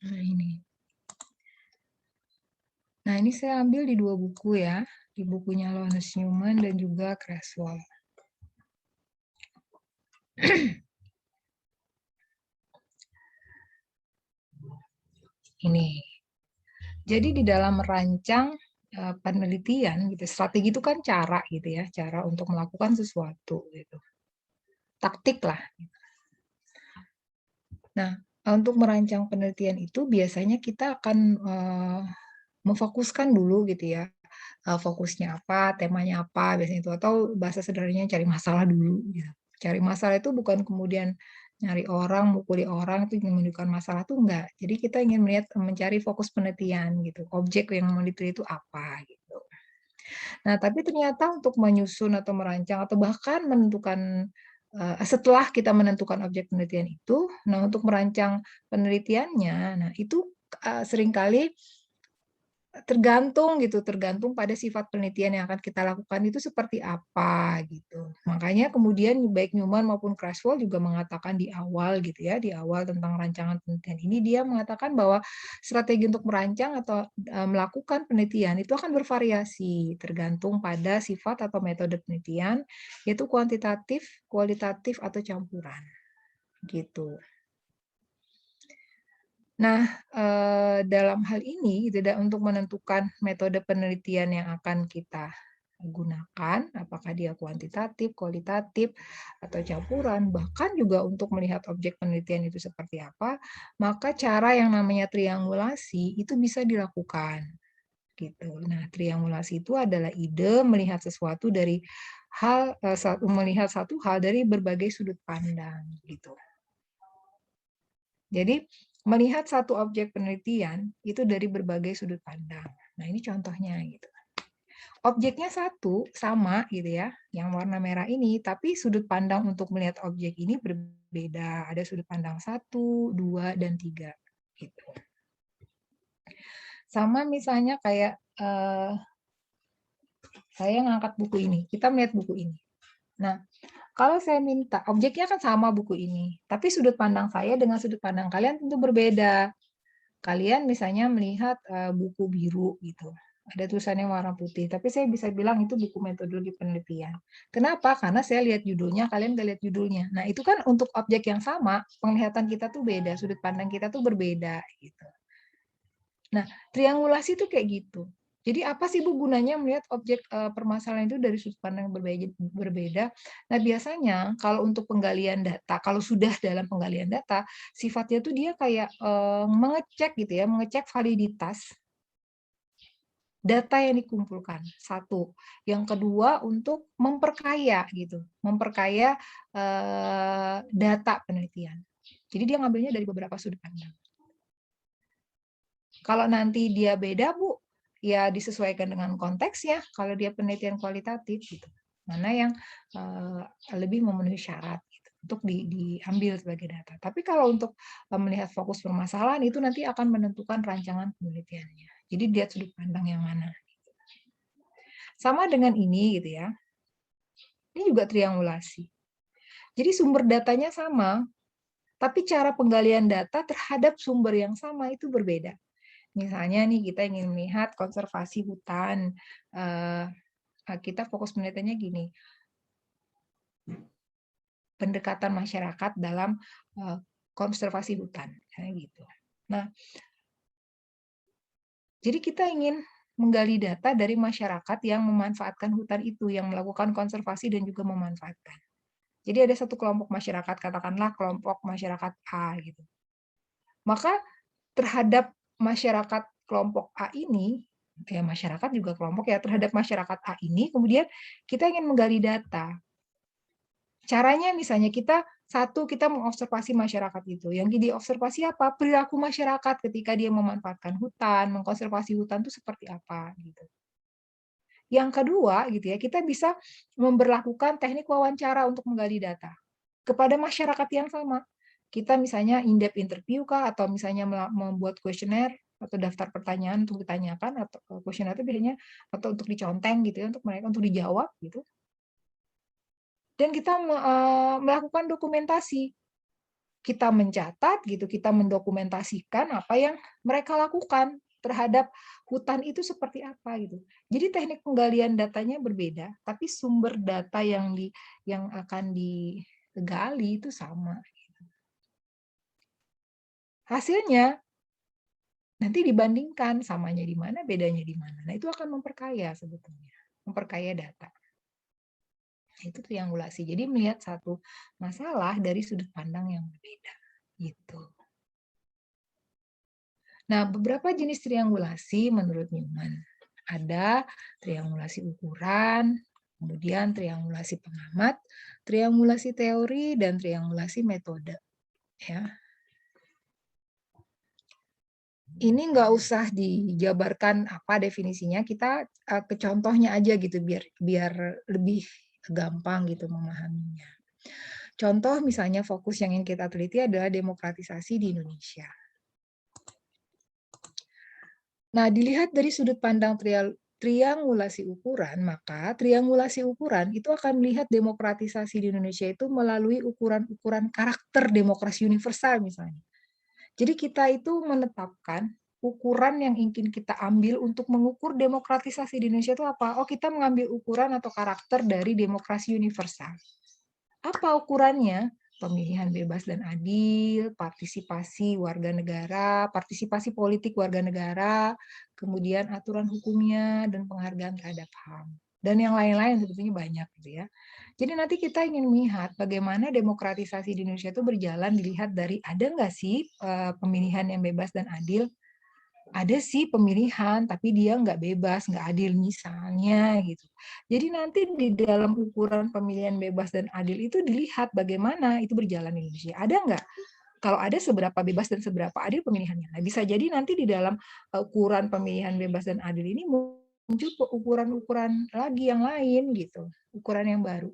Nah, ini. Nah, ini saya ambil di 2 buku ya, di bukunya Lawrence Newman dan juga Creswell. Ini. Jadi di dalam merancang penelitian gitu, strategi itu kan cara gitu ya, cara untuk melakukan sesuatu gitu. Taktik lah. Nah, untuk merancang penelitian itu biasanya kita akan memfokuskan dulu gitu ya, fokusnya apa, temanya apa, biasanya itu, atau bahasa sederhananya cari masalah dulu gitu. Cari masalah itu bukan kemudian nyari orang, mukuli orang itu menunjukkan masalah tuh enggak. Jadi kita ingin melihat mencari fokus penelitian gitu, objek yang mau diteliti itu apa gitu. Nah, tapi ternyata untuk menyusun atau merancang atau bahkan menentukan setelah kita menentukan objek penelitian itu, nah untuk merancang penelitiannya, nah itu seringkali tergantung gitu, tergantung pada sifat penelitian yang akan kita lakukan itu seperti apa gitu. Makanya kemudian baik Newman maupun Creswell juga mengatakan di awal gitu ya, di awal tentang rancangan penelitian ini dia mengatakan bahwa strategi untuk merancang atau melakukan penelitian itu akan bervariasi tergantung pada sifat atau metode penelitian, yaitu kuantitatif, kualitatif atau campuran gitu. Nah, dalam hal ini gitu untuk menentukan metode penelitian yang akan kita gunakan, apakah dia kuantitatif, kualitatif, atau campuran, bahkan juga untuk melihat objek penelitian itu seperti apa, maka cara yang namanya triangulasi itu bisa dilakukan, gitu. Nah, triangulasi itu adalah ide melihat sesuatu dari melihat satu hal dari berbagai sudut pandang, gitu. Jadi, melihat satu objek penelitian itu dari berbagai sudut pandang. Nah, ini contohnya gitu. Objeknya satu, sama gitu ya, yang warna merah ini, tapi sudut pandang untuk melihat objek ini berbeda. Ada sudut pandang 1, 2, dan 3 gitu. Sama misalnya kayak saya ngangkat buku ini, kita melihat buku ini. Nah, kalau saya minta, objeknya kan sama buku ini, tapi sudut pandang saya dengan sudut pandang kalian tentu berbeda. Kalian misalnya melihat buku biru gitu, ada tulisannya warna putih, tapi saya bisa bilang itu buku metodologi penelitian. Kenapa? Karena saya lihat judulnya, kalian nggak lihat judulnya. Nah, itu kan untuk objek yang sama, penglihatan kita tuh beda, sudut pandang kita tuh berbeda gitu. Nah, triangulasi itu kayak gitu. Jadi apa sih Bu gunanya melihat objek permasalahan itu dari sudut pandang yang berbeda? Nah, biasanya kalau untuk penggalian data, kalau sudah dalam penggalian data, sifatnya tuh dia kayak mengecek gitu ya, mengecek validitas data yang dikumpulkan. Satu, yang kedua untuk memperkaya gitu, memperkaya data penelitian. Jadi dia ngambilnya dari beberapa sudut pandang. Kalau nanti dia beda, Bu, ya disesuaikan dengan konteksnya. Kalau dia penelitian kualitatif, gitu. Mana yang lebih memenuhi syarat gitu, untuk diambil sebagai data. Tapi kalau untuk melihat fokus permasalahan, itu nanti akan menentukan rancangan penelitiannya. Jadi lihat sudut pandang yang mana. Sama dengan ini, gitu ya. Ini juga triangulasi. Jadi sumber datanya sama, tapi cara penggalian data terhadap sumber yang sama itu berbeda. Misalnya nih kita ingin melihat konservasi hutan, kita fokus penelitiannya gini, pendekatan masyarakat dalam konservasi hutan, kayak gitu. Nah, jadi kita ingin menggali data dari masyarakat yang memanfaatkan hutan itu, yang melakukan konservasi dan juga memanfaatkan. Jadi ada satu kelompok masyarakat, katakanlah kelompok masyarakat A gitu. Maka terhadap masyarakat kelompok A ini, ya masyarakat juga kelompok ya, terhadap masyarakat A ini, kemudian kita ingin menggali data. Caranya misalnya kita mengobservasi masyarakat itu. Yang diobservasi apa? Perilaku masyarakat ketika dia memanfaatkan hutan, mengkonservasi hutan itu seperti apa gitu. Yang kedua gitu ya, kita bisa memberlakukan teknik wawancara untuk menggali data kepada masyarakat yang sama. Kita misalnya in-depth interview kah, atau misalnya membuat kuesioner atau daftar pertanyaan untuk ditanyakan, atau kuesioner itu biasanya atau untuk diconteng gitu ya, untuk mereka untuk dijawab gitu. Dan kita melakukan dokumentasi. kita mencatat gitu, kita mendokumentasikan apa yang mereka lakukan terhadap hutan itu seperti apa gitu. Jadi teknik penggalian datanya berbeda, tapi sumber data yang akan digali itu sama. Hasilnya nanti dibandingkan samanya di mana, bedanya di mana. Nah, itu akan memperkaya sebetulnya, memperkaya data. Nah, itu triangulasi. Jadi melihat satu masalah dari sudut pandang yang berbeda. Gitu. Nah, beberapa jenis triangulasi menurut Newman. Ada triangulasi ukuran, kemudian triangulasi pengamat, triangulasi teori, dan triangulasi metode. Ya. Ini nggak usah dijabarkan apa definisinya, kita ke contohnya aja gitu biar lebih gampang gitu memahaminya. Contoh misalnya fokus yang ingin kita teliti adalah demokratisasi di Indonesia. Nah, dilihat dari sudut pandang triangulasi ukuran, maka triangulasi ukuran itu akan melihat demokratisasi di Indonesia itu melalui ukuran-ukuran karakter demokrasi universal misalnya. Jadi kita itu menetapkan ukuran yang ingin kita ambil untuk mengukur demokratisasi di Indonesia itu apa? Oh, kita mengambil ukuran atau karakter dari demokrasi universal. Apa ukurannya? Pemilihan bebas dan adil, partisipasi warga negara, partisipasi politik warga negara, kemudian aturan hukumnya, dan penghargaan terhadap HAM. Dan yang lain-lain sebetulnya banyak gitu ya. Jadi nanti kita ingin melihat bagaimana demokratisasi di Indonesia itu berjalan dilihat dari ada nggak sih pemilihan yang bebas dan adil, ada sih pemilihan, tapi dia nggak bebas, nggak adil misalnya gitu. Jadi nanti di dalam ukuran pemilihan bebas dan adil itu dilihat bagaimana itu berjalan di Indonesia. Ada nggak? Kalau ada seberapa bebas dan seberapa adil pemilihannya. Nah, bisa jadi nanti di dalam ukuran pemilihan bebas dan adil ini muncul ukuran-ukuran lagi yang lain gitu, ukuran yang baru.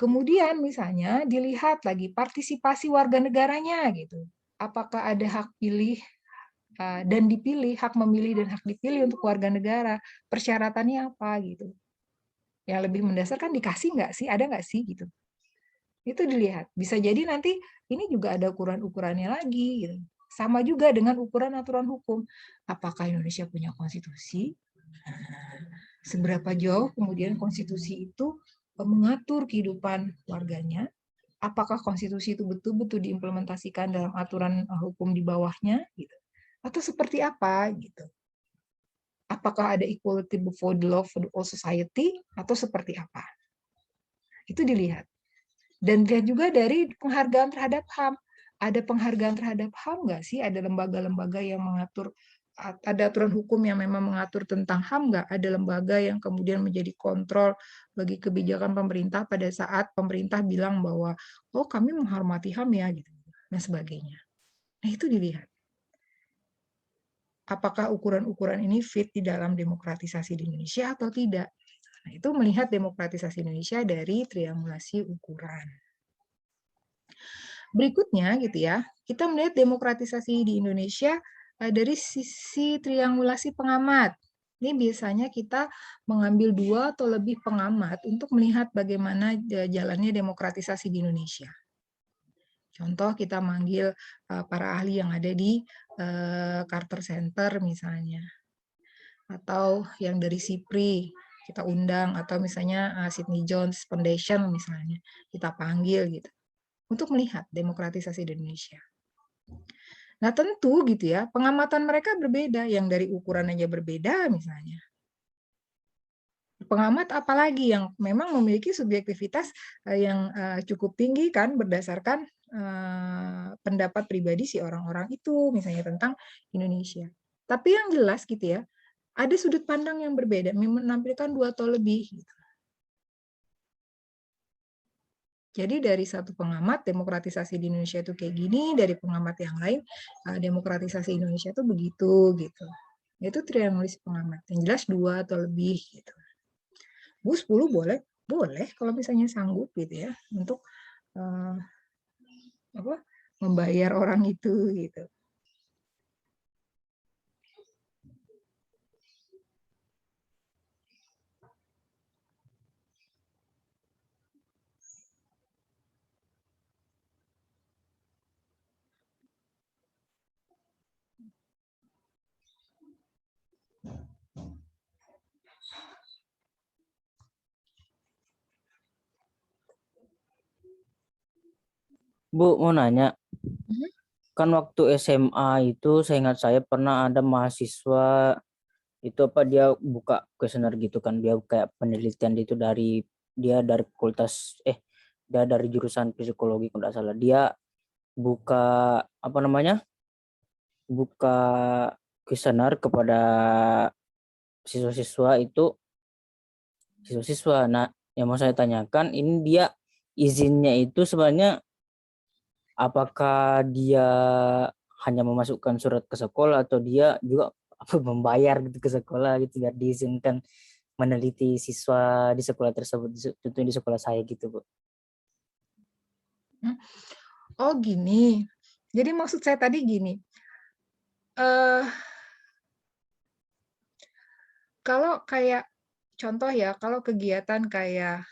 Kemudian misalnya dilihat lagi partisipasi warga negaranya gitu. Apakah ada hak pilih dan dipilih, hak memilih dan hak dipilih untuk warga negara, persyaratannya apa gitu. Yang lebih mendasar kan dikasih nggak sih, ada nggak sih gitu. Itu dilihat. Bisa jadi nanti ini juga ada ukuran-ukurannya lagi gitu. Sama juga dengan ukuran aturan hukum. Apakah Indonesia punya konstitusi? Seberapa jauh kemudian konstitusi itu mengatur kehidupan warganya? Apakah konstitusi itu betul-betul diimplementasikan dalam aturan hukum di bawahnya gitu? Atau seperti apa gitu. Apakah ada equality before the law for the whole society atau seperti apa? Itu dilihat. Dan dilihat juga dari penghargaan terhadap HAM. Ada penghargaan terhadap HAM nggak sih? Ada lembaga-lembaga yang mengatur, ada aturan hukum yang memang mengatur tentang HAM nggak? Ada lembaga yang kemudian menjadi kontrol bagi kebijakan pemerintah pada saat pemerintah bilang bahwa, oh kami menghormati HAM ya, gitu, dan sebagainya. Nah itu dilihat. Apakah ukuran-ukuran ini fit di dalam demokratisasi di Indonesia atau tidak. Nah, itu melihat demokratisasi Indonesia dari triangulasi ukuran. Berikutnya gitu ya, kita melihat demokratisasi di Indonesia dari sisi triangulasi pengamat. Ini biasanya kita mengambil 2 atau lebih pengamat untuk melihat bagaimana jalannya demokratisasi di Indonesia. Contoh kita manggil para ahli yang ada di Carter Center misalnya, atau yang dari SIPRI kita undang, atau misalnya Sidney Jones Foundation misalnya kita panggil gitu untuk melihat demokratisasi di Indonesia. Nah tentu gitu ya pengamatan mereka berbeda, yang dari ukuran aja berbeda misalnya. Pengamat apalagi yang memang memiliki subjektivitas yang cukup tinggi kan berdasarkan pendapat pribadi si orang-orang itu misalnya tentang Indonesia. Tapi yang jelas gitu ya, ada sudut pandang yang berbeda, menampilkan 2 atau lebih. Gitu. Jadi dari satu pengamat, demokratisasi di Indonesia itu kayak gini, dari pengamat yang lain, demokratisasi Indonesia itu begitu, gitu. Itu triangulasi pengamat. Yang jelas 2 atau lebih, gitu. 10 boleh, boleh kalau misalnya sanggup gitu ya, untuk membayar orang itu, gitu. Bu, mau nanya, Mhm. kan waktu SMA itu saya ingat saya pernah ada mahasiswa itu apa dia buka kuesioner gitu kan, dia kayak penelitian itu dia dari fakultas dia dari jurusan psikologi kalau nggak salah, dia buka apa namanya buka kuesioner kepada siswa-siswa itu siswa-siswa. Nah, yang mau saya tanyakan ini dia izinnya itu sebenarnya apakah dia hanya memasukkan surat ke sekolah atau dia juga apa membayar gitu ke sekolah gitu biar diizinkan meneliti siswa di sekolah tersebut, tentunya di sekolah saya gitu, Bu. Oh gini, jadi maksud saya tadi gini, eh kalau kayak contoh ya, kalau kegiatan kayak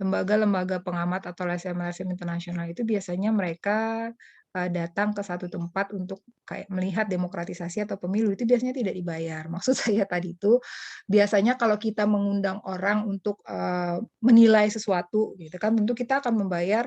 lembaga-lembaga pengamat atau LSM-LSM internasional itu biasanya mereka datang ke satu tempat untuk kayak melihat demokratisasi atau pemilu itu biasanya tidak dibayar. Maksud saya tadi itu biasanya kalau kita mengundang orang untuk menilai sesuatu gitu kan tentu kita akan membayar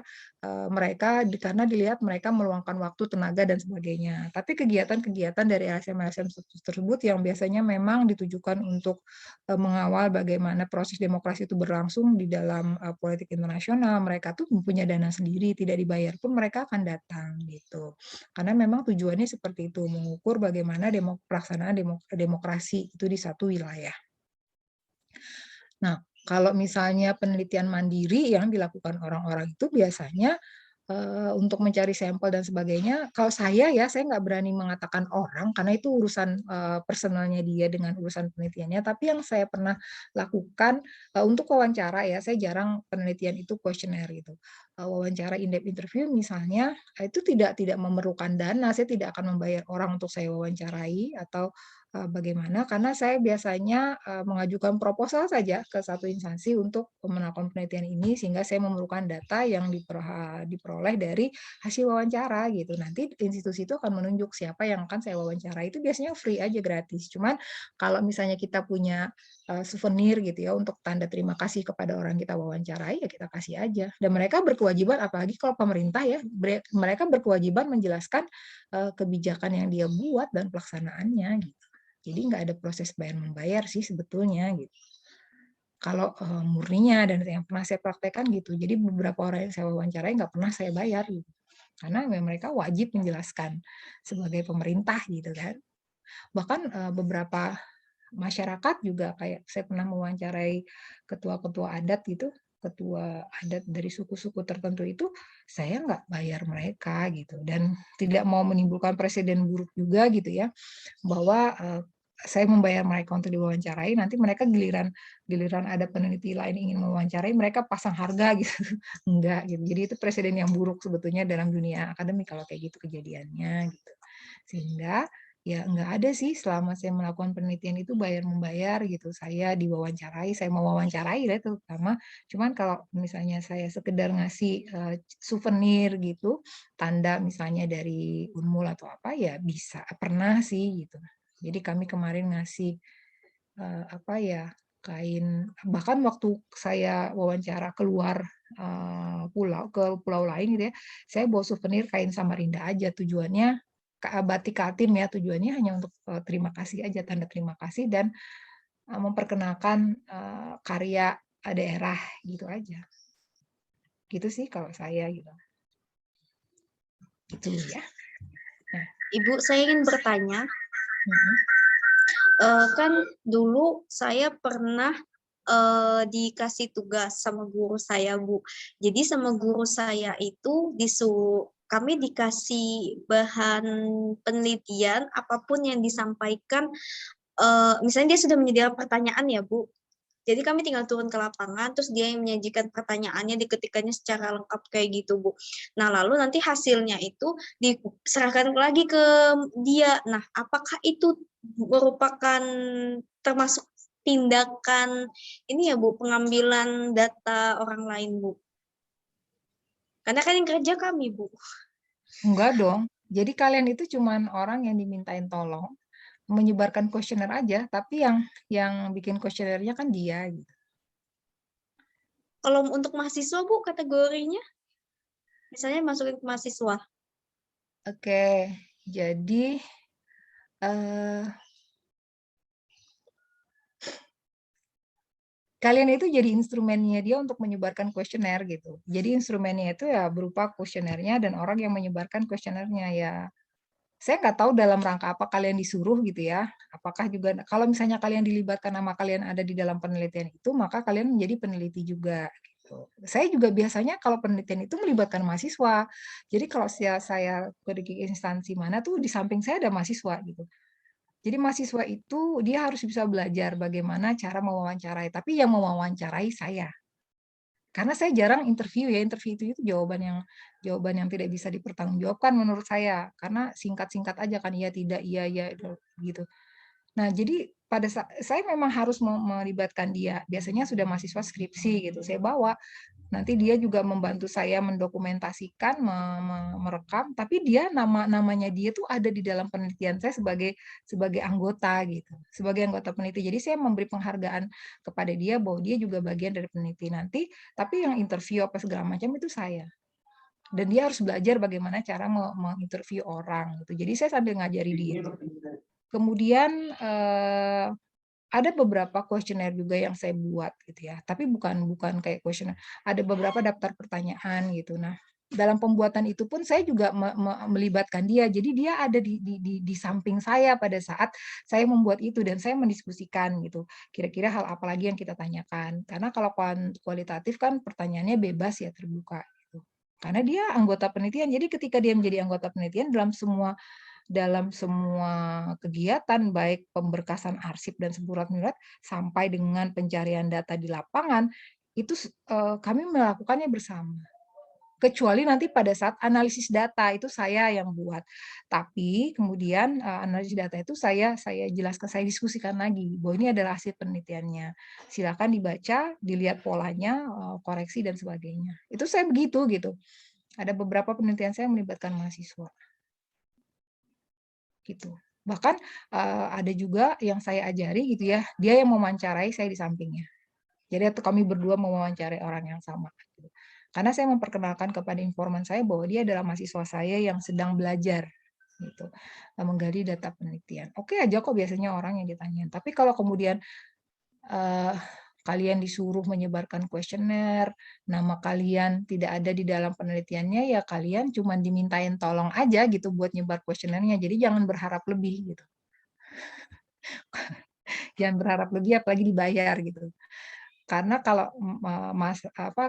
mereka karena dilihat mereka meluangkan waktu, tenaga dan sebagainya. Tapi kegiatan-kegiatan dari LSM-LSM tersebut yang biasanya memang ditujukan untuk mengawal bagaimana proses demokrasi itu berlangsung di dalam politik internasional, mereka tuh mempunyai dana sendiri, tidak dibayar pun mereka akan datang gitu. Karena memang tujuannya seperti itu, mengukur bagaimana pelaksanaan demokrasi itu di satu wilayah. Nah, kalau misalnya penelitian mandiri yang dilakukan orang-orang itu biasanya untuk mencari sampel dan sebagainya, kalau saya ya, saya nggak berani mengatakan orang, karena itu urusan personalnya dia dengan urusan penelitiannya, tapi yang saya pernah lakukan untuk wawancara ya, saya jarang penelitian itu kuesioner gitu. Wawancara in-depth interview misalnya, itu tidak memerlukan dana, saya tidak akan membayar orang untuk saya wawancarai atau bagaimana, karena saya biasanya mengajukan proposal saja ke satu instansi untuk melakukan penelitian ini, sehingga saya memerlukan data yang diperoleh dari hasil wawancara gitu. Nanti institusi itu akan menunjuk siapa yang akan saya wawancara. Itu biasanya free aja, gratis. Cuman kalau misalnya kita punya souvenir gitu ya untuk tanda terima kasih kepada orang kita wawancarai, ya kita kasih aja. Dan mereka berkewajiban, apalagi kalau pemerintah ya, mereka berkewajiban menjelaskan kebijakan yang dia buat dan pelaksanaannya gitu. Jadi nggak ada proses bayar-membayar sih sebetulnya gitu. Kalau murninya dan yang pernah saya praktekkan gitu. Jadi beberapa orang yang saya wawancarai nggak pernah saya bayar gitu. Karena mereka wajib menjelaskan sebagai pemerintah gitu kan. Bahkan beberapa masyarakat juga kayak saya pernah mewawancarai ketua-ketua adat gitu, ketua adat dari suku-suku tertentu itu saya nggak bayar mereka gitu dan tidak mau menimbulkan presiden buruk juga gitu ya bahwa saya membayar mereka untuk diwawancarai, nanti mereka giliran ada peneliti lain ingin mewawancarai, mereka pasang harga gitu. Enggak gitu. Jadi itu presiden yang buruk sebetulnya dalam dunia akademik kalau kayak gitu kejadiannya gitu. Sehingga ya enggak ada sih selama saya melakukan penelitian itu bayar-membayar gitu. Saya diwawancarai, saya mau wawancarai ya terutama. Cuman kalau misalnya saya sekedar ngasih souvenir gitu, tanda misalnya dari Unmul atau apa ya bisa, pernah sih gitu. Jadi kami kemarin ngasih apa ya kain bahkan waktu saya wawancara keluar pulau ke pulau lain gitu ya, saya bawa souvenir kain Samarinda aja tujuannya batik Kaltim ya tujuannya hanya untuk terima kasih aja tanda terima kasih dan memperkenalkan karya daerah gitu aja. Gitu sih kalau saya gitu. Gitu ya. Nah, Ibu, saya ingin bertanya, kan dulu saya pernah dikasih tugas sama guru saya, Bu. Jadi sama guru saya itu kami dikasih bahan penelitian apapun yang disampaikan. Misalnya dia sudah menyediakan pertanyaan ya, Bu. Jadi kami tinggal turun ke lapangan, terus dia yang menyajikan pertanyaannya, diketikannya secara lengkap kayak gitu, Bu. Nah, lalu nanti hasilnya itu diserahkan lagi ke dia. Nah, apakah itu merupakan termasuk tindakan ini ya, Bu, pengambilan data orang lain, Bu? Karena kan yang kerja kami, Bu. enggak dong. Jadi kalian itu cuman orang yang dimintain tolong menyebarkan kuesioner aja, tapi yang bikin kuesionernya kan dia gitu. Kalau untuk mahasiswa, Bu, kategorinya? Misalnya masukin ke mahasiswa. Oke, jadi kalian itu jadi instrumennya dia untuk menyebarkan kuesioner gitu. Jadi instrumennya itu ya berupa kuesionernya dan orang yang menyebarkan kuesionernya ya. Saya nggak tahu dalam rangka apa kalian disuruh gitu ya. Apakah juga kalau misalnya kalian dilibatkan nama kalian ada di dalam penelitian itu, maka kalian menjadi peneliti juga gitu. Saya juga biasanya kalau penelitian itu melibatkan mahasiswa. Jadi kalau saya pergi ke instansi mana tuh di samping saya ada mahasiswa gitu. Jadi mahasiswa itu dia harus bisa belajar bagaimana cara mewawancarai, tapi yang mewawancarai saya. Karena saya jarang interview ya, interview itu jawaban yang tidak bisa dipertanggungjawabkan menurut saya. Karena singkat-singkat aja kan iya, iya, gitu. Nah, jadi pada saya memang harus melibatkan dia. Biasanya sudah mahasiswa skripsi gitu, saya bawa. Nanti dia juga membantu saya mendokumentasikan, merekam, tapi dia namanya dia tuh ada di dalam penelitian saya sebagai anggota gitu, sebagai anggota peneliti. Jadi saya memberi penghargaan kepada dia bahwa dia juga bagian dari peneliti nanti, tapi yang interview apa segala macam itu saya. Dan dia harus belajar bagaimana cara menginterview orang gitu. Jadi saya sambil ngajari dia. Kemudian ada beberapa kuesioner juga yang saya buat gitu ya, tapi bukan kayak kuesioner. Ada beberapa daftar pertanyaan gitu. Nah, dalam pembuatan itu pun saya juga melibatkan dia. Jadi dia ada di samping saya pada saat saya membuat itu dan saya mendiskusikan gitu. Kira-kira hal apa lagi yang kita tanyakan. Karena kalau kualitatif kan pertanyaannya bebas ya, terbuka gitu. Karena dia anggota penelitian. Jadi ketika dia menjadi anggota penelitian dalam semua kegiatan, baik pemberkasan arsip dan semburat-murat, sampai dengan pencarian data di lapangan, itu kami melakukannya bersama. Kecuali nanti pada saat analisis data, itu saya yang buat. Tapi kemudian analisis data itu saya jelaskan, saya diskusikan lagi, bahwa ini adalah hasil penelitiannya. Silakan dibaca, dilihat polanya, koreksi, dan sebagainya. Itu saya begitu, gitu. Ada beberapa penelitian saya melibatkan mahasiswa. Gitu. Bahkan ada juga yang saya ajari gitu ya, dia yang mewawancarai, saya di sampingnya. Jadi kami berdua mewawancarai orang yang sama. Gitu. Karena saya memperkenalkan kepada informan saya bahwa dia adalah mahasiswa saya yang sedang belajar gitu, menggali data penelitian. Oke aja kok biasanya orang yang ditanyain. Tapi kalau kemudian kalian disuruh menyebarkan kuesioner, nama kalian tidak ada di dalam penelitiannya, ya kalian cuma dimintain tolong aja gitu buat nyebar kuesionernya. Jadi jangan berharap lebih gitu. Jangan berharap lebih apalagi dibayar gitu. Karena kalau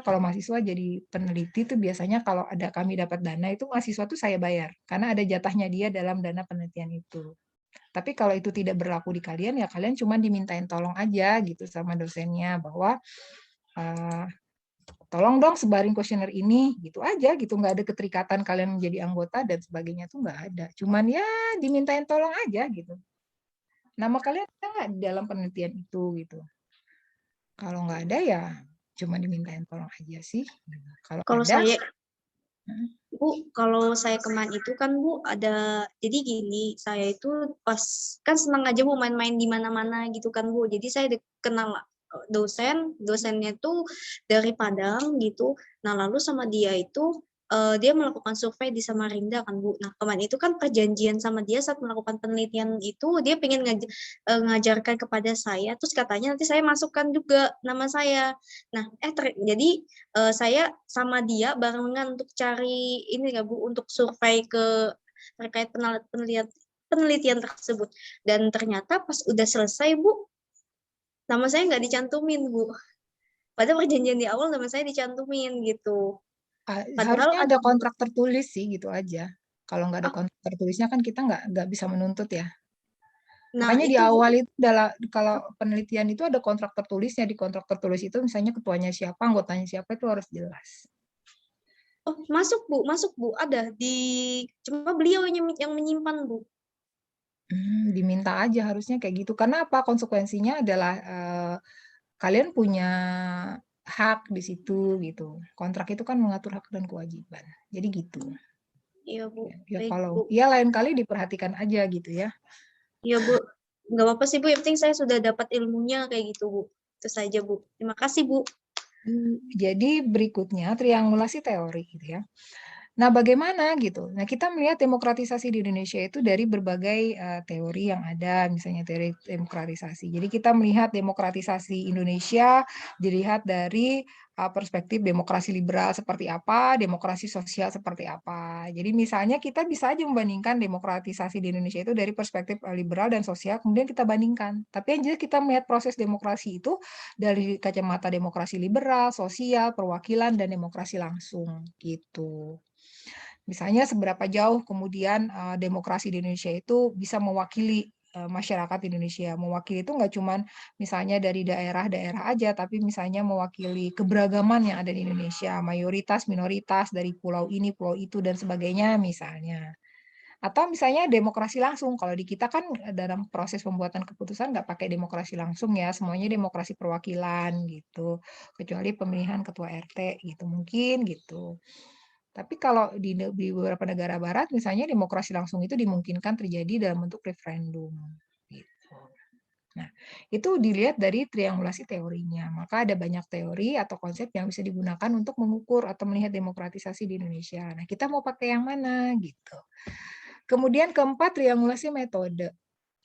kalau mahasiswa jadi peneliti itu biasanya kalau kami dapat dana itu mahasiswa tuh saya bayar karena ada jatahnya dia dalam dana penelitian itu. Tapi kalau itu tidak berlaku di kalian ya kalian cuma dimintain tolong aja gitu sama dosennya bahwa tolong dong sebarin kuesioner ini gitu aja gitu, nggak ada keterikatan kalian menjadi anggota dan sebagainya tuh nggak ada. Cuman ya dimintain tolong aja gitu. Nama kalian ada nggak di dalam penelitian itu gitu. Kalau nggak ada ya cuma dimintain tolong aja sih. Kalau ada, saya Bu, kalau saya kemarin itu kan Bu ada, jadi gini, saya itu pas kan senang aja Bu main-main di mana-mana gitu kan Bu. Jadi saya kenal dosennya tuh dari Padang gitu. Nah lalu sama dia itu dia melakukan survei di Samarinda kan Bu. Nah kemarin itu kan perjanjian sama dia saat melakukan penelitian itu dia pengen ngajarkan kepada saya. Terus katanya nanti saya masukkan juga nama saya. Nah jadi saya sama dia barengan untuk cari ini ya Bu, untuk survei terkait penelitian tersebut. Dan ternyata pas udah selesai Bu, nama saya nggak dicantumin Bu. Padahal perjanjian di awal nama saya dicantumin gitu. Padahal harusnya ada kontrak tertulis sih gitu aja. Kalau nggak ada kontrak tertulisnya kan kita nggak bisa menuntut ya. Makanya di awal itu kalau penelitian itu ada kontrak tertulisnya. Di kontrak tertulis itu misalnya ketuanya siapa, anggotanya siapa itu harus jelas. Oh, masuk Bu, ada cuma beliau yang menyimpan Bu. Diminta aja harusnya kayak gitu. Karena apa? Konsekuensinya adalah kalian punya hak di situ gitu. Kontrak itu kan mengatur hak dan kewajiban. Jadi gitu. Iya Bu. Ya Baik, kalau Bu. ya lain kali diperhatikan aja gitu ya. Iya Bu. Nggak apa-apa sih Bu, yang penting saya sudah dapat ilmunya kayak gitu Bu. Itu saja Bu. Terima kasih Bu. Jadi berikutnya triangulasi teori gitu ya. Nah, bagaimana gitu? Nah, kita melihat demokratisasi di Indonesia itu dari berbagai teori yang ada, misalnya teori demokratisasi. Jadi kita melihat demokratisasi Indonesia dilihat dari perspektif demokrasi liberal seperti apa, demokrasi sosial seperti apa. Jadi misalnya kita bisa aja membandingkan demokratisasi di Indonesia itu dari perspektif liberal dan sosial, kemudian kita bandingkan. Tapi yang jelas kita melihat proses demokrasi itu dari kacamata demokrasi liberal, sosial, perwakilan, dan demokrasi langsung gitu. Misalnya seberapa jauh kemudian demokrasi di Indonesia itu bisa mewakili masyarakat Indonesia. Mewakili itu nggak cuman misalnya dari daerah-daerah aja, tapi misalnya mewakili keberagaman yang ada di Indonesia, mayoritas, minoritas, dari pulau ini, pulau itu, dan sebagainya misalnya. Atau misalnya demokrasi langsung, kalau di kita kan dalam proses pembuatan keputusan nggak pakai demokrasi langsung ya, semuanya demokrasi perwakilan gitu, kecuali pemilihan ketua RT gitu, mungkin gitu. Tapi kalau di beberapa negara barat misalnya demokrasi langsung itu dimungkinkan terjadi dalam bentuk referendum, gitu. Nah, itu dilihat dari triangulasi teorinya. Maka ada banyak teori atau konsep yang bisa digunakan untuk mengukur atau melihat demokratisasi di Indonesia. Nah, kita mau pakai yang mana gitu. Kemudian keempat, triangulasi metode.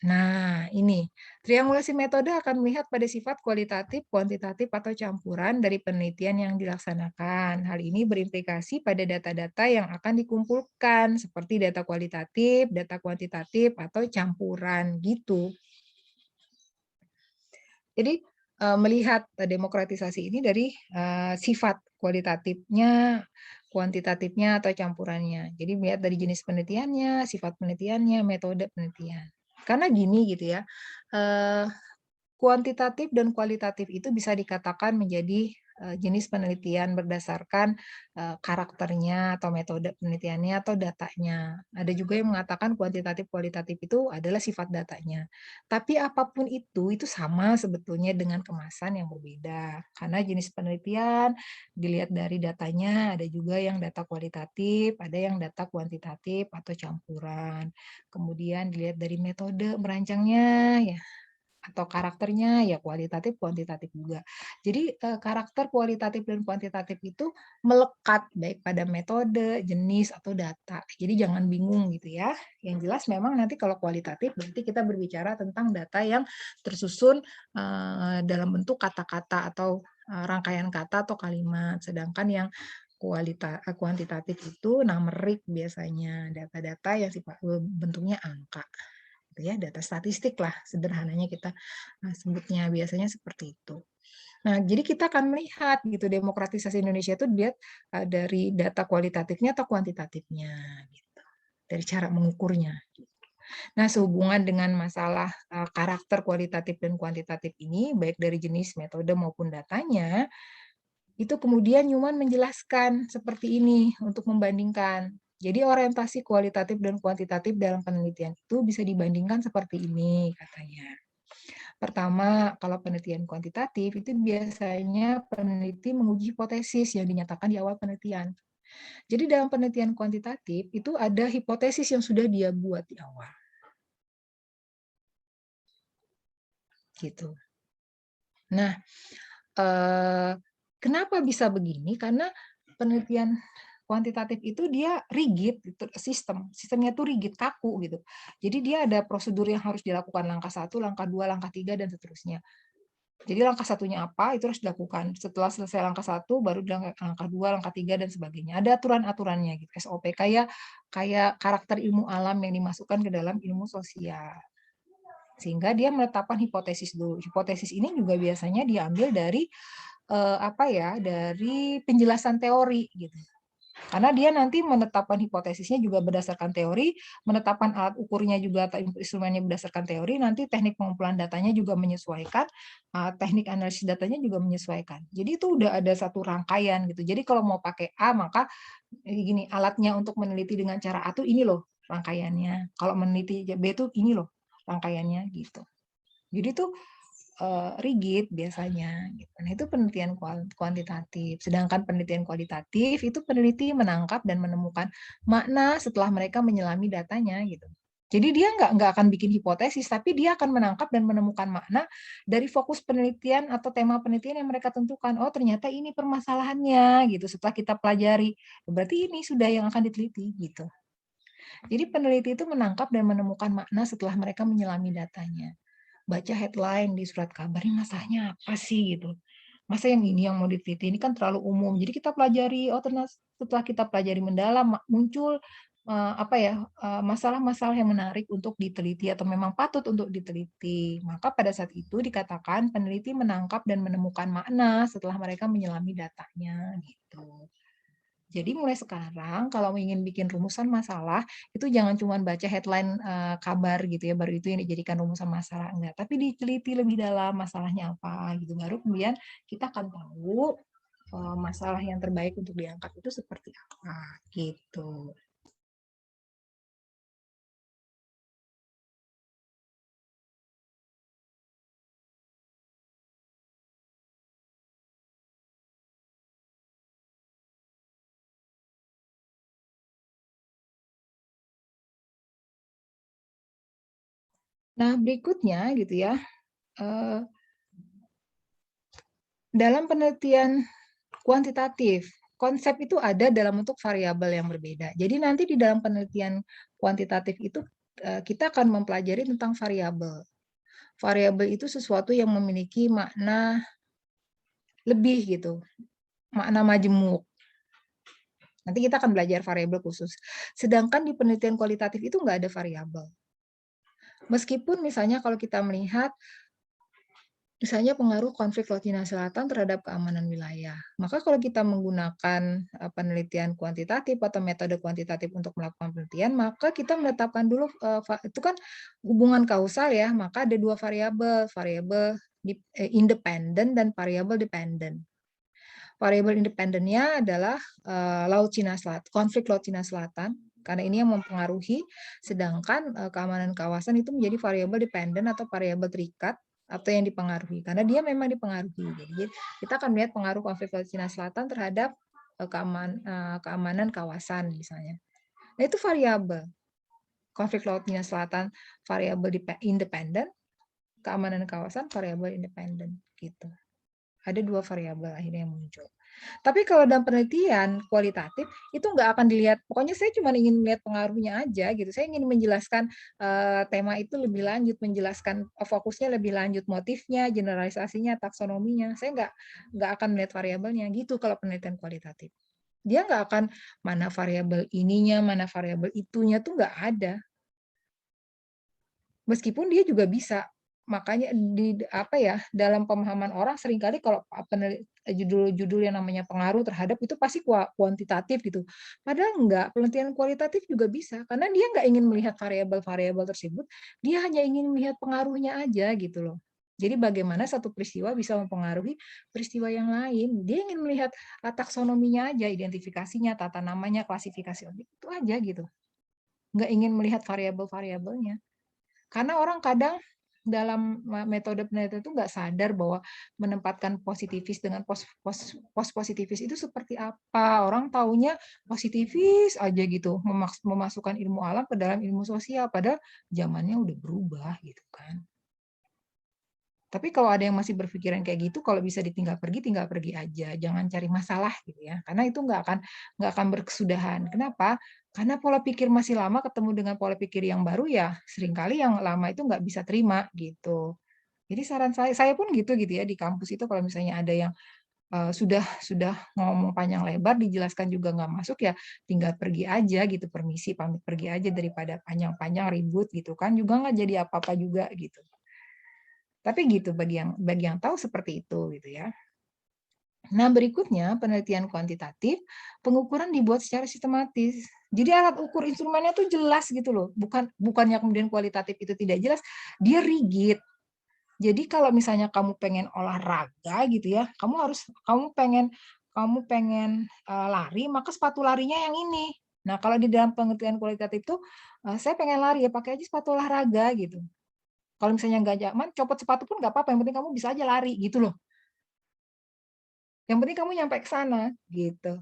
Nah, ini triangulasi metode akan melihat pada sifat kualitatif, kuantitatif, atau campuran dari penelitian yang dilaksanakan. Hal ini berimplikasi pada data-data yang akan dikumpulkan, seperti data kualitatif, data kuantitatif, atau campuran gitu. Jadi, melihat demokratisasi ini dari sifat kualitatifnya, kuantitatifnya, atau campurannya. Jadi melihat dari jenis penelitiannya, sifat penelitiannya, metode penelitian. Karena gini gitu ya, eee kuantitatif dan kualitatif itu bisa dikatakan menjadi jenis penelitian berdasarkan karakternya atau metode penelitiannya atau datanya. Ada juga yang mengatakan kuantitatif kualitatif itu adalah sifat datanya. Tapi apapun itu sama sebetulnya dengan kemasan yang berbeda. Karena jenis penelitian dilihat dari datanya, ada juga yang data kualitatif, ada yang data kuantitatif atau campuran. Kemudian dilihat dari metode merancangnya, ya atau karakternya ya kualitatif, kuantitatif juga. Jadi, karakter kualitatif dan kuantitatif itu melekat baik pada metode, jenis, atau data. Jadi jangan bingung gitu ya. Yang jelas memang nanti kalau kualitatif berarti kita berbicara tentang data yang tersusun, dalam bentuk kata-kata atau, rangkaian kata atau kalimat. Sedangkan yang kuantitatif itu numerik biasanya, data-data yang bentuknya angka. Gitu ya, data statistik lah sederhananya kita sebutnya biasanya seperti itu. Nah, jadi kita akan melihat gitu demokratisasi Indonesia itu dilihat dari data kualitatifnya atau kuantitatifnya gitu. Dari cara mengukurnya. Nah, sehubungan dengan masalah karakter kualitatif dan kuantitatif ini baik dari jenis metode maupun datanya, itu kemudian Newman menjelaskan seperti ini untuk membandingkan. Jadi orientasi kualitatif dan kuantitatif dalam penelitian itu bisa dibandingkan seperti ini katanya. Pertama, kalau penelitian kuantitatif itu biasanya peneliti menguji hipotesis yang dinyatakan di awal penelitian. Jadi dalam penelitian kuantitatif itu ada hipotesis yang sudah dia buat di awal. Gitu. Nah, kenapa bisa begini? Karena penelitian kuantitatif itu dia rigid, sistemnya tuh rigid, kaku gitu. Jadi dia ada prosedur yang harus dilakukan langkah 1, langkah 2, langkah 3, dan seterusnya. Jadi langkah satunya apa, itu harus dilakukan. Setelah selesai langkah 1, baru langkah 2, langkah 3, dan sebagainya. Ada aturan-aturannya gitu, SOP, kayak karakter ilmu alam yang dimasukkan ke dalam ilmu sosial. Sehingga dia menetapkan hipotesis dulu. Hipotesis ini juga biasanya diambil dari dari penjelasan teori gitu. Karena dia nanti menetapkan hipotesisnya juga berdasarkan teori, menetapkan alat ukurnya juga atau instrumennya berdasarkan teori, nanti teknik pengumpulan datanya juga menyesuaikan, teknik analisis datanya juga menyesuaikan. Jadi itu udah ada satu rangkaian gitu. Jadi kalau mau pakai A, maka gini, alatnya untuk meneliti dengan cara A tuh ini loh rangkaiannya. Kalau meneliti B tuh ini loh rangkaiannya gitu. Jadi tuh rigid biasanya. Gitu. Nah, itu penelitian kuantitatif. Sedangkan penelitian kualitatif itu peneliti menangkap dan menemukan makna setelah mereka menyelami datanya gitu. Jadi dia nggak akan bikin hipotesis, tapi dia akan menangkap dan menemukan makna dari fokus penelitian atau tema penelitian yang mereka tentukan. Oh, ternyata ini permasalahannya gitu. Setelah kita pelajari, berarti ini sudah yang akan diteliti gitu. Jadi peneliti itu menangkap dan menemukan makna setelah mereka menyelami datanya. Baca headline di surat kabar, ini masalahnya apa sih gitu. Masa yang ini yang mau diteliti, ini kan terlalu umum. Jadi kita pelajari, oh ternyata setelah kita pelajari mendalam, muncul masalah-masalah yang menarik untuk diteliti atau memang patut untuk diteliti. Maka pada saat itu dikatakan peneliti menangkap dan menemukan makna setelah mereka menyelami datanya gitu. Jadi mulai sekarang kalau ingin bikin rumusan masalah, itu jangan cuma baca headline kabar gitu ya, baru itu yang dijadikan rumusan masalah, enggak. Tapi diteliti lebih dalam masalahnya apa gitu, baru kemudian kita akan tahu masalah yang terbaik untuk diangkat itu seperti apa gitu. Nah, berikutnya gitu ya, dalam penelitian kuantitatif, konsep itu ada dalam bentuk variabel yang berbeda. Jadi nanti di dalam penelitian kuantitatif itu kita akan mempelajari tentang variabel. Variabel itu sesuatu yang memiliki makna lebih gitu, makna majemuk. Nanti kita akan belajar variabel khusus. Sedangkan di penelitian kualitatif itu nggak ada variabel. Meskipun misalnya kalau kita melihat misalnya pengaruh konflik Laut Cina Selatan terhadap keamanan wilayah. Maka kalau kita menggunakan penelitian kuantitatif atau metode kuantitatif untuk melakukan penelitian, maka kita menetapkan dulu itu kan hubungan kausal ya, maka ada dua variabel, variabel independen dan variabel dependen. Variabel independennya adalah Laut Cina Selatan, konflik Laut Cina Selatan, karena ini yang mempengaruhi, sedangkan keamanan kawasan itu menjadi variabel dependen atau variabel terikat atau yang dipengaruhi, karena dia memang dipengaruhi. Jadi kita akan melihat pengaruh konflik Laut Cina Selatan terhadap keamanan kawasan misalnya. Nah itu variabel. Konflik Laut Cina Selatan variabel independen, keamanan kawasan variabel independen gitu. Ada dua variabel akhirnya yang muncul. Tapi kalau dalam penelitian kualitatif itu nggak akan dilihat. Pokoknya saya cuma ingin melihat pengaruhnya aja gitu. Saya ingin menjelaskan tema itu lebih lanjut, menjelaskan fokusnya lebih lanjut, motifnya, generalisasinya, taksonominya. Saya nggak akan melihat variabelnya gitu kalau penelitian kualitatif. Dia nggak akan mana variabel ininya, mana variabel itunya tuh nggak ada. Meskipun dia juga bisa. Makanya dalam pemahaman orang seringkali kalau judul-judul yang namanya pengaruh terhadap itu pasti kuantitatif gitu. Padahal enggak, penelitian kualitatif juga bisa karena dia nggak ingin melihat variabel-variabel tersebut, dia hanya ingin melihat pengaruhnya aja gitu loh. Jadi bagaimana satu peristiwa bisa mempengaruhi peristiwa yang lain. Dia ingin melihat taksonominya aja, identifikasinya, tata namanya, klasifikasi objek itu aja gitu. Nggak ingin melihat variabel-variabelnya. Karena orang kadang dalam metode penelitian itu nggak sadar bahwa menempatkan positivis dengan positivis itu seperti apa. Orang taunya positivis aja gitu, memasukkan ilmu alam ke dalam ilmu sosial, padahal zamannya udah berubah gitu kan. Tapi kalau ada yang masih berpikiran kayak gitu, kalau bisa ditinggal pergi aja. Jangan cari masalah gitu ya. Karena itu nggak akan berkesudahan. Kenapa? Karena pola pikir masih lama ketemu dengan pola pikir yang baru ya, seringkali yang lama itu nggak bisa terima gitu. Jadi saran saya pun gitu ya di kampus itu kalau misalnya ada yang sudah ngomong panjang lebar dijelaskan juga nggak masuk ya tinggal pergi aja gitu, permisi pamit pergi aja daripada panjang-panjang ribut gitu kan juga nggak jadi apa-apa juga gitu. Tapi gitu bagi yang tahu seperti itu gitu ya. Nah, berikutnya penelitian kuantitatif, pengukuran dibuat secara sistematis. Jadi alat ukur instrumennya tuh jelas gitu loh. Bukannya kemudian kualitatif itu tidak jelas, dia rigid. Jadi kalau misalnya kamu pengen olahraga gitu ya, kamu pengen lari, maka sepatu larinya yang ini. Nah, kalau di dalam penelitian kualitatif tuh saya pengen lari ya pakai aja sepatu olahraga gitu. Kalau misalnya nggak nyaman, copot sepatu pun nggak apa-apa, yang penting kamu bisa aja lari gitu loh. Yang penting kamu nyampe ke sana gitu.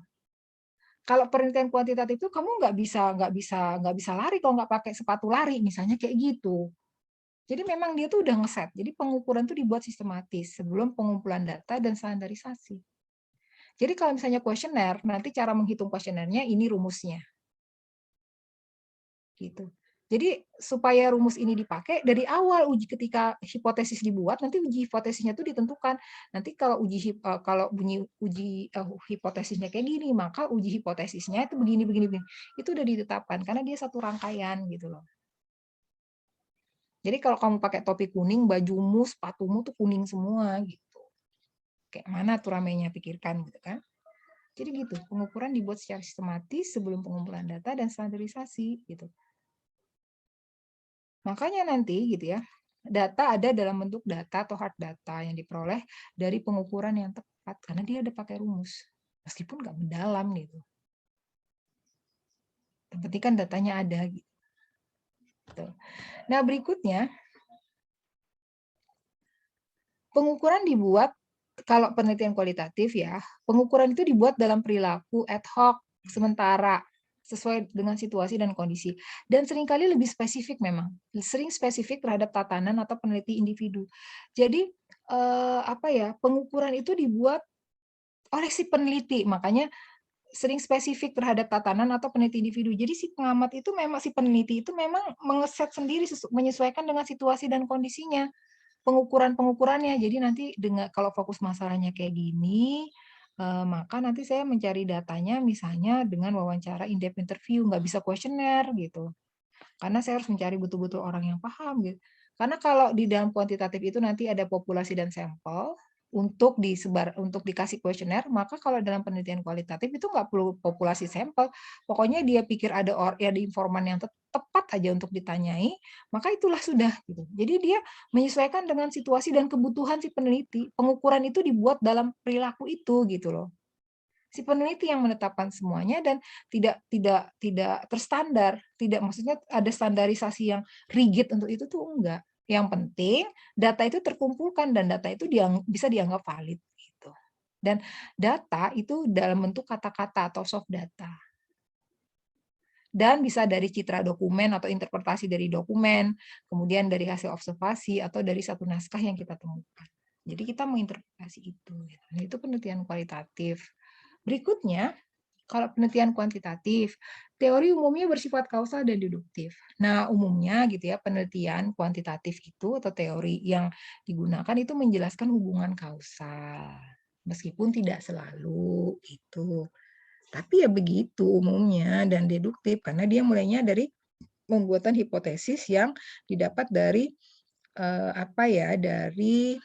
Kalau penelitian kuantitatif itu kamu nggak bisa lari kalau nggak pakai sepatu lari, misalnya kayak gitu. Jadi memang dia tuh udah ngeset. Jadi pengukuran tuh dibuat sistematis sebelum pengumpulan data dan standarisasi. Jadi kalau misalnya kuesioner, nanti cara menghitung kuesionernya ini rumusnya. Gitu. Jadi supaya rumus ini dipakai dari awal ketika hipotesis dibuat, nanti uji hipotesisnya itu ditentukan. Nanti kalau uji hipotesisnya kayak gini, maka uji hipotesisnya itu begini begini begini. Itu udah ditetapkan karena dia satu rangkaian gitu loh. Jadi kalau kamu pakai topi kuning, bajumu, sepatumu tuh kuning semua gitu. Kayak mana tuh ramainya, pikirkan gitu kan. Jadi gitu, pengukuran dibuat secara sistematis sebelum pengumpulan data dan standarisasi gitu. Makanya nanti gitu ya, data ada dalam bentuk data atau hard data yang diperoleh dari pengukuran yang tepat karena dia ada pakai rumus. Meskipun nggak mendalam gitu. Yang penting kan datanya ada gitu. Nah, berikutnya pengukuran dibuat kalau penelitian kualitatif ya, pengukuran itu dibuat dalam perilaku ad hoc sementara sesuai dengan situasi dan kondisi. Dan seringkali lebih spesifik memang. Sering spesifik terhadap tatanan atau peneliti individu. Jadi pengukuran itu dibuat oleh si peneliti. Makanya sering spesifik terhadap tatanan atau peneliti individu. Jadi si pengamat itu memang si peneliti itu memang mengeset sendiri menyesuaikan dengan situasi dan kondisinya. Pengukurannya. Jadi nanti kalau fokus masalahnya kayak gini, maka nanti saya mencari datanya misalnya dengan wawancara in-depth interview, nggak bisa kuesioner gitu. Karena saya harus mencari betul-betul orang yang paham gitu. Karena kalau di dalam kuantitatif itu nanti ada populasi dan sampel untuk dikasih kuesioner, maka kalau dalam penelitian kualitatif itu nggak perlu populasi sampel. Pokoknya dia pikir ada informan yang tepat aja untuk ditanyai, maka itulah sudah gitu. Jadi dia menyesuaikan dengan situasi dan kebutuhan si peneliti. Pengukuran itu dibuat dalam perilaku itu gitu loh. Si peneliti yang menetapkan semuanya dan tidak terstandar, maksudnya ada standarisasi yang rigid untuk itu tuh enggak. Yang penting data itu terkumpulkan dan data itu bisa dianggap valid gitu. Dan data itu dalam bentuk kata-kata atau soft data. Dan bisa dari citra dokumen atau interpretasi dari dokumen, kemudian dari hasil observasi atau dari satu naskah yang kita temukan. Jadi kita menginterpretasi itu. Itu penelitian kualitatif. Berikutnya, kalau penelitian kuantitatif, teori umumnya bersifat kausal dan deduktif. Nah, umumnya gitu ya, penelitian kuantitatif itu atau teori yang digunakan itu menjelaskan hubungan kausal. Meskipun tidak selalu itu. Tapi ya begitu umumnya dan deduktif karena dia mulainya dari pembuatan hipotesis yang didapat dari dari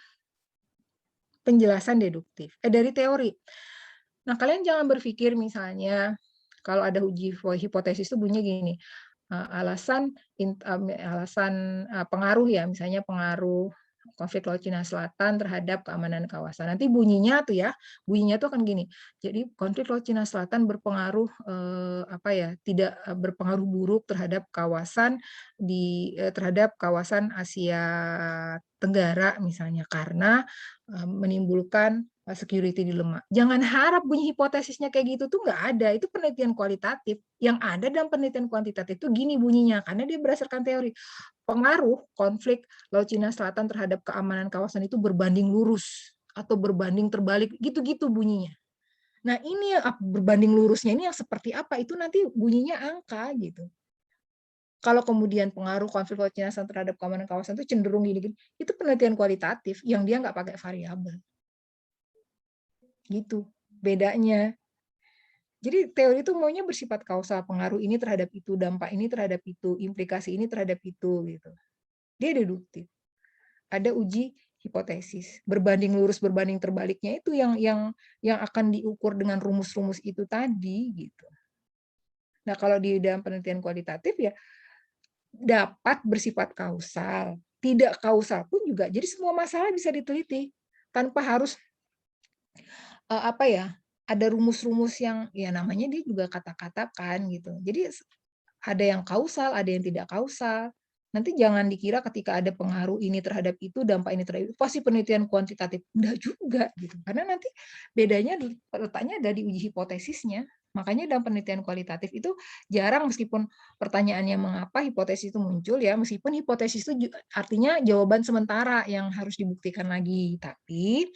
penjelasan deduktif, dari teori. Nah, kalian jangan berpikir misalnya kalau ada uji hipotesis itu bunyinya gini, alasan pengaruh ya, misalnya pengaruh konflik Laut Cina Selatan terhadap keamanan kawasan. Nanti bunyinya tuh akan gini. Jadi konflik Laut Cina Selatan berpengaruh tidak berpengaruh buruk terhadap terhadap kawasan Asia Tenggara misalnya karena menimbulkan security dilemma. Jangan harap bunyi hipotesisnya kayak gitu tuh nggak ada. Itu penelitian kualitatif. Yang ada dalam penelitian kuantitatif itu gini bunyinya karena dia berdasarkan teori. Pengaruh konflik Laut Cina Selatan terhadap keamanan kawasan itu berbanding lurus atau berbanding terbalik gitu-gitu bunyinya. Nah, ini yang berbanding lurusnya ini yang seperti apa? Itu nanti bunyinya angka gitu. Kalau kemudian pengaruh konflik Laut Cina Selatan terhadap keamanan kawasan itu cenderung gini-gini, itu penelitian kualitatif yang dia nggak pakai variabel. Gitu bedanya. Jadi teori itu maunya bersifat kausal, pengaruh ini terhadap itu, dampak ini terhadap itu, implikasi ini terhadap itu gitu. Dia deduktif. Ada uji hipotesis, berbanding lurus berbanding terbaliknya itu yang akan diukur dengan rumus-rumus itu tadi gitu. Nah, kalau di dalam penelitian kualitatif ya dapat bersifat kausal, tidak kausal pun juga. Jadi semua masalah bisa diteliti tanpa harus ada rumus-rumus yang ya namanya dia juga kata-kata kan gitu. Jadi ada yang kausal, ada yang tidak kausal. Nanti jangan dikira ketika ada pengaruh ini terhadap itu, dampak ini terhadap itu, pasti penelitian kuantitatif. Enggak juga gitu. Karena nanti bedanya letaknya ada di uji hipotesisnya. Makanya dalam penelitian kualitatif itu jarang, meskipun pertanyaannya mengapa hipotesis itu muncul ya, meskipun hipotesis itu artinya jawaban sementara yang harus dibuktikan lagi. Tapi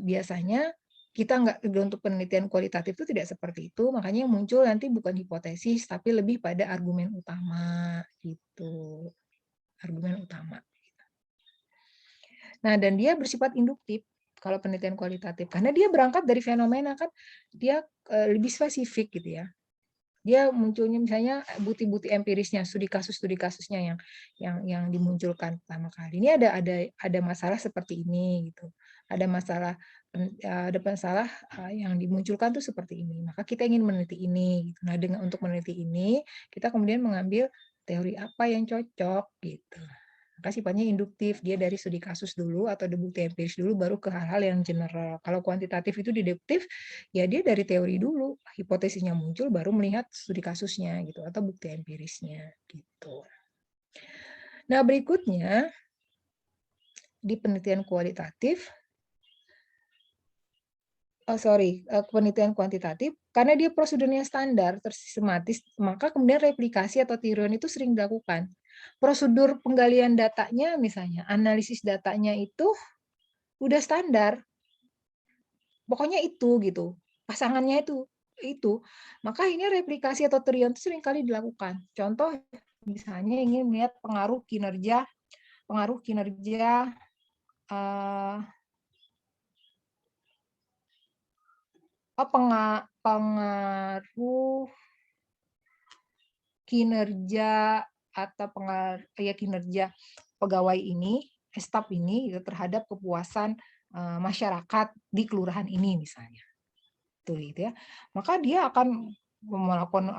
biasanya kita nggak, untuk penelitian kualitatif itu tidak seperti itu, makanya yang muncul nanti bukan hipotesis, tapi lebih pada argumen utama gitu, argumen utama. Nah, dan dia bersifat induktif kalau penelitian kualitatif, karena dia berangkat dari fenomena kan, dia lebih spesifik gitu ya. Dia munculnya misalnya bukti-bukti empirisnya, studi kasusnya yang dimunculkan pertama kali. Ini ada masalah seperti ini gitu. Ada masalah yang dimunculkan tuh seperti ini. Maka kita ingin meneliti ini gitu. Nah, untuk meneliti ini kita kemudian mengambil teori apa yang cocok gitu. Maka sifatnya induktif, dia dari studi kasus dulu atau ada bukti empiris dulu baru ke hal-hal yang general. Kalau kuantitatif itu deduktif, ya dia dari teori dulu, hipotesisnya muncul baru melihat studi kasusnya gitu atau bukti empirisnya gitu. Nah, berikutnya di penelitian kualitatif, penelitian kuantitatif, karena dia prosedurnya standar, tersistematis, maka kemudian replikasi atau tiruan itu sering dilakukan. Prosedur penggalian datanya misalnya, analisis datanya itu udah standar. Pokoknya itu gitu. Pasangannya itu. Maka ini replikasi atau tiruan itu sering kali dilakukan. Contoh misalnya ingin melihat pengaruh kinerja pengaruh kinerja atau kinerja pegawai ini, staf ini gitu, terhadap kepuasan masyarakat di kelurahan ini misalnya. Tuh gitu ya. Maka dia akan melakukan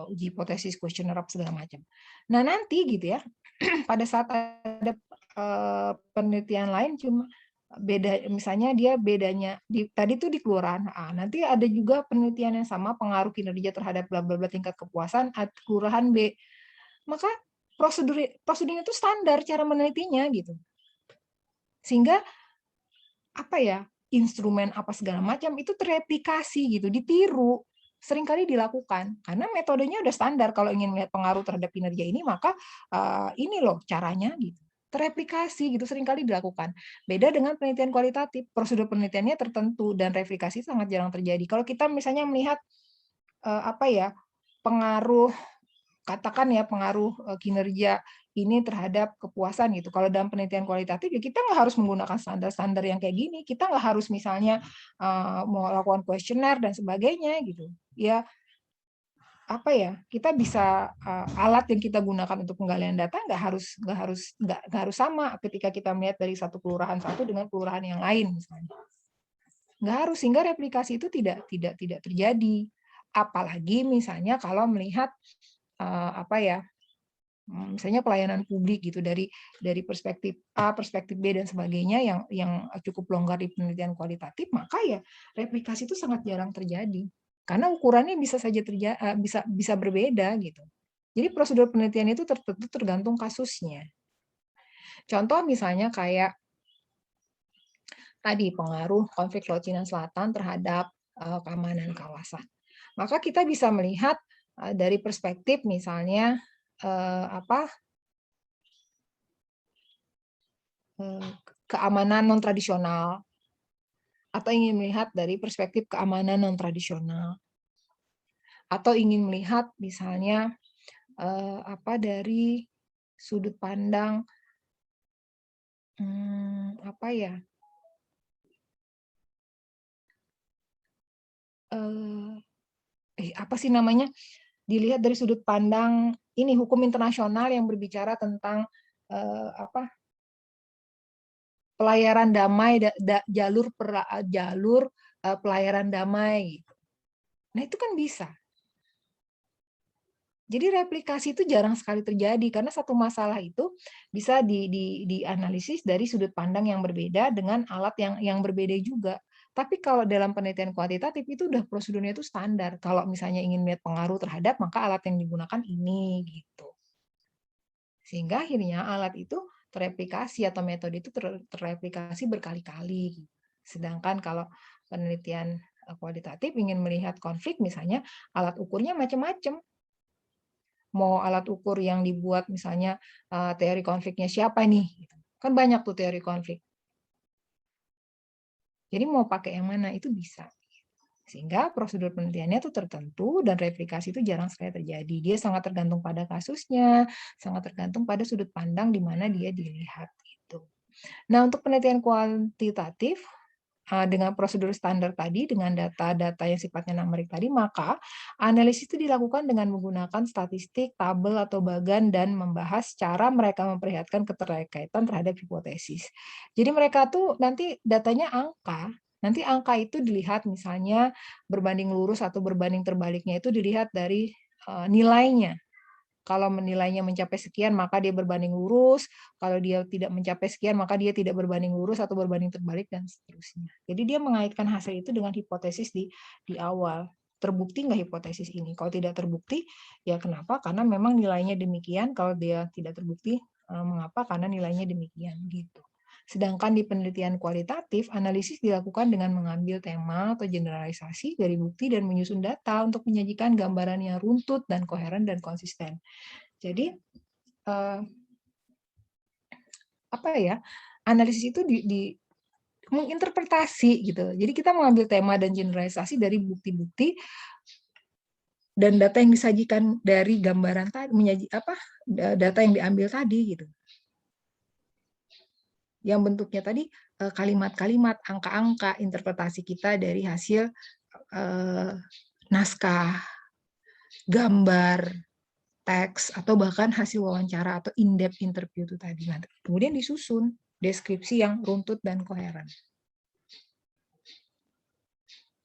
uji hipotesis, kuesioner segala macam. Nah, nanti gitu ya, pada saat ada penelitian lain cuma beda, misalnya dia bedanya tadi tuh di kelurahan A, nanti ada juga penelitian yang sama pengaruh kinerja terhadap bla bla bla tingkat kepuasan kelurahan B. Maka prosedurnya itu standar cara menelitinya gitu. Sehingga instrumen apa segala macam itu tereplikasi gitu, ditiru, seringkali dilakukan karena metodenya udah standar. Kalau ingin melihat pengaruh terhadap kinerja ini, maka ini loh caranya gitu, tereplikasi gitu, seringkali dilakukan. Beda dengan penelitian kualitatif, prosedur penelitiannya tertentu dan replikasi sangat jarang terjadi. Kalau kita misalnya melihat pengaruh, katakan ya pengaruh kinerja ini terhadap kepuasan gitu. Kalau dalam penelitian kualitatif ya kita nggak harus menggunakan standar-standar yang kayak gini. Kita nggak harus misalnya melakukan kuesioner dan sebagainya gitu. Ya kita bisa alat yang kita gunakan untuk penggalian data nggak harus sama ketika kita melihat dari satu kelurahan satu dengan kelurahan yang lain misalnya. Nggak harus, sehingga replikasi itu tidak terjadi. Apalagi misalnya kalau melihat misalnya pelayanan publik gitu dari perspektif A, perspektif B dan sebagainya yang cukup longgar di penelitian kualitatif, maka ya replikasi itu sangat jarang terjadi. Karena ukurannya bisa saja bisa berbeda gitu. Jadi prosedur penelitian itu tergantung kasusnya. Contoh misalnya kayak tadi pengaruh konflik Laut Cina Selatan terhadap keamanan kawasan. Maka kita bisa melihat dari perspektif misalnya keamanan non tradisional, atau ingin melihat dari perspektif keamanan non tradisional, atau ingin melihat misalnya dari sudut pandang dilihat dari sudut pandang ini hukum internasional yang berbicara tentang pelayaran damai, jalur pelayaran damai. Nah, itu kan bisa. Jadi replikasi itu jarang sekali terjadi karena satu masalah itu bisa dianalisis dari sudut pandang yang berbeda dengan alat yang berbeda juga. Tapi kalau dalam penelitian kuantitatif itu udah prosedurnya itu standar. Kalau misalnya ingin melihat pengaruh terhadap, maka alat yang digunakan ini gitu. Sehingga akhirnya alat itu tereplikasi atau metode itu terreplikasi berkali-kali. Sedangkan kalau penelitian kualitatif ingin melihat konflik, misalnya alat ukurnya macam-macam. Mau alat ukur yang dibuat misalnya teori konfliknya siapa nih? Kan banyak tuh teori konflik. Jadi mau pakai yang mana itu bisa. Sehingga prosedur penelitiannya itu tertentu dan replikasi itu jarang sekali terjadi. Dia sangat tergantung pada kasusnya, sangat tergantung pada sudut pandang di mana dia dilihat gitu. Nah, untuk penelitian kuantitatif dengan prosedur standar tadi, dengan data-data yang sifatnya numerik tadi, maka analisis itu dilakukan dengan menggunakan statistik, tabel, atau bagan, dan membahas cara mereka memperlihatkan keterkaitan terhadap hipotesis. Jadi mereka tuh nanti datanya angka, nanti angka itu dilihat misalnya berbanding lurus atau berbanding terbaliknya itu dilihat dari nilainya. Kalau nilainya mencapai sekian, maka dia berbanding lurus. Kalau dia tidak mencapai sekian, maka dia tidak berbanding lurus atau berbanding terbalik, dan seterusnya. Jadi dia mengaitkan hasil itu dengan hipotesis di awal. Terbukti nggak hipotesis ini? Kalau tidak terbukti, ya kenapa? Karena memang nilainya demikian. Kalau dia tidak terbukti, mengapa? Karena nilainya demikian. Gitu. Sedangkan di penelitian kualitatif, analisis dilakukan dengan mengambil tema atau generalisasi dari bukti dan menyusun data untuk menyajikan gambaran yang runtut dan koheren dan konsisten. Jadi apa ya? Analisis itu menginterpretasi gitu. Jadi kita mengambil tema dan generalisasi dari bukti-bukti dan data yang disajikan dari gambaran tadi, data yang diambil tadi gitu. Yang bentuknya tadi kalimat-kalimat, angka-angka, interpretasi kita dari hasil naskah, gambar, teks, atau bahkan hasil wawancara atau in-depth interview itu tadi. Nah, kemudian disusun deskripsi yang runtut dan koheren.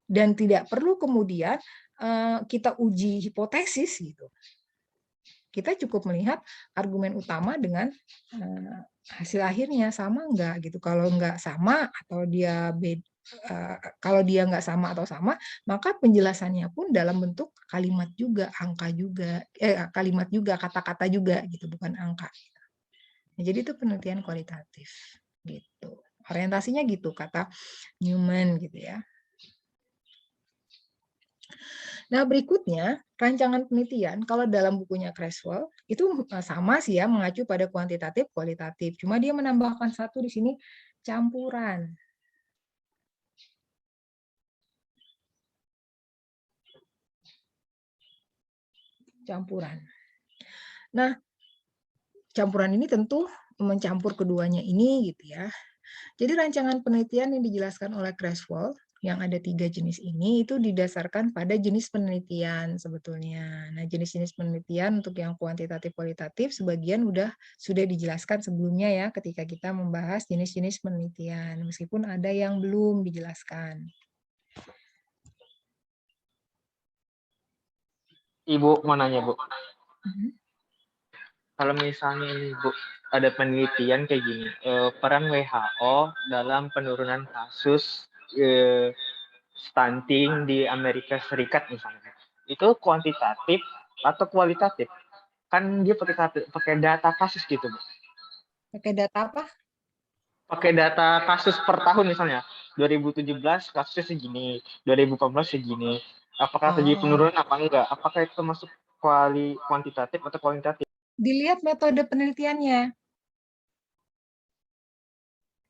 Dan tidak perlu kemudian kita uji hipotesis gitu. Kita cukup melihat argumen utama dengan hasil akhirnya sama enggak gitu. Kalau enggak sama atau dia kalau dia enggak sama atau sama, maka penjelasannya pun dalam bentuk kalimat juga, angka juga, kalimat juga, kata-kata juga gitu, bukan angka. Nah, jadi itu penelitian kualitatif gitu. Orientasinya gitu kata Newman gitu ya. Nah, berikutnya, rancangan penelitian, kalau dalam bukunya Creswell, itu sama sih ya, mengacu pada kuantitatif, kualitatif. Cuma dia menambahkan satu di sini, campuran. Campuran. Nah, campuran ini tentu mencampur keduanya ini gitu ya. Jadi rancangan penelitian yang dijelaskan oleh Creswell yang ada 3 jenis ini itu didasarkan pada jenis penelitian sebetulnya. Nah, jenis-jenis penelitian untuk yang kuantitatif kualitatif sebagian sudah dijelaskan sebelumnya ya ketika kita membahas jenis-jenis penelitian, meskipun ada yang belum dijelaskan. Ibu mau nanya, Bu. Kalau misalnya ini, Bu, ada penelitian kayak gini, peran WHO dalam penurunan kasus stunting di Amerika Serikat misalnya, itu kuantitatif atau kualitatif? Kan dia pakai data kasus gitu, Bu. Pakai data apa? Pakai data kasus per tahun misalnya. 2017 kasusnya segini, 2018 segini. Apakah terjadi penurunan apa enggak? Apakah itu masuk kuantitatif atau kualitatif? Dilihat metode penelitiannya.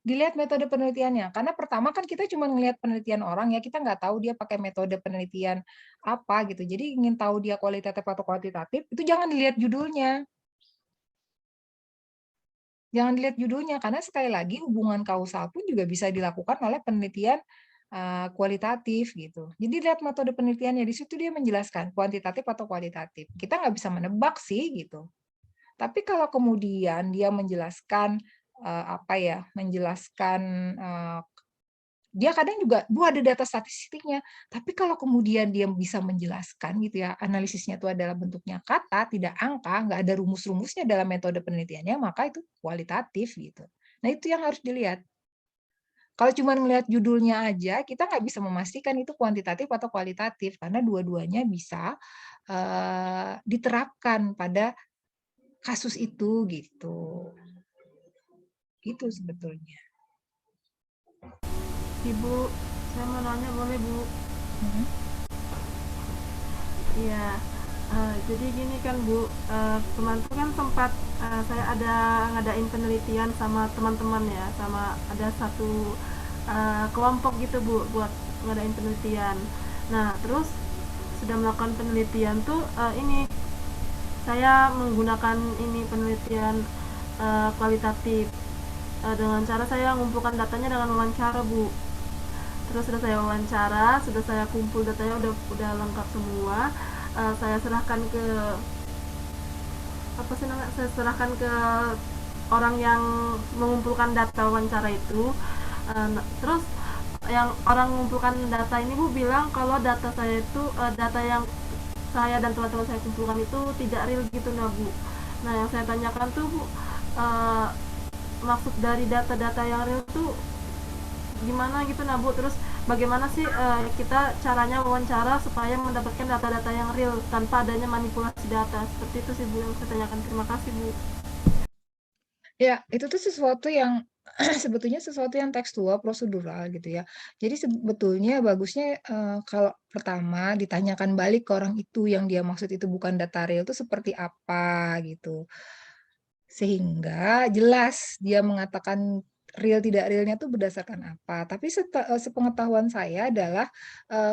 Dilihat metode penelitiannya. Karena pertama kan kita cuma ngelihat penelitian orang ya, kita nggak tahu dia pakai metode penelitian apa gitu. Jadi ingin tahu dia kualitatif atau kuantitatif, itu jangan dilihat judulnya. Jangan dilihat judulnya, karena sekali lagi hubungan kausal pun juga bisa dilakukan oleh penelitian kualitatif gitu. Jadi lihat metode penelitiannya, di situ dia menjelaskan kuantitatif atau kualitatif. Kita nggak bisa menebak sih gitu. Tapi kalau kemudian dia menjelaskan dia kadang juga, ada data statistiknya. Tapi kalau kemudian dia bisa menjelaskan gitu ya, analisisnya itu adalah bentuknya kata, tidak angka, nggak ada rumus-rumusnya dalam metode penelitiannya, maka itu kualitatif gitu. Nah, itu yang harus dilihat. Kalau cuma melihat judulnya aja, kita nggak bisa memastikan itu kuantitatif atau kualitatif, karena dua-duanya bisa diterapkan pada kasus itu gitu. Itu sebetulnya. Ibu, saya mau nanya boleh, Bu? Mhm. Iya, jadi gini kan Bu, kemarin tuh kan sempat saya ada ngadain penelitian sama teman-teman ya, sama ada satu kelompok gitu Bu buat ngadain penelitian. Nah terus sudah melakukan penelitian tuh ini saya menggunakan ini penelitian kualitatif dengan cara saya mengumpulkan datanya dengan wawancara Bu. Terus sudah saya wawancara, sudah saya kumpul datanya udah lengkap semua. Saya serahkan ke apa sih namanya? Saya serahkan ke orang yang mengumpulkan data wawancara itu. Terus yang orang mengumpulkan data ini Bu bilang kalau data saya itu data yang saya dan teman-teman saya kumpulkan itu tidak real gitu nah Bu. Nah yang saya tanyakan tuh Bu, maksud dari data-data yang real tuh gimana gitu nah Bu, terus bagaimana sih kita caranya wawancara supaya mendapatkan data-data yang real tanpa adanya manipulasi data, seperti itu sih Bu yang saya tanyakan. Terima kasih Bu. Ya, itu tuh sesuatu yang sebetulnya sesuatu yang tekstual, prosedural gitu ya. Jadi sebetulnya bagusnya kalau pertama ditanyakan balik ke orang itu yang dia maksud itu bukan data real itu seperti apa gitu. Sehingga jelas dia mengatakan real tidak realnya itu berdasarkan apa. Tapi sepengetahuan saya adalah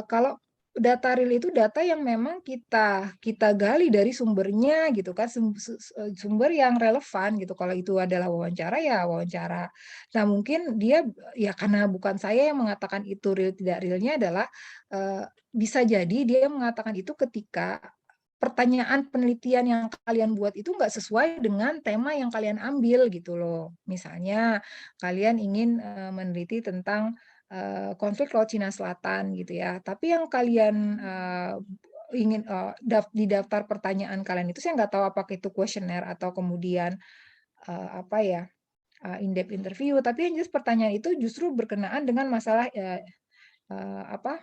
kalau data real itu data yang memang kita gali dari sumbernya gitu kan, sumber yang relevan gitu. Kalau itu adalah wawancara ya wawancara. Nah mungkin dia ya karena bukan saya yang mengatakan itu real tidak realnya adalah bisa jadi dia mengatakan itu ketika pertanyaan penelitian yang kalian buat itu nggak sesuai dengan tema yang kalian ambil gitu loh. Misalnya kalian ingin meneliti tentang konflik Laut Cina Selatan gitu ya. Tapi yang kalian ingin di daftar pertanyaan kalian itu saya nggak tahu apakah itu kuesioner atau kemudian apa ya in-depth interview. Tapi yang jelas pertanyaan itu justru berkenaan dengan masalah apa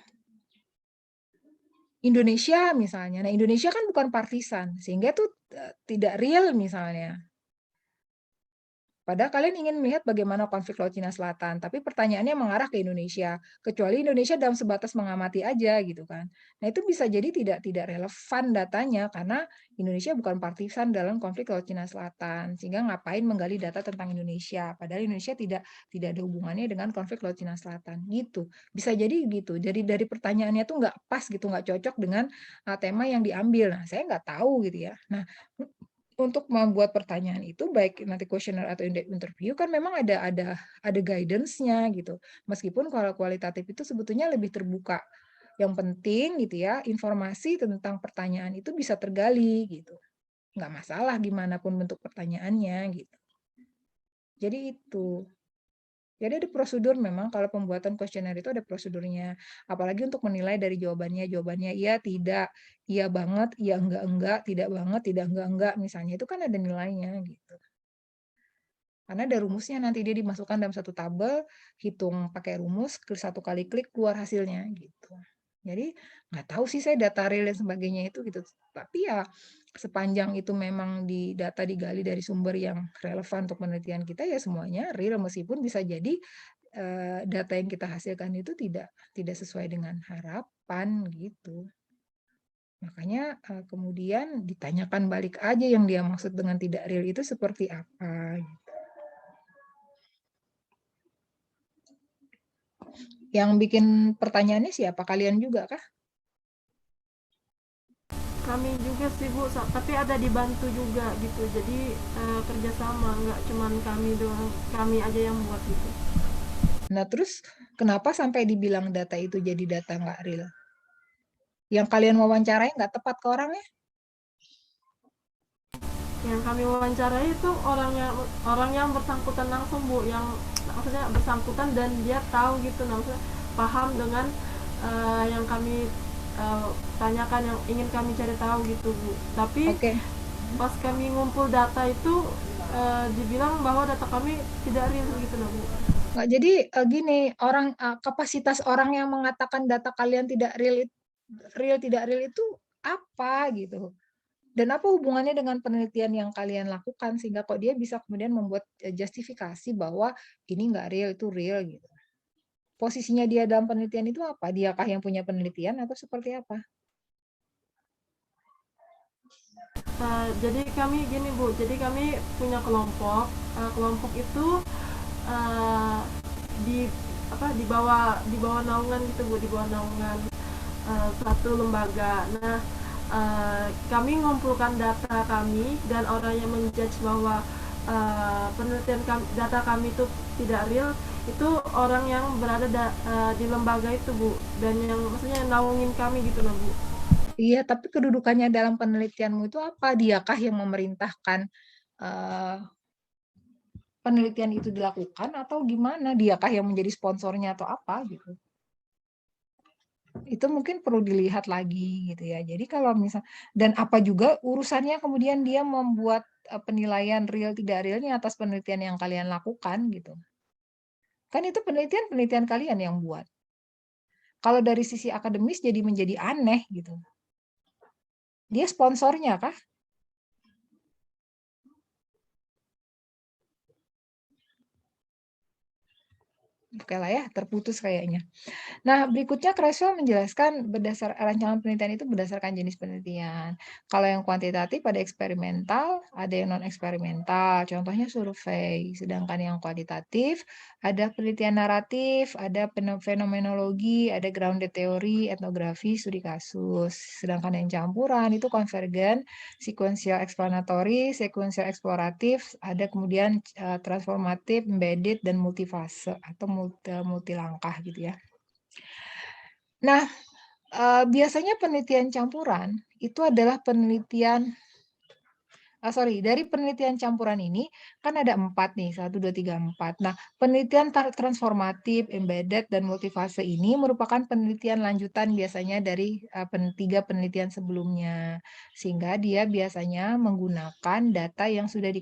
Indonesia misalnya. Nah, Indonesia kan bukan partisan, sehingga itu tidak real misalnya. Padahal kalian ingin melihat bagaimana konflik Laut Cina Selatan, tapi pertanyaannya mengarah ke Indonesia. Kecuali Indonesia dalam sebatas mengamati aja gitu kan. Nah, itu bisa jadi tidak relevan datanya karena Indonesia bukan partisan dalam konflik Laut Cina Selatan. Sehingga ngapain menggali data tentang Indonesia? Padahal Indonesia tidak ada hubungannya dengan konflik Laut Cina Selatan gitu. Bisa jadi gitu. Jadi dari pertanyaannya tuh nggak pas gitu, nggak cocok dengan tema yang diambil. Nah, saya nggak tahu gitu ya. Nah, untuk membuat pertanyaan itu baik nanti kuesioner atau interview kan memang ada guidance-nya gitu. Meskipun kalau kualitatif itu sebetulnya lebih terbuka. Yang penting gitu ya, informasi tentang pertanyaan itu bisa tergali gitu. Nggak masalah gimana pun bentuk pertanyaannya gitu. Jadi itu. Jadi ada prosedur memang kalau pembuatan kuesioner itu ada prosedurnya. Apalagi untuk menilai dari jawabannya iya, tidak, iya banget, iya enggak, tidak banget, tidak enggak, misalnya itu kan ada nilainya gitu. Karena ada rumusnya nanti dia dimasukkan dalam satu tabel, hitung pakai rumus, satu kali klik keluar hasilnya gitu. Jadi nggak tahu sih saya data real dan sebagainya itu gitu. Tapi ya sepanjang itu memang di data digali dari sumber yang relevan untuk penelitian kita ya semuanya real meskipun bisa jadi data yang kita hasilkan itu tidak sesuai dengan harapan gitu. Makanya kemudian ditanyakan balik aja yang dia maksud dengan tidak real itu seperti apa. Yang bikin pertanyaannya siapa? Kalian juga kah? Kami juga sih Bu, tapi ada dibantu juga gitu, jadi kerjasama, nggak cuman kami doang, kami aja yang buat gitu. Nah, terus kenapa sampai dibilang data itu jadi data nggak real? Yang kalian wawancarai nggak tepat ke orangnya? Yang kami wawancarai itu orang yang bersangkutan langsung Bu, yang maksudnya bersangkutan dan dia tahu gitu, maksudnya paham dengan yang kami tanyakan, yang ingin kami cari tahu gitu Bu. Tapi pas kami ngumpul data itu dibilang bahwa data kami tidak real gitu loh Bu. Nggak, jadi gini, kapasitas orang yang mengatakan data kalian tidak real tidak real itu apa gitu? Dan apa hubungannya dengan penelitian yang kalian lakukan sehingga kok dia bisa kemudian membuat justifikasi bahwa ini nggak real itu real gitu? posisinya dia dalam penelitian itu apa? Diakah yang punya penelitian atau seperti apa? Jadi kami gini Bu, jadi kami punya kelompok, kelompok itu eh, di di bawah naungan gitu Bu, di bawah naungan suatu lembaga. Nah, kami mengumpulkan data kami dan orang yang menjudge bahwa penelitian data kami itu tidak real itu orang yang berada di lembaga itu Bu, dan yang maksudnya naungin kami gitu loh Bu. Iya, tapi kedudukannya dalam penelitianmu itu apa? Diakah yang memerintahkan penelitian itu dilakukan atau gimana? Diakah yang menjadi sponsornya atau apa gitu? Itu mungkin perlu dilihat lagi gitu ya. Jadi kalau misal dan apa juga urusannya kemudian dia membuat penilaian real tidak realnya atas penelitian yang kalian lakukan gitu. Kan itu penelitian kalian yang buat. Kalau dari sisi akademis jadi menjadi aneh gitu. Dia sponsornya kah? Oke lah ya, terputus kayaknya. Nah, berikutnya Creswell menjelaskan rancangan penelitian itu berdasarkan jenis penelitian. Kalau yang kuantitatif ada eksperimental, ada yang non eksperimental, contohnya survei. Sedangkan yang kualitatif ada penelitian naratif, ada fenomenologi, ada grounded theory, etnografi, studi kasus. Sedangkan yang campuran itu konvergen, sequential explanatory, sequential eksploratif, ada kemudian transformatif, embedded, dan multifase atau multi langkah gitu ya. Nah, biasanya penelitian campuran itu adalah penelitian dari penelitian campuran ini kan ada 4 nih, 1, 2, 3, 4. Nah, penelitian transformatif, embedded, dan multifase ini merupakan penelitian lanjutan biasanya dari 3 penelitian sebelumnya. Sehingga dia biasanya menggunakan data yang sudah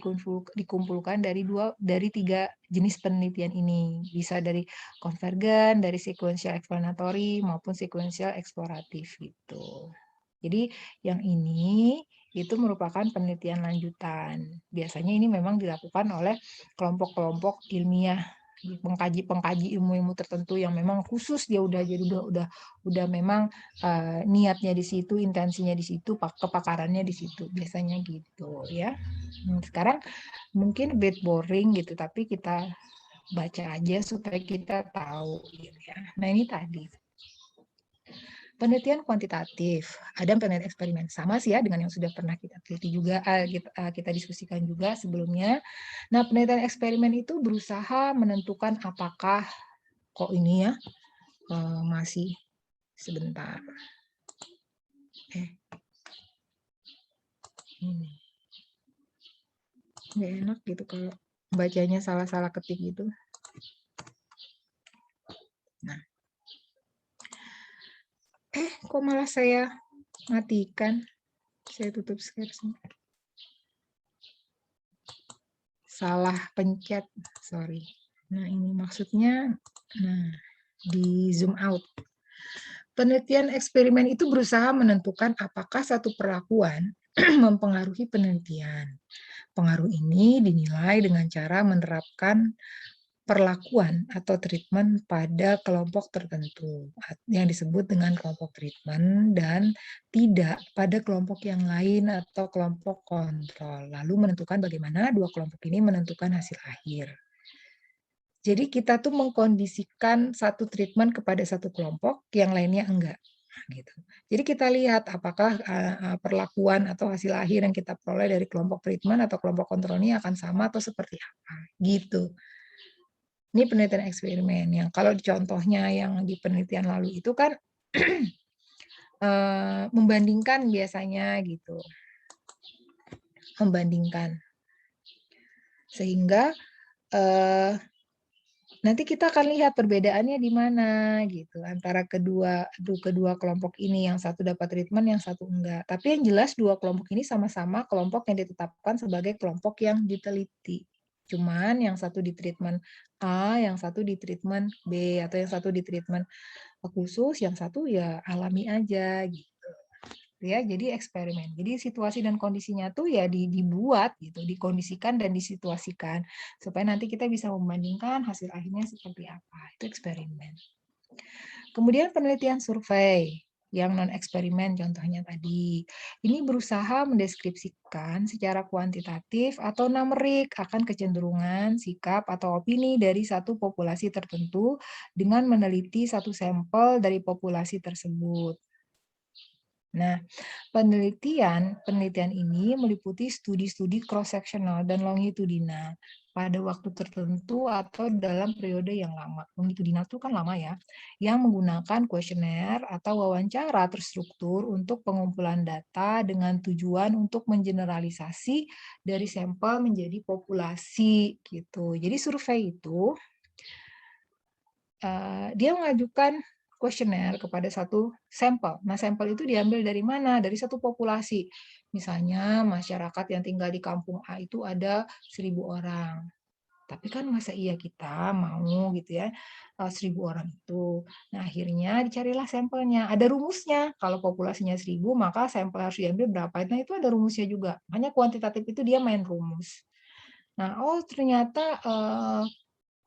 dikumpulkan dari 3 jenis penelitian ini. Bisa dari konvergen, dari sequential explanatory, maupun sequential eksploratif gitu. Jadi yang ini itu merupakan penelitian lanjutan. Biasanya ini memang dilakukan oleh kelompok-kelompok ilmiah, pengkaji ilmu-ilmu tertentu yang memang khusus dia udah memang niatnya di situ, intensinya di situ, kepakarannya di situ. Biasanya gitu ya. Sekarang mungkin a bit boring gitu, tapi kita baca aja supaya kita tahu gitu ya. Nah, ini tadi. Penelitian kuantitatif, ada penelitian eksperimen. Sama sih ya dengan yang sudah pernah kita teliti juga, kita diskusikan juga sebelumnya. Nah, penelitian eksperimen itu berusaha menentukan apakah, kok ini ya, masih sebentar. Ini. Nggak enak gitu kalau bacanya salah-salah ketik gitu. Nah. Kok malah saya matikan? Saya tutup share. Salah pencet, sorry. Nah, ini maksudnya, nah, di zoom out. Penelitian eksperimen itu berusaha menentukan apakah satu perlakuan mempengaruhi penelitian. Pengaruh ini dinilai dengan cara menerapkan perlakuan atau treatment pada kelompok tertentu yang disebut dengan kelompok treatment dan tidak pada kelompok yang lain atau kelompok kontrol. Lalu menentukan bagaimana dua kelompok ini menentukan hasil akhir. Jadi kita tuh mengkondisikan satu treatment kepada satu kelompok, yang lainnya enggak. Gitu. Jadi kita lihat apakah perlakuan atau hasil akhir yang kita peroleh dari kelompok treatment atau kelompok kontrol ini akan sama atau seperti apa. Gitu. Ini penelitian eksperimen yang kalau contohnya yang di penelitian lalu itu kan membandingkan biasanya gitu. Membandingkan. Sehingga nanti kita akan lihat perbedaannya di mana gitu antara kedua kelompok ini, yang satu dapat treatment, yang satu enggak. Tapi yang jelas dua kelompok ini sama-sama kelompok yang ditetapkan sebagai kelompok yang diteliti. Cuman yang satu di treatment A, yang satu di treatment B, atau yang satu di treatment khusus, yang satu ya alami aja gitu. ya. Jadi eksperimen. Jadi situasi dan kondisinya tuh ya dibuat gitu, dikondisikan dan disituasikan supaya nanti kita bisa membandingkan hasil akhirnya seperti apa. Itu eksperimen. Kemudian penelitian survei yang non eksperimen contohnya tadi. Ini berusaha mendeskripsikan secara kuantitatif atau numerik akan kecenderungan, sikap, atau opini dari satu populasi tertentu dengan meneliti satu sampel dari populasi tersebut. Nah, penelitian ini meliputi studi-studi cross-sectional dan longitudinal pada waktu tertentu atau dalam periode yang lama. Longitudinal itu kan lama ya, yang menggunakan kuesioner atau wawancara terstruktur untuk pengumpulan data dengan tujuan untuk mengeneralisasi dari sampel menjadi populasi gitu. Jadi survei itu dia mengajukan kuesioner kepada satu sampel. Nah, sampel itu diambil dari mana? Dari satu populasi. Misalnya masyarakat yang tinggal di kampung A itu ada 1.000 orang. Tapi kan masa iya kita mau gitu ya 1.000 orang itu. Nah, akhirnya dicarilah sampelnya. Ada rumusnya. Kalau populasinya 1.000, maka sampel harus diambil berapa. Nah, itu ada rumusnya juga. Makanya kuantitatif itu dia main rumus. Nah, ternyata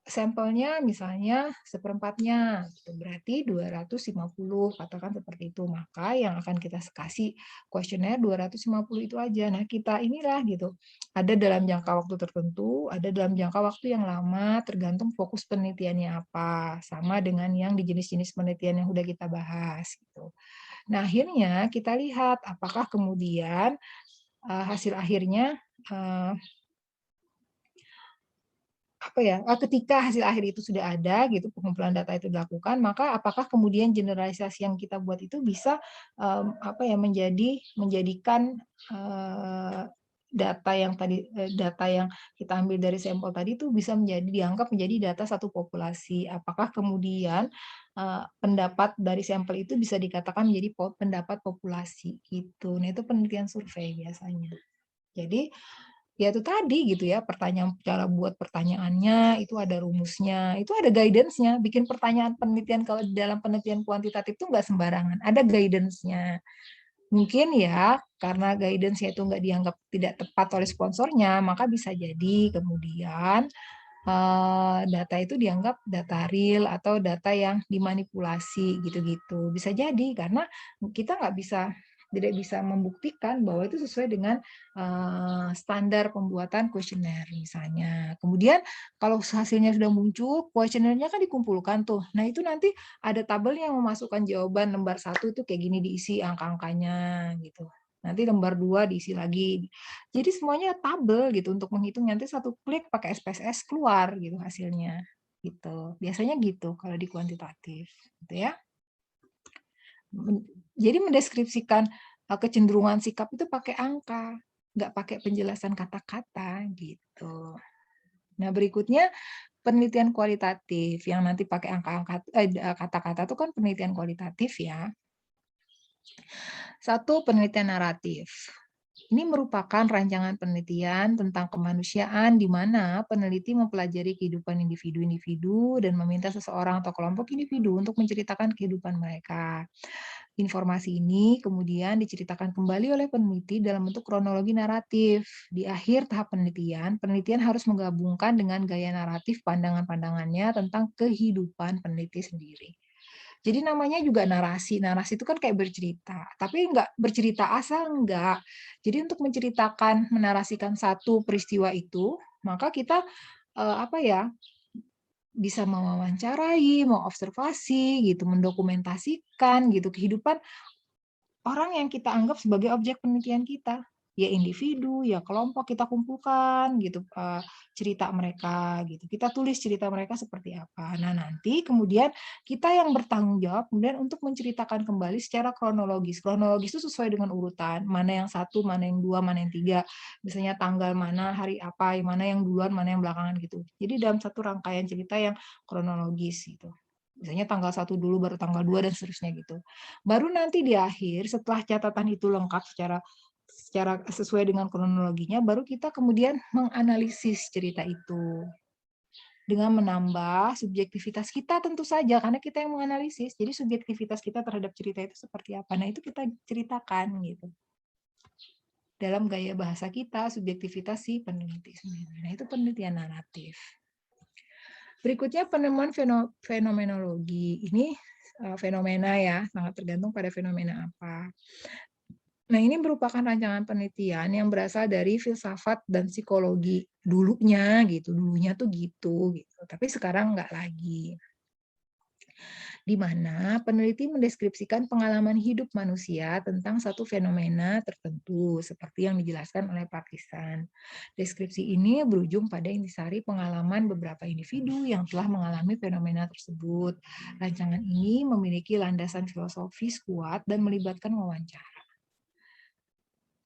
sampelnya misalnya seperempatnya, gitu. Berarti 250, katakan seperti itu. Maka yang akan kita kasih kuesioner 250 itu aja. Nah, kita inilah gitu. Ada dalam jangka waktu tertentu, ada dalam jangka waktu yang lama, tergantung fokus penelitiannya apa. Sama dengan yang di jenis-jenis penelitian yang sudah kita bahas. Gitu. Nah, akhirnya kita lihat apakah kemudian hasil akhirnya ketika hasil akhir itu sudah ada gitu, pengumpulan data itu dilakukan, maka apakah kemudian generalisasi yang kita buat itu bisa menjadikan data yang kita ambil dari sampel tadi itu bisa dianggap menjadi data satu populasi. Apakah kemudian pendapat dari sampel itu bisa dikatakan menjadi pendapat populasi gitu. Nah, itu penelitian survei biasanya. Jadi ya itu tadi gitu ya, cara buat pertanyaannya itu ada rumusnya, itu ada guidance-nya. Bikin pertanyaan penelitian kalau di dalam penelitian kuantitatif itu nggak sembarangan, ada guidance-nya. Mungkin ya karena guidance-nya itu nggak dianggap tidak tepat oleh sponsornya, maka bisa jadi kemudian data itu dianggap data real atau data yang dimanipulasi gitu-gitu. Bisa jadi karena kita tidak bisa membuktikan bahwa itu sesuai dengan standar pembuatan kuesioner misalnya. Kemudian kalau hasilnya sudah muncul, kuesionernya kan dikumpulkan tuh. Nah, itu nanti ada tabel yang memasukkan jawaban lembar 1 itu kayak gini diisi angka-angkanya gitu. Nanti lembar 2 diisi lagi. Jadi semuanya tabel gitu untuk menghitung, nanti satu klik pakai SPSS keluar gitu hasilnya. Gitu. Biasanya gitu kalau di kuantitatif, gitu ya. Jadi mendeskripsikan kecenderungan sikap itu pakai angka, nggak pakai penjelasan kata-kata gitu. Nah, berikutnya penelitian kualitatif yang nanti pakai angka-angka kata-kata itu kan penelitian kualitatif ya. Satu, penelitian naratif. Ini merupakan rancangan penelitian tentang kemanusiaan di mana peneliti mempelajari kehidupan individu-individu dan meminta seseorang atau kelompok individu untuk menceritakan kehidupan mereka. Informasi ini kemudian diceritakan kembali oleh peneliti dalam bentuk kronologi naratif. Di akhir tahap penelitian, penelitian harus menggabungkan dengan gaya naratif pandangan-pandangannya tentang kehidupan peneliti sendiri. Jadi namanya juga narasi. Narasi itu kan kayak bercerita, tapi enggak bercerita asal, enggak. Jadi untuk menceritakan, menarasikan satu peristiwa itu, maka kita bisa mewawancarai, mengobservasi gitu, mendokumentasikan gitu kehidupan orang yang kita anggap sebagai objek penelitian kita. Ya individu, ya kelompok kita kumpulkan gitu cerita mereka gitu. Kita tulis cerita mereka seperti apa. Nah, nanti kemudian kita yang bertanggung jawab kemudian untuk menceritakan kembali secara kronologis. Kronologis itu sesuai dengan urutan, mana yang 1, mana yang 2, mana yang 3. Misalnya tanggal mana, hari apa, mana yang duluan, mana yang belakangan gitu. Jadi dalam satu rangkaian cerita yang kronologis gitu. Misalnya tanggal 1 dulu, baru tanggal 2, dan seterusnya gitu. Baru nanti di akhir, setelah catatan itu lengkap secara sesuai dengan kronologinya, baru kita kemudian menganalisis cerita itu. dengan menambah subjektivitas kita tentu saja, karena kita yang menganalisis. Jadi subjektivitas kita terhadap cerita itu seperti apa. Nah, itu kita ceritakan gitu. Dalam gaya bahasa kita, subjektivitas si peneliti sendiri. Nah, itu penelitian naratif. Berikutnya penemuan fenomenologi. Ini fenomena ya, sangat tergantung pada fenomena apa. Nah, ini merupakan rancangan penelitian yang berasal dari filsafat dan psikologi dulunya gitu. Dulunya tuh gitu. Tapi sekarang nggak lagi. Di mana peneliti mendeskripsikan pengalaman hidup manusia tentang satu fenomena tertentu, seperti yang dijelaskan oleh Partisan. Deskripsi ini berujung pada intisari pengalaman beberapa individu yang telah mengalami fenomena tersebut. Rancangan ini memiliki landasan filosofis kuat dan melibatkan wawancara.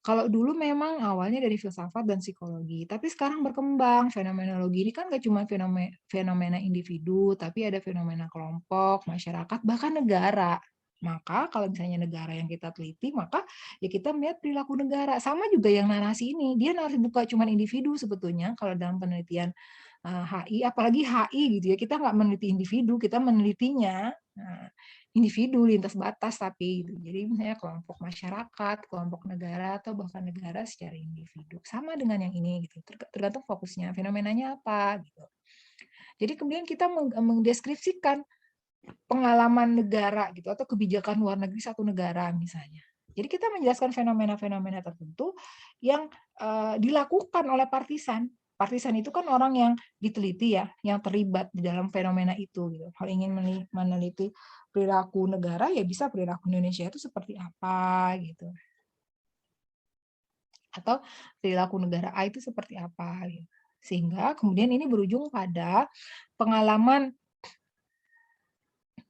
Kalau dulu memang awalnya dari filsafat dan psikologi, tapi sekarang berkembang. Fenomenologi ini kan nggak cuma fenomena individu, tapi ada fenomena kelompok, masyarakat, bahkan negara. Maka kalau misalnya negara yang kita teliti, maka ya kita melihat perilaku negara. Sama juga yang narasi ini, dia narasi bukan cuma individu sebetulnya. Kalau dalam penelitian HI, apalagi HI gitu ya, kita nggak meneliti individu, kita menelitinya individu lintas batas tapi gitu. Jadi misalnya kelompok masyarakat, kelompok negara atau bahkan negara secara individu. Sama dengan yang ini gitu. Tergantung fokusnya, fenomenanya apa gitu. Jadi kemudian kita mendeskripsikan pengalaman negara gitu atau kebijakan luar negeri satu negara misalnya. Jadi kita menjelaskan fenomena-fenomena tertentu yang dilakukan oleh partisan. Partisan itu kan orang yang diteliti ya, yang terlibat di dalam fenomena itu gitu. Kalau ingin meneliti perilaku negara ya bisa perilaku Indonesia itu seperti apa gitu. Atau perilaku negara A itu seperti apa gitu. Sehingga kemudian ini berujung pada pengalaman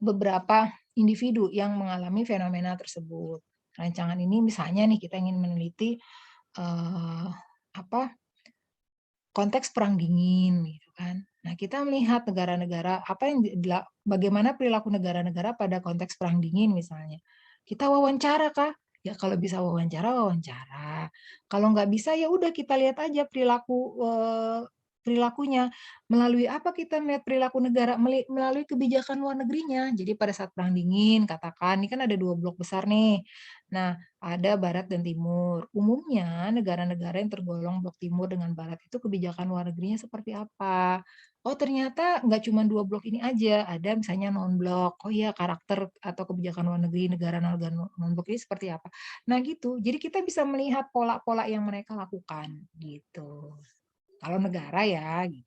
beberapa individu yang mengalami fenomena tersebut. Rancangan ini misalnya nih kita ingin meneliti konteks perang dingin gitu kan. Nah, kita melihat negara-negara bagaimana perilaku negara-negara pada konteks perang dingin misalnya. Kita wawancara kah? Ya kalau bisa wawancara. Kalau nggak bisa ya udah kita lihat aja perilakunya. Melalui apa kita melihat perilaku negara? Melalui kebijakan luar negerinya. Jadi pada saat perang dingin, katakan, ini kan ada 2 blok besar nih. Nah, ada Barat dan Timur. Umumnya negara-negara yang tergolong blok Timur dengan Barat itu kebijakan luar negerinya seperti apa? Oh ternyata nggak cuma 2 blok ini aja, ada misalnya non-blok. Oh iya karakter atau kebijakan luar negeri negara-negara non-blok ini seperti apa? Nah gitu, jadi kita bisa melihat pola-pola yang mereka lakukan gitu. Kalau negara ya gitu.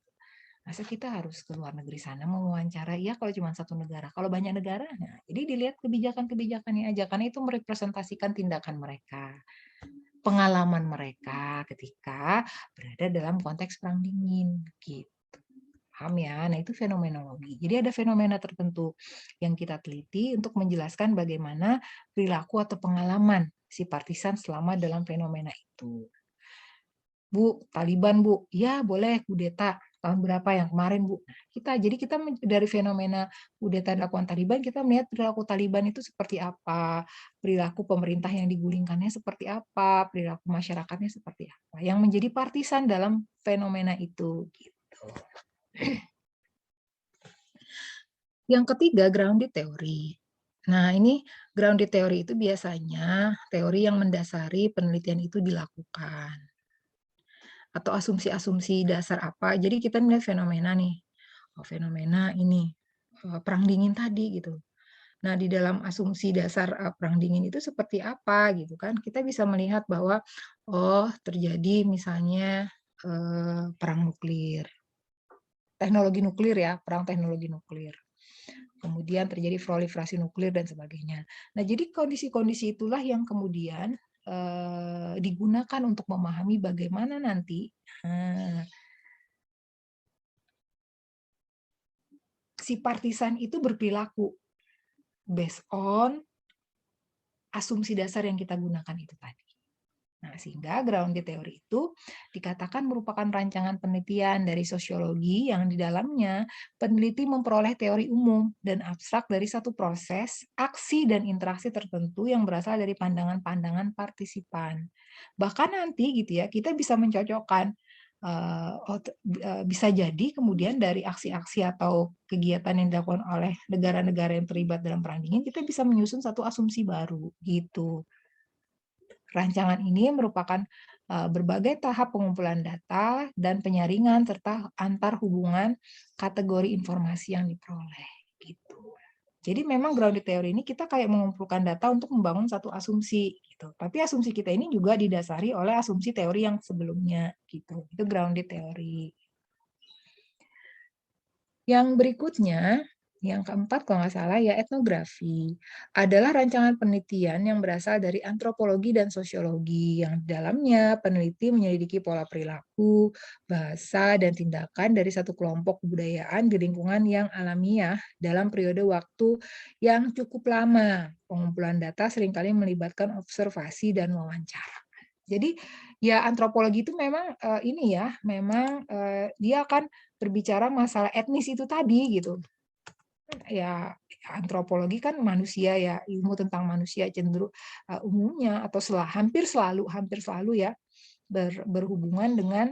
Masa kita harus ke luar negeri sana mewawancara? Ya kalau cuma satu negara. Kalau banyak negara, nah, jadi dilihat kebijakan-kebijakannya aja. Karena itu merepresentasikan tindakan mereka. Pengalaman mereka ketika berada dalam konteks perang dingin. Gitu. Paham ya? Nah itu fenomenologi. Jadi ada fenomena tertentu yang kita teliti untuk menjelaskan bagaimana perilaku atau pengalaman si partisan selama dalam fenomena itu. Bu, Taliban Bu, ya boleh kudeta tahun berapa yang kemarin Bu. Jadi kita dari fenomena kudeta dilakukan Taliban, kita melihat perilaku Taliban itu seperti apa, perilaku pemerintah yang digulingkannya seperti apa, perilaku masyarakatnya seperti apa, yang menjadi partisan dalam fenomena itu. Gitu. Yang ketiga, grounded theory. Nah, ini grounded theory itu biasanya teori yang mendasari penelitian itu dilakukan. Atau asumsi-asumsi dasar apa. Jadi kita melihat fenomena nih. Oh, fenomena ini perang dingin tadi gitu. Nah, di dalam asumsi dasar perang dingin itu seperti apa gitu kan. Kita bisa melihat bahwa terjadi misalnya perang nuklir. Teknologi nuklir ya, perang teknologi nuklir. Kemudian terjadi proliferasi nuklir dan sebagainya. Nah, jadi kondisi-kondisi itulah yang kemudian digunakan untuk memahami bagaimana nanti si partisan itu berperilaku based on asumsi dasar yang kita gunakan itu tadi. Nah, sehingga grounded theory itu dikatakan merupakan rancangan penelitian dari sosiologi yang di dalamnya peneliti memperoleh teori umum dan abstrak dari satu proses, aksi, dan interaksi tertentu yang berasal dari pandangan-pandangan partisipan. Bahkan nanti gitu ya, kita bisa mencocokkan bisa jadi kemudian dari aksi-aksi atau kegiatan yang dilakukan oleh negara-negara yang terlibat dalam perang dingin, kita bisa menyusun satu asumsi baru gitu. Rancangan ini merupakan berbagai tahap pengumpulan data dan penyaringan serta antar hubungan kategori informasi yang diperoleh gitu. Jadi memang grounded theory ini kita kayak mengumpulkan data untuk membangun satu asumsi gitu. Tapi asumsi kita ini juga didasari oleh asumsi teori yang sebelumnya gitu. Itu grounded theory. Yang berikutnya, yang keempat kalau nggak salah ya etnografi, adalah rancangan penelitian yang berasal dari antropologi dan sosiologi, yang di dalamnya peneliti menyelidiki pola perilaku, bahasa, dan tindakan dari satu kelompok kebudayaan di lingkungan yang alamiah dalam periode waktu yang cukup lama. Pengumpulan data seringkali melibatkan observasi dan wawancara. Jadi ya antropologi itu memang memang dia akan berbicara masalah etnis itu tadi gitu. Ya antropologi kan manusia ya, ilmu tentang manusia cenderung umumnya atau hampir selalu ya berhubungan dengan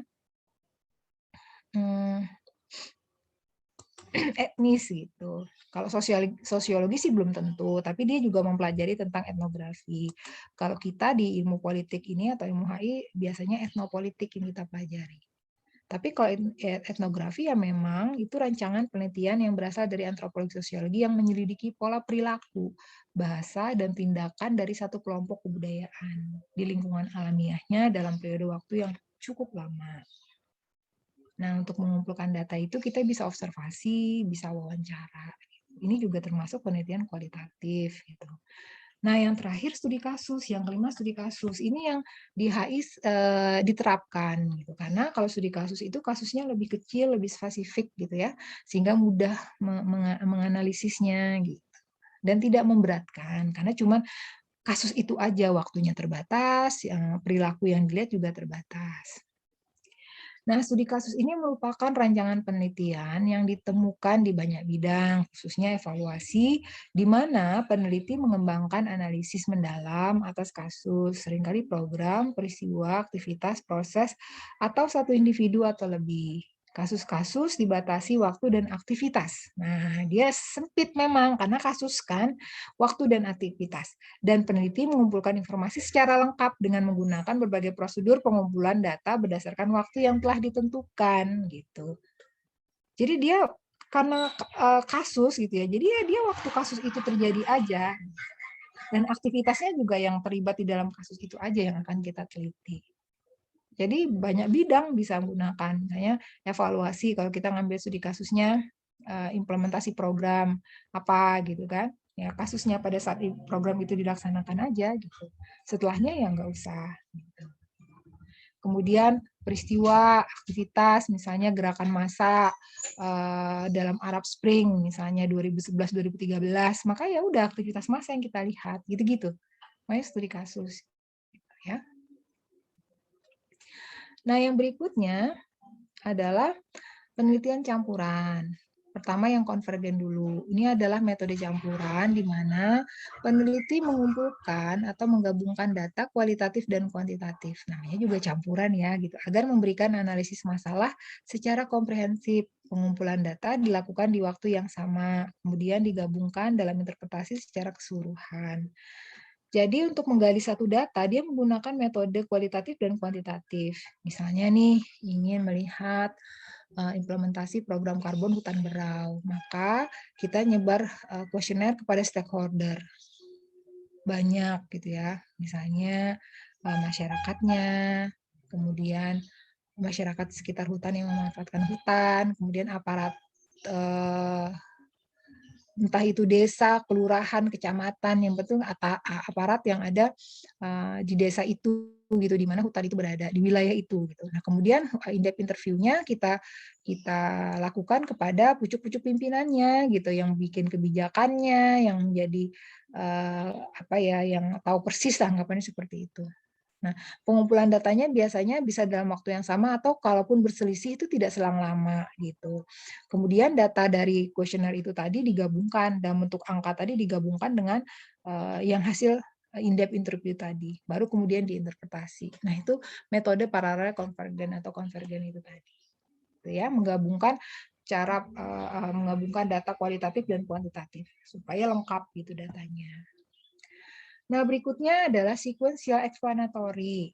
etnis gitu. Kalau sosiologi sih belum tentu, tapi dia juga mempelajari tentang etnografi. Kalau kita di ilmu politik ini atau ilmu HI biasanya etnopolitik yang kita pelajari. Tapi kalau etnografi ya memang itu rancangan penelitian yang berasal dari antropologi sosiologi yang menyelidiki pola perilaku, bahasa, dan tindakan dari satu kelompok kebudayaan di lingkungan alamiahnya dalam periode waktu yang cukup lama. Nah, untuk mengumpulkan data itu kita bisa observasi, bisa wawancara. Ini juga termasuk penelitian kualitatif gitu. Nah, yang terakhir studi kasus, yang kelima studi kasus. Ini yang di HI diterapkan gitu. Karena kalau studi kasus itu kasusnya lebih kecil, lebih spesifik gitu ya, sehingga mudah menganalisisnya gitu. Dan tidak memberatkan karena cuma kasus itu aja, waktunya terbatas, perilaku yang dilihat juga terbatas. Nah, studi kasus ini merupakan rancangan penelitian yang ditemukan di banyak bidang, khususnya evaluasi, di mana peneliti mengembangkan analisis mendalam atas kasus, seringkali program, peristiwa, aktivitas, proses, atau satu individu atau lebih. Kasus-kasus dibatasi waktu dan aktivitas. Nah, dia sempit memang, karena kasus kan, waktu dan aktivitas. Dan peneliti mengumpulkan informasi secara lengkap dengan menggunakan berbagai prosedur pengumpulan data berdasarkan waktu yang telah ditentukan gitu. Jadi dia karena kasus gitu ya. Jadi ya dia waktu kasus itu terjadi aja. Dan aktivitasnya juga yang terlibat di dalam kasus itu aja yang akan kita teliti. Jadi banyak bidang bisa menggunakan, misalnya evaluasi kalau kita ngambil studi kasusnya, implementasi program apa gitu kan. Ya kasusnya pada saat program itu dilaksanakan aja gitu. Setelahnya ya nggak usah. Gitu. Kemudian peristiwa, aktivitas, misalnya gerakan massa dalam Arab Spring, misalnya 2011-2013, maka ya udah aktivitas massa yang kita lihat, gitu-gitu. Makanya studi kasus. Gitu ya. Nah, yang berikutnya adalah penelitian campuran. Pertama yang konvergen dulu. Ini adalah metode campuran di mana peneliti mengumpulkan atau menggabungkan data kualitatif dan kuantitatif. Namanya juga campuran ya, gitu. Agar memberikan analisis masalah secara komprehensif. Pengumpulan data dilakukan di waktu yang sama, kemudian digabungkan dalam interpretasi secara keseluruhan. Jadi untuk menggali satu data, dia menggunakan metode kualitatif dan kuantitatif. Misalnya nih, ingin melihat implementasi program karbon hutan berau, maka kita nyebar kuesioner kepada stakeholder. Banyak gitu ya, misalnya masyarakatnya, kemudian masyarakat sekitar hutan yang memanfaatkan hutan, kemudian aparat entah itu desa, kelurahan, kecamatan, yang penting aparat yang ada di desa itu gitu, di mana hutan itu berada, di wilayah itu gitu. Nah, kemudian in-depth interview-nya kita lakukan kepada pucuk-pucuk pimpinannya gitu, yang bikin kebijakannya, yang menjadi yang tahu persis anggapannya seperti itu. Nah, pengumpulan datanya biasanya bisa dalam waktu yang sama atau kalaupun berselisih itu tidak selang lama gitu. Kemudian data dari kuesioner itu tadi digabungkan dalam bentuk angka tadi digabungkan dengan yang hasil in-depth interview tadi, baru kemudian diinterpretasi. Nah, itu metode paralel konvergen atau konvergen itu tadi. Gitu ya, menggabungkan menggabungkan data kualitatif dan kuantitatif supaya lengkap gitu datanya. Nah, berikutnya adalah sequential explanatory.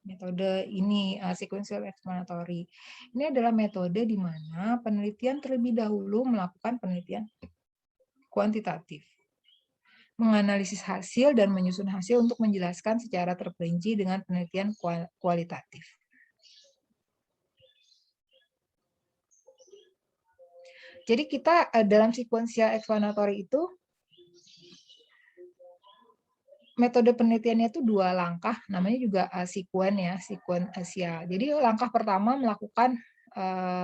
Metode ini sequential explanatory. Ini adalah metode di mana penelitian terlebih dahulu melakukan penelitian kuantitatif, menganalisis hasil dan menyusun hasil untuk menjelaskan secara terperinci dengan penelitian kualitatif. Jadi kita dalam sequential explanatory itu metode penelitiannya itu 2 langkah, namanya juga sekuensial. Jadi langkah pertama melakukan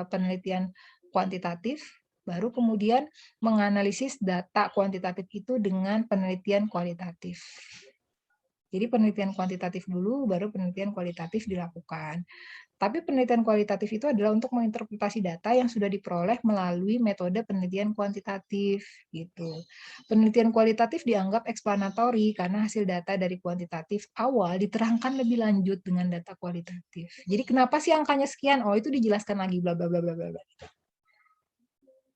penelitian kuantitatif, baru kemudian menganalisis data kuantitatif itu dengan penelitian kualitatif. Jadi penelitian kuantitatif dulu, baru penelitian kualitatif dilakukan. Tapi penelitian kualitatif itu adalah untuk menginterpretasi data yang sudah diperoleh melalui metode penelitian kuantitatif gitu. Penelitian kualitatif dianggap explanatory karena hasil data dari kuantitatif awal diterangkan lebih lanjut dengan data kualitatif. Jadi kenapa sih angkanya sekian? Oh, itu dijelaskan lagi bla bla bla bla bla.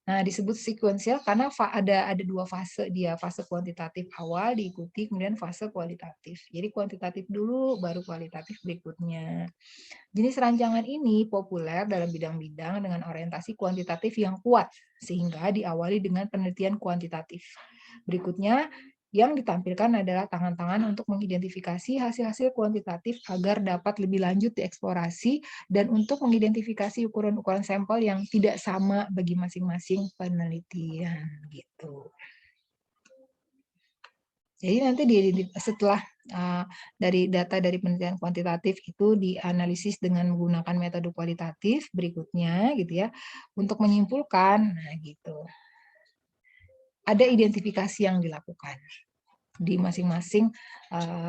Nah, disebut sekuensial karena ada 2 fase dia, fase kuantitatif awal diikuti kemudian fase kualitatif. Jadi kuantitatif dulu baru kualitatif berikutnya. Jenis rancangan ini populer dalam bidang-bidang dengan orientasi kuantitatif yang kuat sehingga diawali dengan penelitian kuantitatif. Berikutnya yang ditampilkan adalah tangan-tangan untuk mengidentifikasi hasil-hasil kuantitatif agar dapat lebih lanjut dieksplorasi dan untuk mengidentifikasi ukuran-ukuran sampel yang tidak sama bagi masing-masing penelitian gitu. Jadi nanti setelah dari data dari penelitian kuantitatif itu dianalisis dengan menggunakan metode kualitatif berikutnya gitu ya untuk menyimpulkan, nah gitu. Ada identifikasi yang dilakukan di masing-masing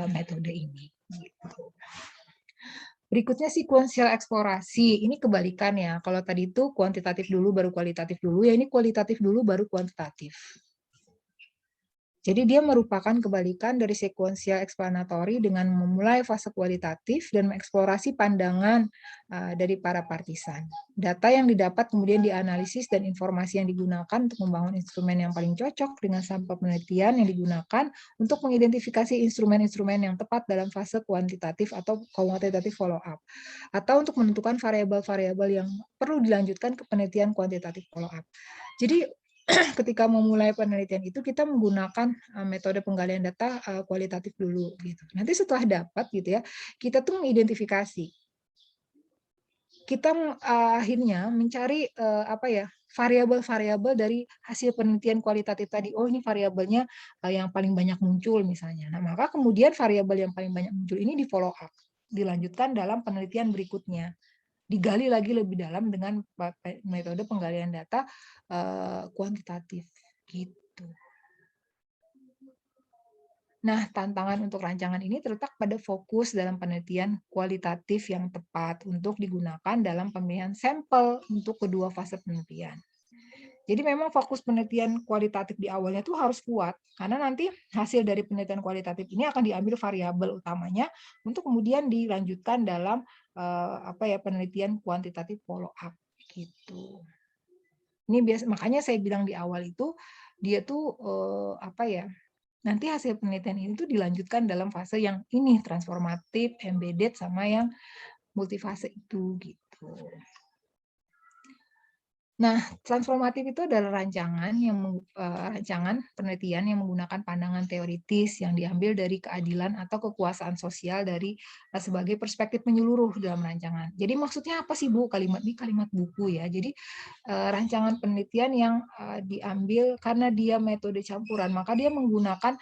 metode ini. Gitu. Berikutnya sequential eksplorasi. Ini kebalikan ya. Kalau tadi itu kuantitatif dulu baru kualitatif dulu, ya ini kualitatif dulu baru kuantitatif. Jadi dia merupakan kebalikan dari sequential explanatory dengan memulai fase kualitatif dan mengeksplorasi pandangan dari para partisan. Data yang didapat kemudian dianalisis dan informasi yang digunakan untuk membangun instrumen yang paling cocok dengan sampel penelitian yang digunakan untuk mengidentifikasi instrumen-instrumen yang tepat dalam fase kuantitatif atau quantitative follow-up. Atau untuk menentukan variabel-variabel yang perlu dilanjutkan ke penelitian kuantitatif follow-up. Jadi ketika memulai penelitian itu kita menggunakan metode penggalian data kualitatif dulu gitu. Nanti setelah dapat gitu ya, kita tuh mengidentifikasi. Kita akhirnya mencari variabel-variabel dari hasil penelitian kualitatif tadi. Oh, ini variabelnya yang paling banyak muncul misalnya. Nah, maka kemudian variabel yang paling banyak muncul ini di follow up, dilanjutkan dalam penelitian berikutnya. Digali lagi lebih dalam dengan metode penggalian data kuantitatif gitu. Nah, tantangan untuk rancangan ini terletak pada fokus dalam penelitian kualitatif yang tepat untuk digunakan dalam pemilihan sampel untuk kedua fase penelitian. Jadi memang fokus penelitian kualitatif di awalnya itu harus kuat, karena nanti hasil dari penelitian kualitatif ini akan diambil variabel utamanya untuk kemudian dilanjutkan dalam penelitian kuantitatif follow up gitu. Ini makanya saya bilang di awal itu dia tuh nanti hasil penelitian ini tuh dilanjutkan dalam fase yang ini transformatif, embedded sama yang multifase itu gitu. Nah, transformatif itu adalah rancangan penelitian yang menggunakan pandangan teoritis yang diambil dari keadilan atau kekuasaan sosial dari sebagai perspektif menyeluruh dalam rancangan. Jadi maksudnya apa sih Bu? Kalimat ini kalimat buku ya. Jadi rancangan penelitian yang diambil karena dia metode campuran, maka dia menggunakan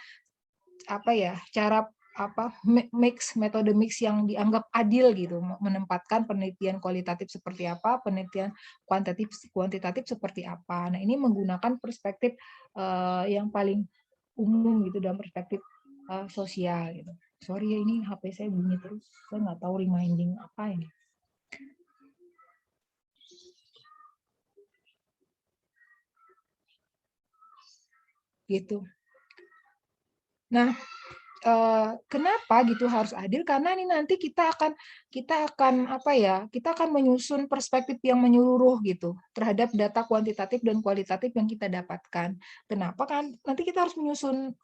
metode mix yang dianggap adil gitu, menempatkan penelitian kualitatif seperti apa, penelitian kuantitatif seperti apa. Nah, ini menggunakan perspektif yang paling umum gitu dalam perspektif sosial gitu. Sorry ya, ini HP saya bunyi terus, saya nggak tahu reminding apa ini. Gitu. Nah, kenapa gitu harus adil? Karena ini nanti kita akan apa ya? Kita akan menyusun perspektif yang menyeluruh gitu terhadap data kuantitatif dan kualitatif yang kita dapatkan. Kenapa kan? Nanti kita harus menyusun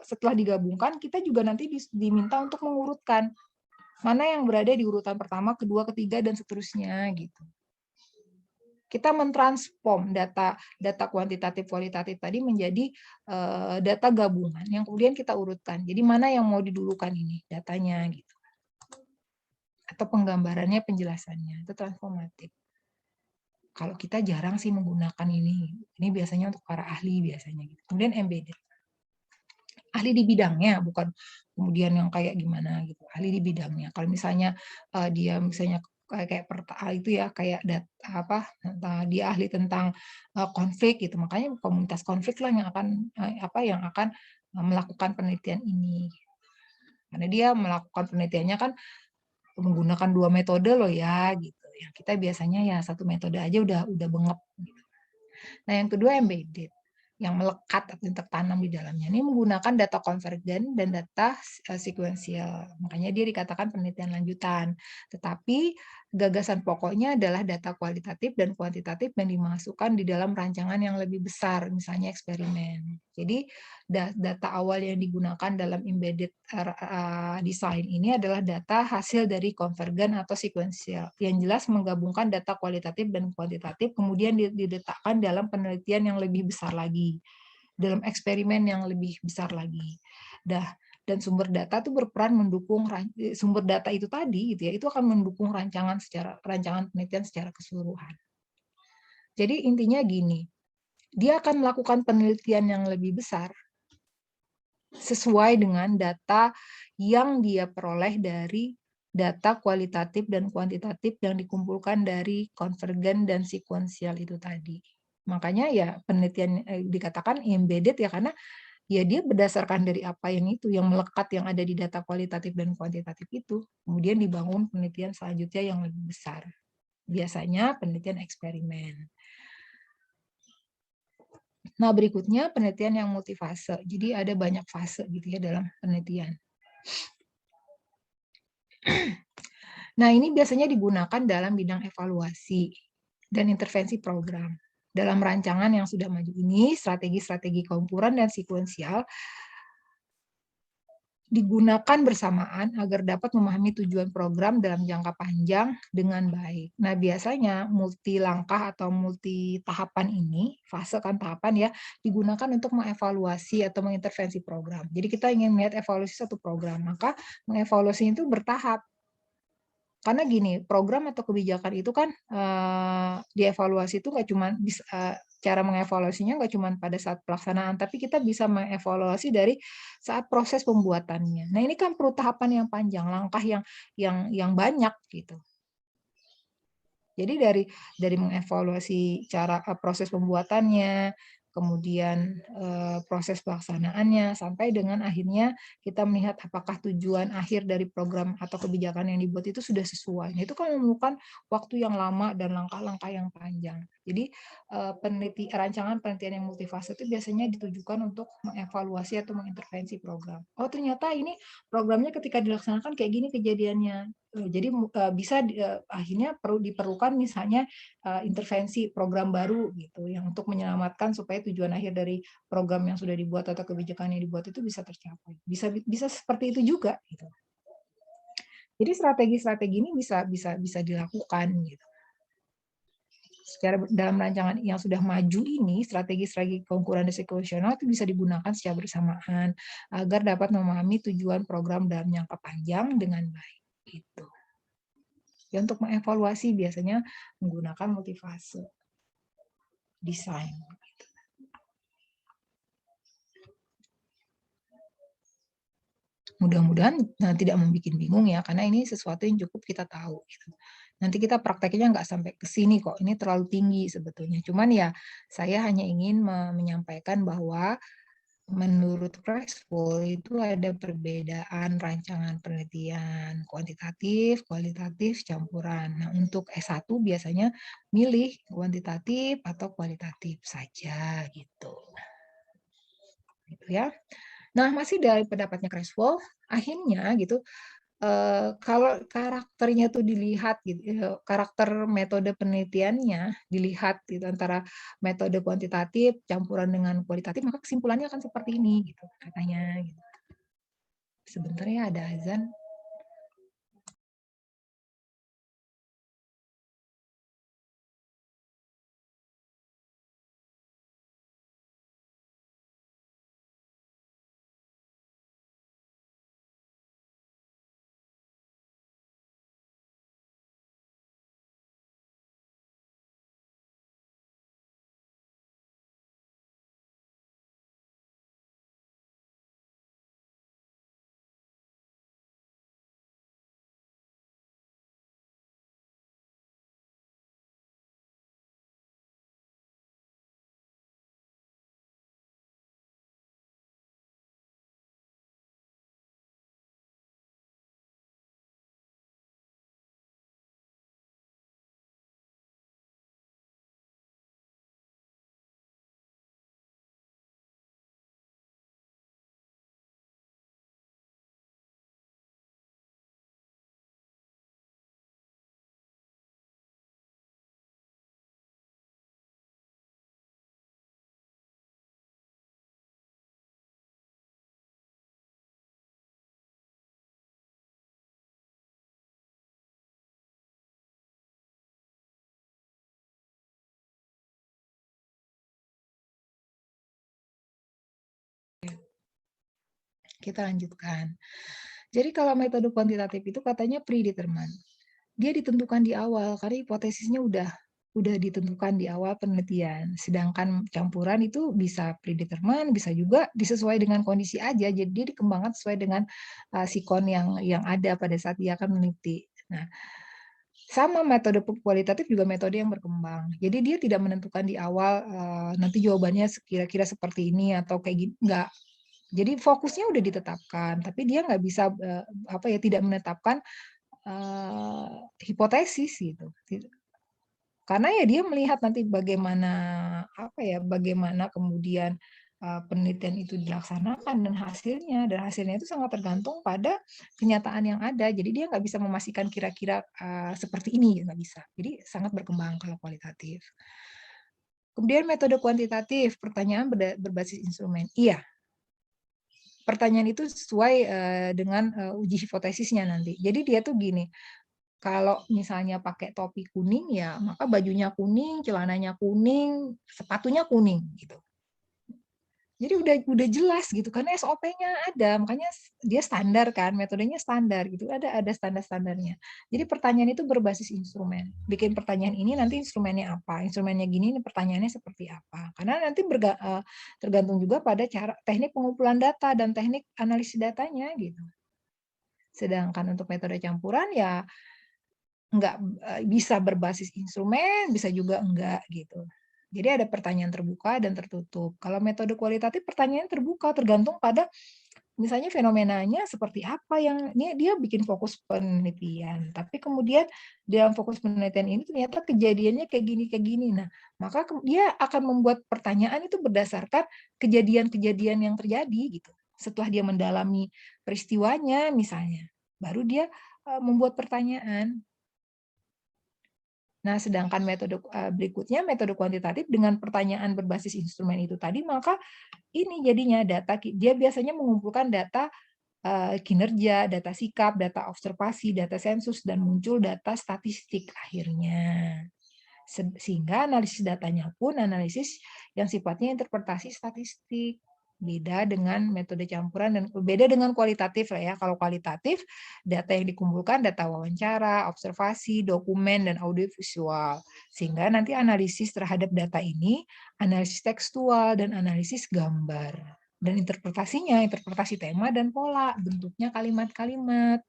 setelah digabungkan kita juga nanti diminta untuk mengurutkan mana yang berada di urutan pertama, kedua, ketiga dan seterusnya gitu. Kita mentransform data kuantitatif kualitatif tadi menjadi data gabungan yang kemudian kita urutkan. Jadi mana yang mau didulukan ini datanya gitu. Atau penggambarannya, penjelasannya, itu transformatif. Kalau kita jarang sih menggunakan ini. Ini biasanya untuk para ahli biasanya gitu. Kemudian embedded. Ahli di bidangnya, bukan kemudian yang kayak gimana gitu. Ahli di bidangnya. Kalau misalnya dia misalnya kayak itu ya kayak dia ahli tentang konflik gitu, makanya komunitas konflik lah yang akan melakukan penelitian ini, karena dia melakukan penelitiannya kan menggunakan 2 metode loh ya gitu. Yang kita biasanya ya 1 metode aja udah bengep gitu. Nah yang kedua embedded, yang melekat atau yang tertanam di dalamnya. Ini menggunakan data konvergen dan data sekuensial. Makanya dia dikatakan penelitian lanjutan. Tetapi gagasan pokoknya adalah data kualitatif dan kuantitatif yang dimasukkan di dalam rancangan yang lebih besar, misalnya eksperimen. Jadi data awal yang digunakan dalam embedded design ini adalah data hasil dari konvergen atau sekuensial. Yang jelas menggabungkan data kualitatif dan kuantitatif, kemudian diletakkan dalam penelitian yang lebih besar lagi, dalam eksperimen yang lebih besar lagi. Dan sumber data itu berperan mendukung sumber data itu tadi gitu ya, itu akan mendukung rancangan penelitian secara keseluruhan. Jadi intinya gini, dia akan melakukan penelitian yang lebih besar sesuai dengan data yang dia peroleh dari data kualitatif dan kuantitatif yang dikumpulkan dari konvergen dan sekuensial itu tadi. Makanya ya penelitian dikatakan embedded ya, karena ya dia berdasarkan dari apa yang melekat yang ada di data kualitatif dan kuantitatif itu, kemudian dibangun penelitian selanjutnya yang lebih besar. Biasanya penelitian eksperimen. Nah, berikutnya penelitian yang multifase. Jadi ada banyak fase gitu ya dalam penelitian. Nah, ini biasanya digunakan dalam bidang evaluasi dan intervensi program. Dalam rancangan yang sudah maju ini, strategi-strategi campuran dan sekuensial digunakan bersamaan agar dapat memahami tujuan program dalam jangka panjang dengan baik. Nah, biasanya multi langkah atau multi tahapan ini, fase kan tahapan ya, digunakan untuk mengevaluasi atau mengintervensi program. Jadi kita ingin melihat evaluasi satu program, maka mengevaluasi itu bertahap. Karena gini, program atau kebijakan itu kan dievaluasi itu nggak cuma cara mengevaluasinya nggak cuma pada saat pelaksanaan, tapi kita bisa mengevaluasi dari saat proses pembuatannya. Nah ini kan perlu tahapan yang panjang, langkah yang banyak gitu. Jadi dari mengevaluasi cara proses pembuatannya, kemudian proses pelaksanaannya, sampai dengan akhirnya kita melihat apakah tujuan akhir dari program atau kebijakan yang dibuat itu sudah sesuai. Nah, itu kan memerlukan waktu yang lama dan langkah-langkah yang panjang. Jadi rancangan penelitian yang multifase itu biasanya ditujukan untuk mengevaluasi atau mengintervensi program. Oh ternyata ini programnya ketika dilaksanakan kayak gini kejadiannya. Jadi bisa akhirnya diperlukan misalnya intervensi program baru gitu yang untuk menyelamatkan supaya tujuan akhir dari program yang sudah dibuat atau kebijakan yang dibuat itu bisa tercapai. Bisa seperti itu juga gitu. Jadi strategi-strategi ini bisa dilakukan gitu. Secara dalam rancangan yang sudah maju ini, strategi-strategi konkuren dan sekuensial itu bisa digunakan secara bersamaan agar dapat memahami tujuan program dalam jangka panjang dengan baik. Gitu. Ya, untuk mengevaluasi biasanya menggunakan multifase desain. Mudah-mudahan tidak membuat bingung ya, karena ini sesuatu yang cukup kita tahu. Gitu. Nanti kita prakteknya nggak sampai ke sini kok, ini terlalu tinggi sebetulnya. Cuman ya saya hanya ingin menyampaikan bahwa menurut Presspool itu ada perbedaan rancangan penelitian kuantitatif, kualitatif, campuran. Nah, untuk S1 biasanya milih kuantitatif atau kualitatif saja gitu. Gitu ya. Nah, masih dari pendapatnya Creswell, akhirnya gitu, kalau karakternya tuh dilihat gitu, karakter metode penelitiannya dilihat gitu antara metode kuantitatif campuran dengan kualitatif, maka kesimpulannya akan seperti ini gitu katanya gitu. Sebentar ya, ada azan. Kita lanjutkan. Jadi kalau metode kuantitatif itu katanya predetermined. Dia ditentukan di awal karena hipotesisnya udah ditentukan di awal penelitian. Sedangkan campuran itu bisa predetermined, bisa juga disesuai dengan kondisi aja. Jadi dia dikembangkan sesuai dengan sikon yang ada pada saat dia akan meneliti. Nah, sama metode kualitatif juga metode yang berkembang. Jadi dia tidak menentukan di awal nanti jawabannya kira-kira seperti ini atau kayak gini, enggak. Jadi fokusnya udah ditetapkan, tapi dia nggak bisa tidak menetapkan hipotesis gitu. Karena ya dia melihat nanti bagaimana kemudian penelitian itu dilaksanakan dan hasilnya itu sangat tergantung pada kenyataan yang ada. Jadi dia nggak bisa memastikan kira-kira seperti ini, nggak bisa. Jadi sangat berkembang kalau kualitatif. Kemudian metode kuantitatif, pertanyaan berbasis instrumen. Iya, pertanyaan itu sesuai dengan uji hipotesisnya nanti. Jadi dia tuh gini, kalau misalnya pakai topi kuning ya, maka bajunya kuning, celananya kuning, sepatunya kuning gitu. Jadi udah jelas gitu karena SOP-nya ada, makanya dia standar kan, metodenya standar gitu. Ada standar-standarnya. Jadi pertanyaan itu berbasis instrumen. Bikin pertanyaan ini nanti instrumennya apa? Instrumennya gini, ini pertanyaannya seperti apa? Karena nanti tergantung juga pada cara teknik pengumpulan data dan teknik analisis datanya gitu. Sedangkan untuk metode campuran ya nggak bisa berbasis instrumen, bisa juga enggak gitu. Jadi ada pertanyaan terbuka dan tertutup. Kalau metode kualitatif pertanyaan terbuka tergantung pada misalnya fenomenanya seperti apa yang ini dia bikin fokus penelitian. Tapi kemudian dalam fokus penelitian ini ternyata kejadiannya kayak gini. Nah, maka dia akan membuat pertanyaan itu berdasarkan kejadian-kejadian yang terjadi gitu. Setelah dia mendalami peristiwanya misalnya, baru dia membuat pertanyaan. Nah, sedangkan metode berikutnya, metode kuantitatif dengan pertanyaan berbasis instrumen itu tadi, maka ini jadinya data, dia biasanya mengumpulkan data kinerja, data sikap, data observasi, data sensus, dan muncul data statistik akhirnya. Sehingga analisis datanya pun analisis yang sifatnya interpretasi statistik. Beda dengan metode campuran dan beda dengan kualitatif lah ya. Kalau kualitatif, data yang dikumpulkan data wawancara, observasi, dokumen, dan audiovisual. Sehingga nanti analisis terhadap data ini, analisis tekstual dan analisis gambar. Dan interpretasi tema dan pola, bentuknya kalimat-kalimat.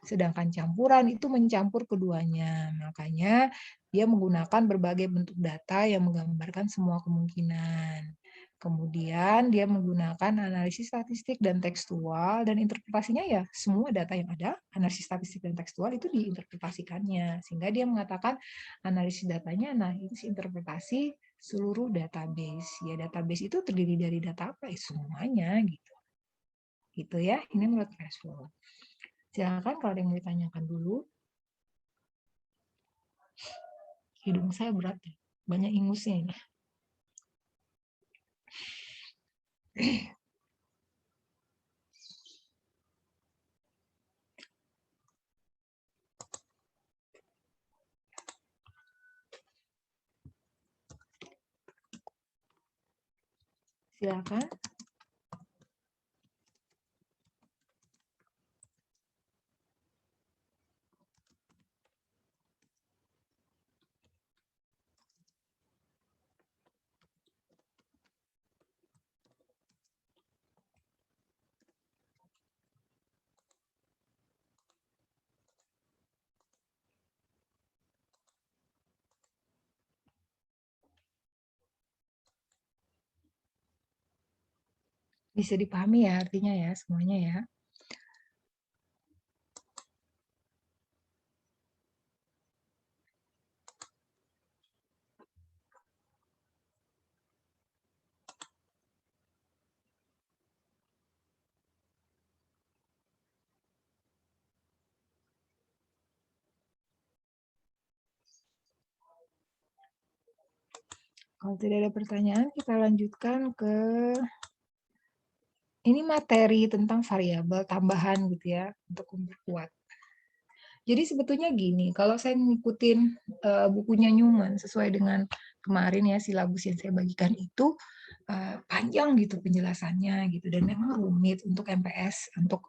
Sedangkan campuran itu mencampur keduanya. Makanya dia menggunakan berbagai bentuk data yang menggambarkan semua kemungkinan. Kemudian dia menggunakan analisis statistik dan tekstual, dan interpretasinya ya semua data yang ada, analisis statistik dan tekstual itu diinterpretasikannya. Sehingga dia mengatakan analisis datanya, analisis interpretasi seluruh database. Ya database itu terdiri dari data apa? Semuanya gitu. gitu ya. Ini menurut cash flow. Silakan kalau ada yang mau ditanyakan dulu. Hidung saya berat ya, banyak ingusnya ini. Silakan. Bisa dipahami ya artinya ya semuanya ya. Kalau tidak ada pertanyaan, kita lanjutkan ke ini materi tentang variabel tambahan gitu ya untuk memperkuat. Jadi sebetulnya gini, kalau saya ngikutin bukunya Newman sesuai dengan kemarin ya silabus yang saya bagikan itu panjang gitu penjelasannya gitu dan memang rumit untuk MPS untuk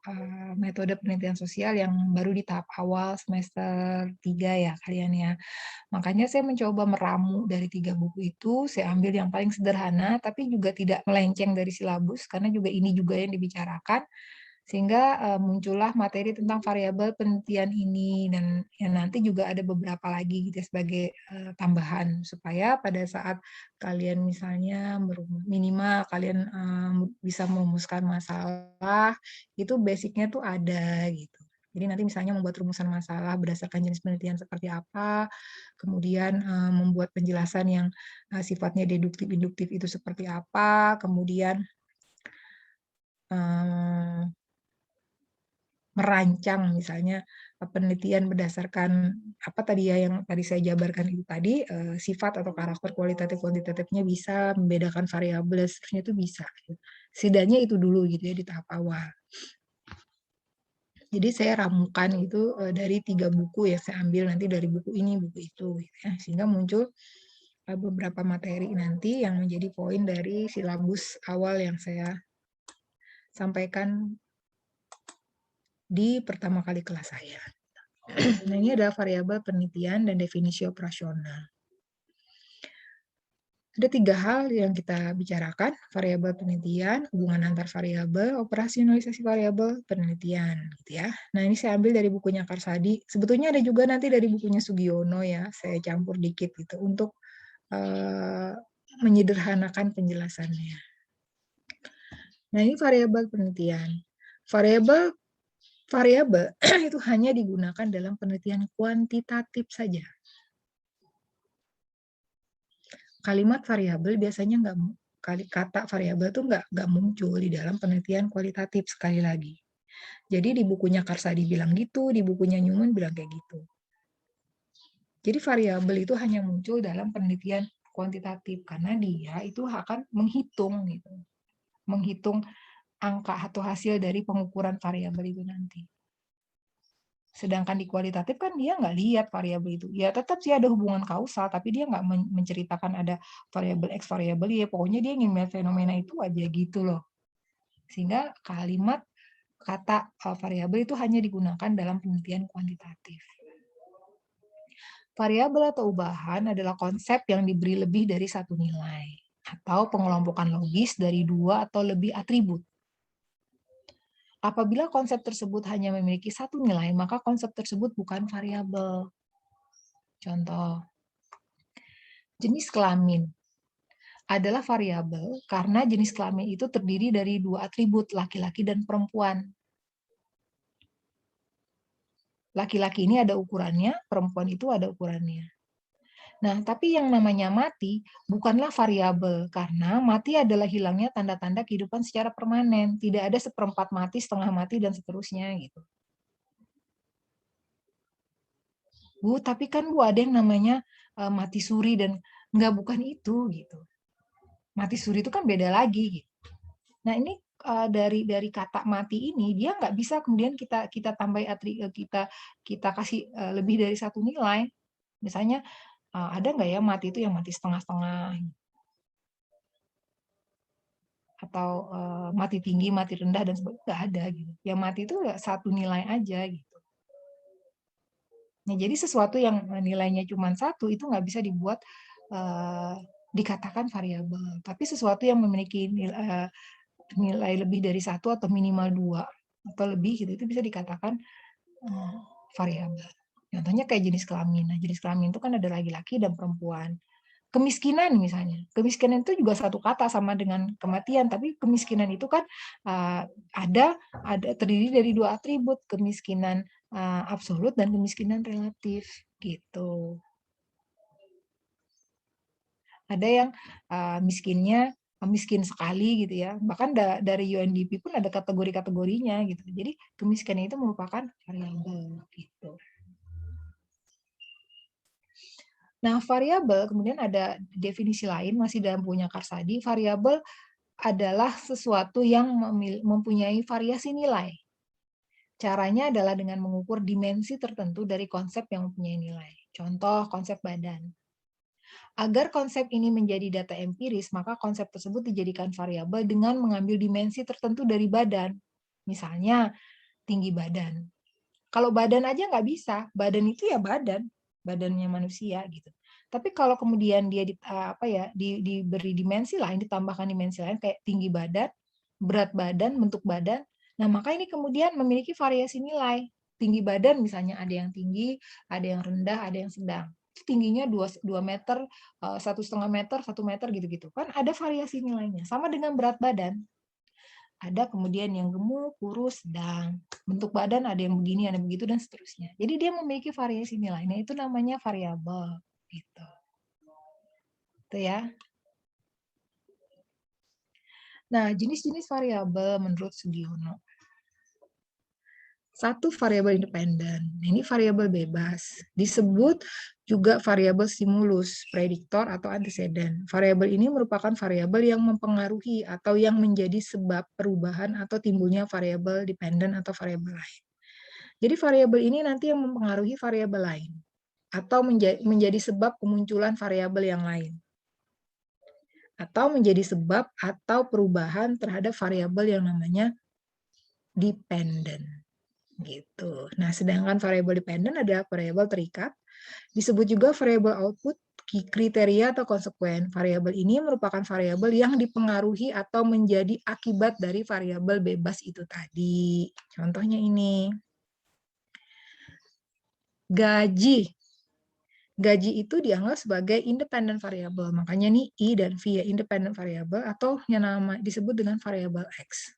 metode penelitian sosial yang baru di tahap awal semester 3 ya kalian ya. Makanya saya mencoba meramu dari 3 buku itu, saya ambil yang paling sederhana tapi juga tidak melenceng dari silabus karena juga ini juga yang dibicarakan. Sehingga muncullah materi tentang variabel penelitian ini dan ya nanti juga ada beberapa lagi gitu ya sebagai tambahan supaya pada saat kalian misalnya minimal kalian bisa merumuskan masalah itu basicnya tuh ada gitu. Jadi nanti misalnya membuat rumusan masalah berdasarkan jenis penelitian seperti apa, kemudian membuat penjelasan yang sifatnya deduktif-induktif itu seperti apa, kemudian merancang misalnya penelitian berdasarkan apa tadi ya yang tadi saya jabarkan itu tadi sifat atau karakter kualitatif kuantitatifnya bisa membedakan variabel seterusnya itu bisa setidaknya itu dulu gitu ya di tahap awal. Jadi saya ramukan itu dari 3 buku ya saya ambil nanti dari buku ini buku itu gitu ya sehingga muncul beberapa materi nanti yang menjadi poin dari silabus awal yang saya sampaikan di pertama kali kelas saya. Nah, ini adalah variabel penelitian dan definisi operasional. Ada 3 hal yang kita bicarakan, variabel penelitian, hubungan antar variabel, operasionalisasi variabel penelitian, gitu ya. Nah, ini saya ambil dari bukunya Karsadi. Sebetulnya ada juga nanti dari bukunya Sugiono ya, saya campur dikit gitu untuk menyederhanakan penjelasannya. Nah, ini variabel penelitian. Variabel itu hanya digunakan dalam penelitian kuantitatif saja. Kalimat variabel biasanya kata variabel tuh nggak muncul di dalam penelitian kualitatif sekali lagi. Jadi di bukunya Karsadi bilang gitu, di bukunya Newman bilang kayak gitu. Jadi variabel itu hanya muncul dalam penelitian kuantitatif karena dia itu akan menghitung gitu, menghitung angka atau hasil dari pengukuran variabel itu nanti. Sedangkan di kualitatif kan dia nggak lihat variabel itu. Ya tetap sih ada hubungan kausal, tapi dia nggak menceritakan ada variabel X, variabel Y. Pokoknya dia ingin melihat fenomena itu aja gitu loh. Sehingga kalimat kata variabel itu hanya digunakan dalam penelitian kuantitatif. Variabel atau ubahan adalah konsep yang diberi lebih dari satu nilai atau pengelompokan logis dari 2 atau lebih atribut. Apabila konsep tersebut hanya memiliki satu nilai, maka konsep tersebut bukan variabel. Contoh, jenis kelamin adalah variabel karena jenis kelamin itu terdiri dari 2 atribut, laki-laki dan perempuan. Laki-laki ini ada ukurannya, perempuan itu ada ukurannya. Nah, tapi yang namanya mati bukanlah variabel, karena mati adalah hilangnya tanda-tanda kehidupan secara permanen. Tidak ada seperempat mati, setengah mati, dan seterusnya gitu. Bu, tapi kan Bu ada yang namanya mati suri dan bukan itu gitu. Mati suri itu kan beda lagi gitu. Nah, ini dari kata mati ini dia nggak bisa kemudian kita tambah kita kasih lebih dari satu nilai. Misalnya ada nggak ya mati itu yang mati setengah-setengah atau mati tinggi, mati rendah dan sebagainya, nggak ada gitu. Yang mati itu satu nilai aja gitu. Nah, jadi sesuatu yang nilainya cuma satu itu nggak bisa dibuat dikatakan variabel. Tapi sesuatu yang memiliki nilai lebih dari satu atau minimal 2 atau lebih gitu, itu bisa dikatakan variabel. Contohnya kayak jenis kelamin. Nah, jenis kelamin itu kan ada laki-laki dan perempuan. Kemiskinan misalnya. Kemiskinan itu juga satu kata sama dengan kematian, tapi kemiskinan itu kan ada terdiri dari 2 atribut, kemiskinan absolut dan kemiskinan relatif gitu. Ada yang miskinnya miskin sekali gitu ya. Bahkan dari UNDP pun ada kategori-kategorinya gitu. Jadi kemiskinan itu merupakan variabel gitu. Nah, variabel kemudian ada definisi lain masih dalam bukunya Karsadi. Variabel adalah sesuatu yang mempunyai variasi nilai. Caranya adalah dengan mengukur dimensi tertentu dari konsep yang mempunyai nilai. Contoh konsep badan. Agar konsep ini menjadi data empiris, maka konsep tersebut dijadikan variabel dengan mengambil dimensi tertentu dari badan. Misalnya, tinggi badan. Kalau badan aja nggak bisa, badan itu ya badan, badannya manusia gitu. Tapi kalau kemudian dia diberi dimensi lain, ditambahkan dimensi lain kayak tinggi badan, berat badan, bentuk badan, nah maka ini kemudian memiliki variasi nilai. Tinggi badan misalnya ada yang tinggi, ada yang rendah, ada yang sedang. Tingginya 2 meter, 1,5 meter, 1 meter gitu-gitu. Kan ada variasi nilainya. Sama dengan berat badan. Ada kemudian yang gemuk, kurus, sedang. Bentuk badan ada yang begini, ada begitu, dan seterusnya. Jadi dia memiliki variasi nilai. Nah, itu namanya variabel. Gitu. Itu ya. Nah, jenis-jenis variabel menurut Sugiono. 1, variabel independen. Ini variabel bebas. Disebut juga variabel stimulus, prediktor, atau anteseden. Variabel ini merupakan variabel yang mempengaruhi atau yang menjadi sebab perubahan atau timbulnya variabel dependen atau variabel lain. Jadi variabel ini nanti yang mempengaruhi variabel lain atau menjadi sebab kemunculan variabel yang lain. Atau menjadi sebab atau perubahan terhadap variabel yang namanya dependen. Gitu. Nah, sedangkan variabel dependen adalah variabel terikat, disebut juga variabel output, kriteria atau konsekuen. Variabel ini merupakan variabel yang dipengaruhi atau menjadi akibat dari variabel bebas itu tadi. Contohnya ini. Gaji. Gaji itu dianggap sebagai independent variable. Makanya nih I dan V ya, independent variable atau yang disebut dengan variabel X.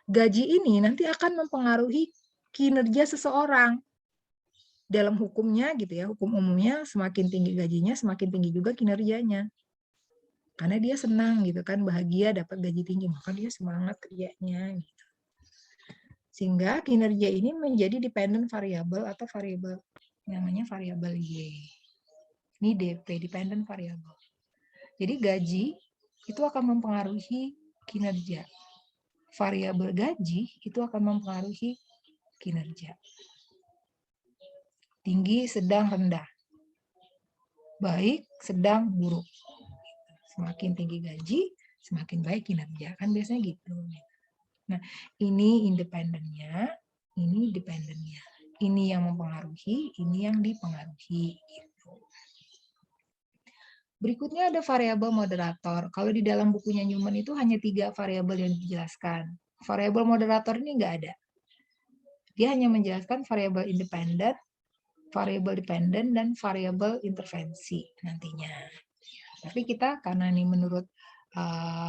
Gaji ini nanti akan mempengaruhi kinerja seseorang. Dalam hukumnya gitu ya, hukum umumnya semakin tinggi gajinya, semakin tinggi juga kinerjanya. Karena dia senang gitu kan, bahagia dapat gaji tinggi, maka dia semangat kerjanya gitu. Sehingga kinerja ini menjadi dependent variable atau variabel namanya variabel Y. Ini DP, dependent variable. Jadi gaji itu akan mempengaruhi kinerja. Variabel gaji itu akan mempengaruhi kinerja. Tinggi, sedang, rendah. Baik, sedang, buruk. Semakin tinggi gaji, semakin baik kinerja. Kan biasanya gitu. Nah, ini independennya, ini dependennya. Ini yang mempengaruhi, ini yang dipengaruhi. Gitu. Berikutnya ada variabel moderator. Kalau di dalam bukunya Newman itu hanya 3 variabel yang dijelaskan. Variabel moderator ini nggak ada. Dia hanya menjelaskan variabel independen, variabel dependen, dan variabel intervensi nantinya. Tapi kita karena ini menurut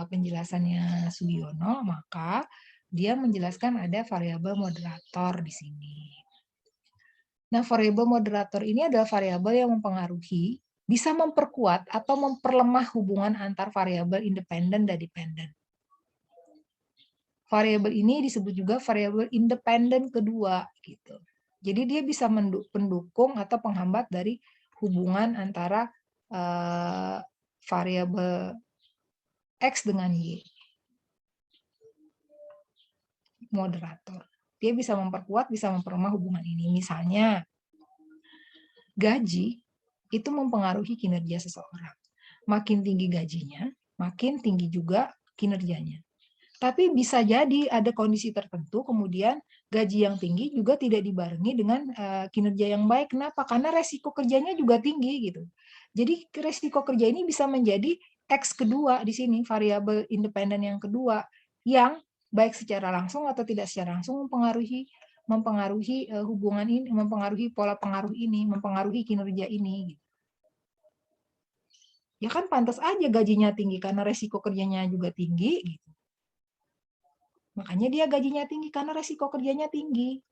penjelasannya Sugiono, maka dia menjelaskan ada variabel moderator di sini. Nah, variabel moderator ini adalah variabel yang mempengaruhi bisa memperkuat atau memperlemah hubungan antar variabel independen dan dependen. Variabel ini disebut juga variabel independen kedua gitu. Jadi dia bisa mendukung atau penghambat dari hubungan antara variabel X dengan Y. Moderator. Dia bisa memperkuat, bisa memperlemah hubungan ini. Misalnya, gaji itu mempengaruhi kinerja seseorang. Makin tinggi gajinya, makin tinggi juga kinerjanya. Tapi bisa jadi ada kondisi tertentu, kemudian gaji yang tinggi juga tidak dibarengi dengan kinerja yang baik. Kenapa? Karena resiko kerjanya juga tinggi gitu. Jadi resiko kerja ini bisa menjadi X kedua di sini, variabel independen yang kedua, yang baik secara langsung atau tidak secara langsung mempengaruhi hubungan ini, mempengaruhi pola pengaruh ini, mempengaruhi kinerja ini. Ya kan pantas aja gajinya tinggi karena resiko kerjanya juga tinggi gitu. Makanya dia gajinya tinggi karena resiko kerjanya tinggi.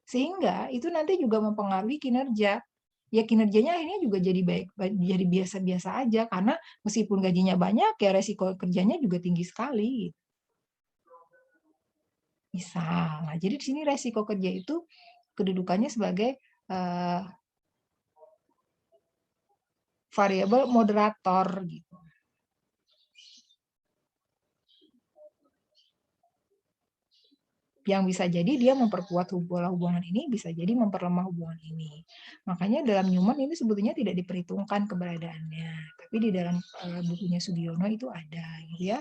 Sehingga itu nanti juga mempengaruhi kinerja. Ya kinerjanya akhirnya juga jadi jadi biasa-biasa aja karena meskipun gajinya banyak ya resiko kerjanya juga tinggi sekali. Misal, nah jadi di sini resiko kerja itu kedudukannya sebagai variabel moderator gitu. Yang bisa jadi dia memperkuat hubungan ini, bisa jadi memperlemah hubungan ini. Makanya dalam Newman ini sebetulnya tidak diperhitungkan keberadaannya, tapi di dalam bukunya Sugiono itu ada, gitu ya.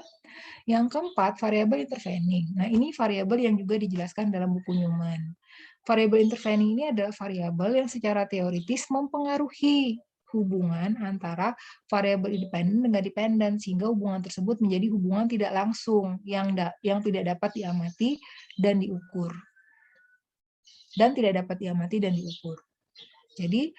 Yang keempat, variabel intervening. Nah, ini variabel yang juga dijelaskan dalam buku Newman. Variabel intervening ini adalah variabel yang secara teoritis mempengaruhi hubungan antara variabel independen dengan dependen, sehingga hubungan tersebut menjadi hubungan tidak langsung yang tidak dapat diamati dan diukur. Dan tidak dapat diamati dan diukur. Jadi,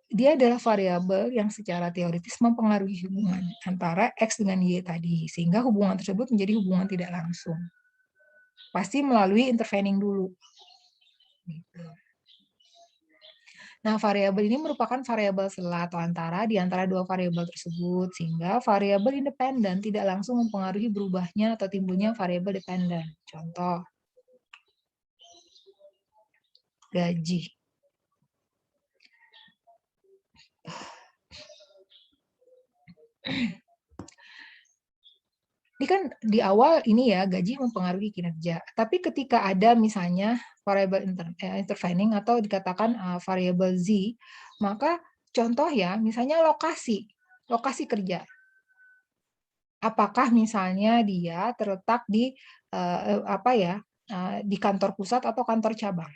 dia adalah variabel yang secara teoritis mempengaruhi hubungan antara X dengan Y tadi, sehingga hubungan tersebut menjadi hubungan tidak langsung. Pasti melalui intervening dulu. Gitu. Nah, variabel ini merupakan variabel sela atau antara di antara dua variabel tersebut, sehingga variabel independen tidak langsung mempengaruhi berubahnya atau timbulnya variabel dependen. Contoh, gaji. Ini kan di awal ini ya, gaji mempengaruhi kinerja. Tapi ketika ada misalnya variabel intervening atau dikatakan variabel Z, maka contoh ya, misalnya lokasi kerja. Apakah misalnya dia terletak di di kantor pusat atau kantor cabang?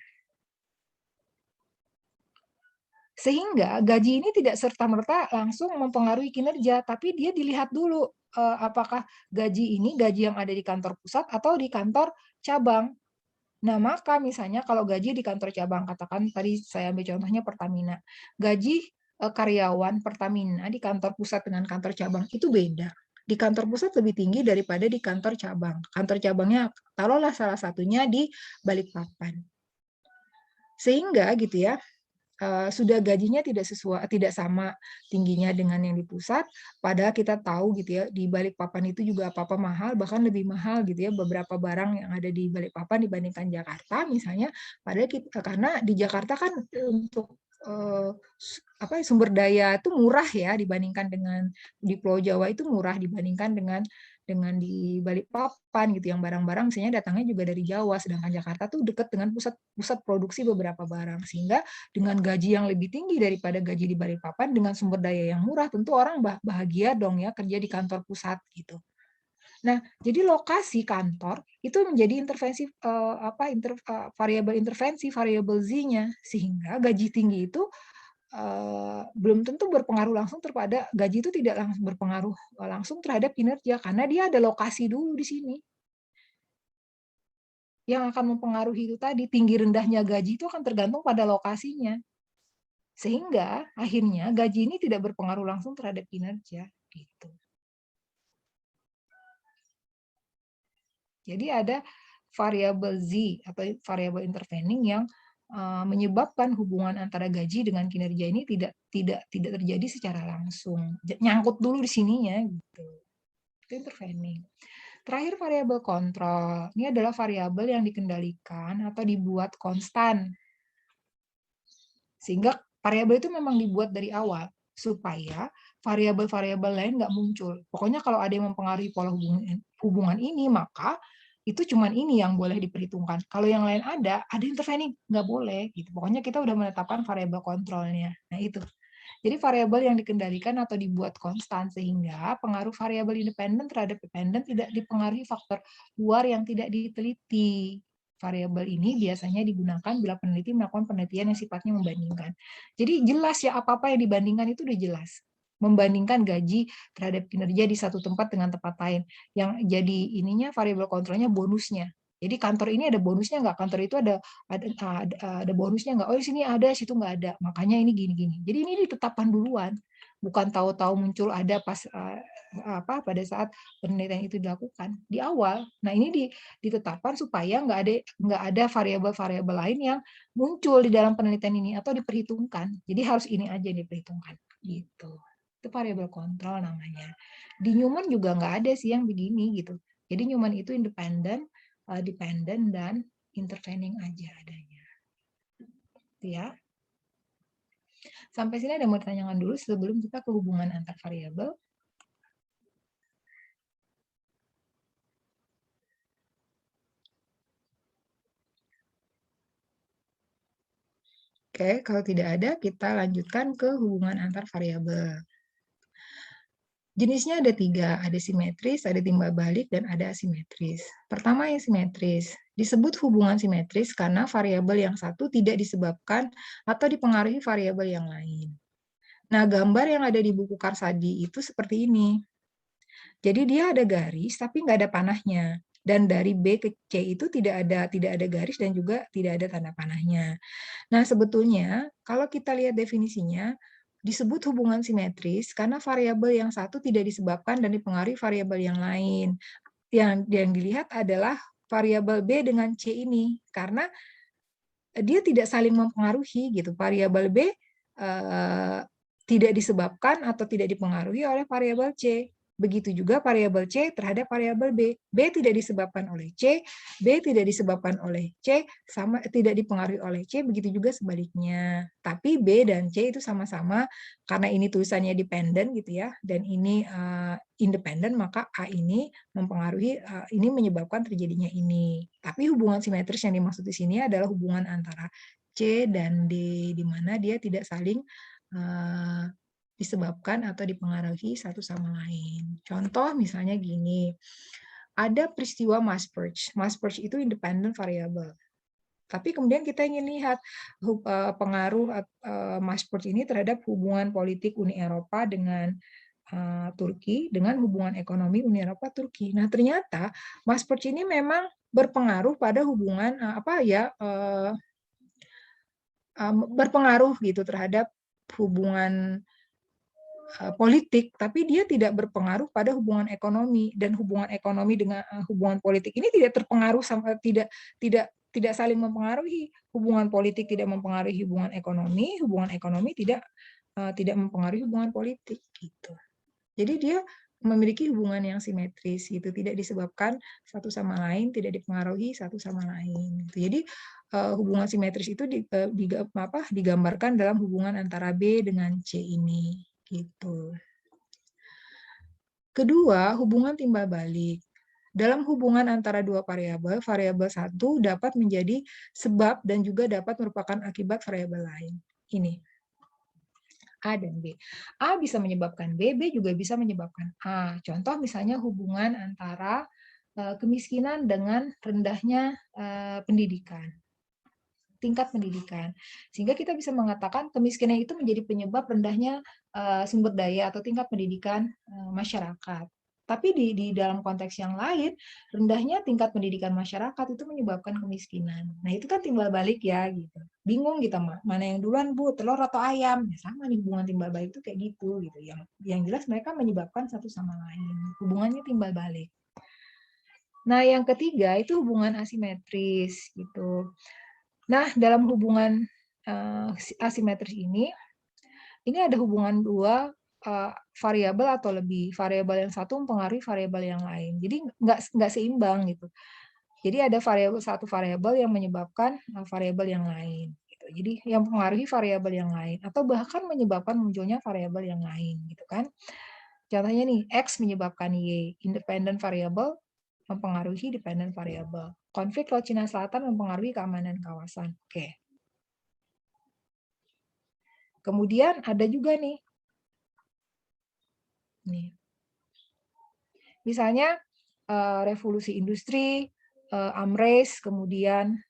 Sehingga gaji ini tidak serta-merta langsung mempengaruhi kinerja, tapi dia dilihat dulu apakah gaji ini gaji yang ada di kantor pusat atau di kantor cabang. Nah, maka misalnya kalau gaji di kantor cabang, katakan tadi saya ambil contohnya Pertamina. Gaji karyawan Pertamina di kantor pusat dengan kantor cabang itu beda. Di kantor pusat lebih tinggi daripada di kantor cabang. Kantor cabangnya taruhlah salah satunya di Balikpapan. Sehingga gitu ya, sudah gajinya tidak sama tingginya dengan yang di pusat, padahal kita tahu gitu ya, di Balikpapan itu juga apa-apa mahal, bahkan lebih mahal gitu ya, beberapa barang yang ada di Balikpapan dibandingkan Jakarta misalnya, padahal karena di Jakarta kan untuk sumber daya itu murah ya dibandingkan dengan di Pulau Jawa, itu murah dibandingkan dengan di Balikpapan gitu, yang barang-barang misalnya datangnya juga dari Jawa, sedangkan Jakarta tuh dekat dengan pusat produksi beberapa barang, sehingga dengan gaji yang lebih tinggi daripada gaji di Balikpapan dengan sumber daya yang murah, tentu orang bahagia dong ya kerja di kantor pusat gitu. Nah, jadi lokasi kantor itu menjadi intervensi variabel intervensi, variabel Z-nya, sehingga gaji tinggi itu belum tentu berpengaruh langsung terhadap gaji, itu tidak langsung berpengaruh langsung terhadap kinerja karena dia ada lokasi dulu di sini. Yang akan mempengaruhi itu tadi, tinggi rendahnya gaji itu akan tergantung pada lokasinya. Sehingga akhirnya gaji ini tidak berpengaruh langsung terhadap kinerja gitu. Jadi ada variabel Z atau variabel intervening yang menyebabkan hubungan antara gaji dengan kinerja ini tidak terjadi secara langsung. Nyangkut dulu di sininya gitu. Itu intervening. Terakhir variabel kontrol. Ini adalah variabel yang dikendalikan atau dibuat konstan. Sehingga variabel itu memang dibuat dari awal supaya variabel-variabel lain nggak muncul. Pokoknya kalau ada yang mempengaruhi pola hubungan ini, maka itu cuman ini yang boleh diperhitungkan. Kalau yang lain ada intervening, nggak boleh. Gitu. Pokoknya kita udah menetapkan variabel kontrolnya. Nah itu. Jadi variabel yang dikendalikan atau dibuat konstan sehingga pengaruh variabel independen terhadap dependen tidak dipengaruhi faktor luar yang tidak diteliti. Variabel ini biasanya digunakan bila peneliti melakukan penelitian yang sifatnya membandingkan. Jadi jelas ya apa-apa yang dibandingkan itu udah jelas. Membandingkan gaji terhadap kinerja di satu tempat dengan tempat lain. Yang jadi ininya variabel kontrolnya bonusnya. Jadi kantor ini ada bonusnya nggak? Kantor itu ada bonusnya nggak? Oh di sini ada, situ nggak ada. Makanya ini gini-gini. Jadi ini ditetapkan duluan, bukan tahu-tahu muncul ada pas pada saat penelitian itu dilakukan di awal. Nah ini ditetapkan supaya nggak ada variabel-variabel lain yang muncul di dalam penelitian ini atau diperhitungkan. Jadi harus ini aja yang diperhitungkan. Gitu. Itu variabel kontrol namanya. Di Newman juga nggak ada sih yang begini gitu. Jadi Newman itu independen, dependent, dan intervening aja adanya. Ya. Sampai sini ada mau ditanyakan dulu sebelum kita ke hubungan antar variabel. Oke, kalau tidak ada, kita lanjutkan ke hubungan antar variabel. Jenisnya ada 3, ada simetris, ada timbal balik, dan ada asimetris. Pertama yang simetris. Disebut hubungan simetris karena variabel yang satu tidak disebabkan atau dipengaruhi variabel yang lain. Nah, gambar yang ada di buku Karsadi itu seperti ini. Jadi dia ada garis, tapi nggak ada panahnya. Dan dari B ke C itu tidak ada garis dan juga tidak ada tanda panahnya. Nah, sebetulnya kalau kita lihat definisinya, disebut hubungan simetris karena variabel yang satu tidak disebabkan dan dipengaruhi variabel yang lain. Yang dilihat adalah variabel B dengan C ini karena dia tidak saling mempengaruhi gitu. Variabel B tidak disebabkan atau tidak dipengaruhi oleh variabel C. Begitu juga variabel C terhadap variabel B. B tidak disebabkan oleh C, B tidak disebabkan oleh C, sama tidak dipengaruhi oleh C, begitu juga sebaliknya. Tapi B dan C itu sama-sama, karena ini tulisannya dependent gitu ya, dan ini independent, maka A ini mempengaruhi, ini menyebabkan terjadinya ini. Tapi hubungan simetris yang dimaksud di sini adalah hubungan antara C dan D, di mana dia tidak saling disebabkan atau dipengaruhi satu sama lain. Contoh misalnya gini, ada peristiwa mass purge. Mass purge itu independent variable. Tapi kemudian kita ingin lihat pengaruh mass purge ini terhadap hubungan politik Uni Eropa dengan Turki, dengan hubungan ekonomi Uni Eropa Turki. Nah ternyata mass purge ini memang berpengaruh pada hubungan berpengaruh gitu terhadap hubungan politik, tapi dia tidak berpengaruh pada hubungan ekonomi, dan hubungan ekonomi dengan hubungan politik ini tidak terpengaruh sama tidak saling mempengaruhi. Hubungan politik tidak mempengaruhi hubungan ekonomi tidak mempengaruhi hubungan politik gitu. Jadi dia memiliki hubungan yang simetris gitu, tidak disebabkan satu sama lain, tidak dipengaruhi satu sama lain gitu. Jadi hubungan simetris itu digambarkan dalam hubungan antara B dengan C ini gitu. Kedua, hubungan timbal balik. Dalam hubungan antara dua variabel, variabel satu dapat menjadi sebab dan juga dapat merupakan akibat variabel lain. Ini A dan B. A bisa menyebabkan B, B juga bisa menyebabkan A. Contoh misalnya hubungan antara kemiskinan dengan rendahnya pendidikan. Tingkat pendidikan. Sehingga kita bisa mengatakan kemiskinan itu menjadi penyebab rendahnya sumber daya atau tingkat pendidikan masyarakat. Tapi di dalam konteks yang lain, rendahnya tingkat pendidikan masyarakat itu menyebabkan kemiskinan. Nah, itu kan timbal balik ya gitu. Bingung kita mana yang duluan, Bu, telur atau ayam? Ya, sama nih hubungan timbal balik itu kayak gitu. Yang jelas mereka menyebabkan satu sama lain. Hubungannya timbal balik. Nah, yang ketiga itu hubungan asimetris gitu. Nah, dalam hubungan asimetris ini ada hubungan dua variabel atau lebih. Variabel yang satu mempengaruhi variabel yang lain. Jadi nggak seimbang gitu. Jadi ada satu variabel yang menyebabkan variabel yang lain. Gitu. Jadi yang mempengaruhi variabel yang lain atau bahkan menyebabkan munculnya variabel yang lain, gitu kan? Contohnya nih, X menyebabkan Y, independent variable mempengaruhi dependent variable. Konflik Laut Cina Selatan mempengaruhi keamanan kawasan. Oke. Kemudian ada juga nih. Misalnya revolusi industri, UMRES, kemudian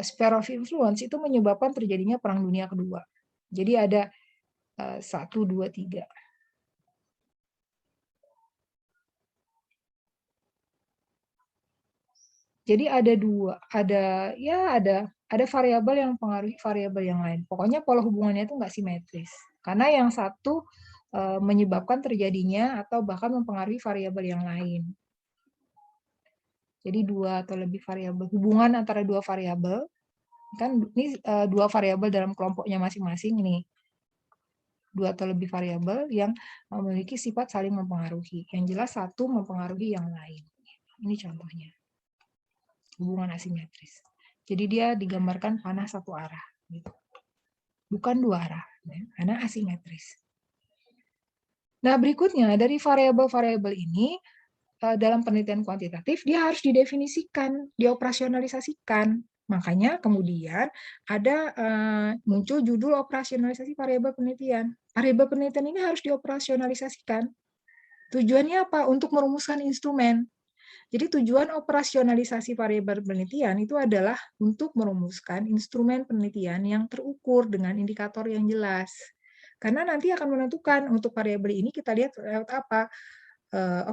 sphere of influence itu menyebabkan terjadinya Perang Dunia Kedua. Jadi ada 1, 2, 3. Jadi ada dua, ada variabel yang mempengaruhi variabel yang lain. Pokoknya pola hubungannya itu nggak simetris. Karena yang satu menyebabkan terjadinya atau bahkan mempengaruhi variabel yang lain. Jadi dua atau lebih variabel. Hubungan antara dua variabel, kan ini dua variabel dalam kelompoknya masing-masing ini. Dua atau lebih variabel yang memiliki sifat saling mempengaruhi. Yang jelas satu mempengaruhi yang lain. Ini contohnya. Hubungan asimetris. Jadi dia digambarkan panah satu arah. Gitu. Bukan dua arah. Karena asimetris. Nah, berikutnya dari variabel-variabel ini, dalam penelitian kuantitatif, dia harus didefinisikan, dioperasionalisasikan. Makanya kemudian ada muncul judul operasionalisasi variabel penelitian. Variabel penelitian ini harus dioperasionalisasikan. Tujuannya apa? Untuk merumuskan instrumen. Jadi tujuan operasionalisasi variabel penelitian itu adalah untuk merumuskan instrumen penelitian yang terukur dengan indikator yang jelas. Karena nanti akan menentukan untuk variabel ini kita lihat lewat apa.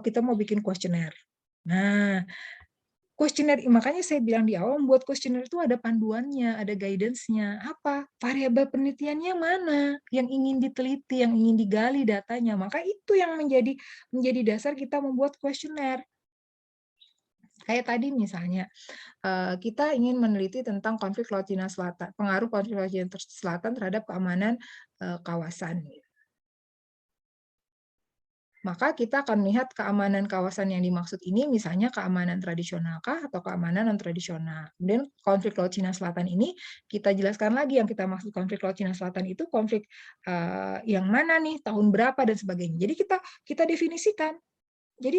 Kita mau bikin kuesioner. Nah, kuesioner, makanya saya bilang di awal, membuat kuesioner itu ada panduannya, ada guidance-nya. Apa? Variabel penelitiannya mana yang ingin diteliti, yang ingin digali datanya. Maka itu yang menjadi dasar kita membuat kuesioner. Kayak tadi misalnya, kita ingin meneliti tentang konflik Laut Cina Selatan, pengaruh konflik Laut Cina Selatan terhadap keamanan kawasan. Maka kita akan melihat keamanan kawasan yang dimaksud ini, misalnya keamanan tradisionalkah atau keamanan non-tradisional. Kemudian konflik Laut Cina Selatan ini, kita jelaskan lagi yang kita maksud konflik Laut Cina Selatan itu konflik yang mana nih, tahun berapa, dan sebagainya. Jadi kita definisikan. Jadi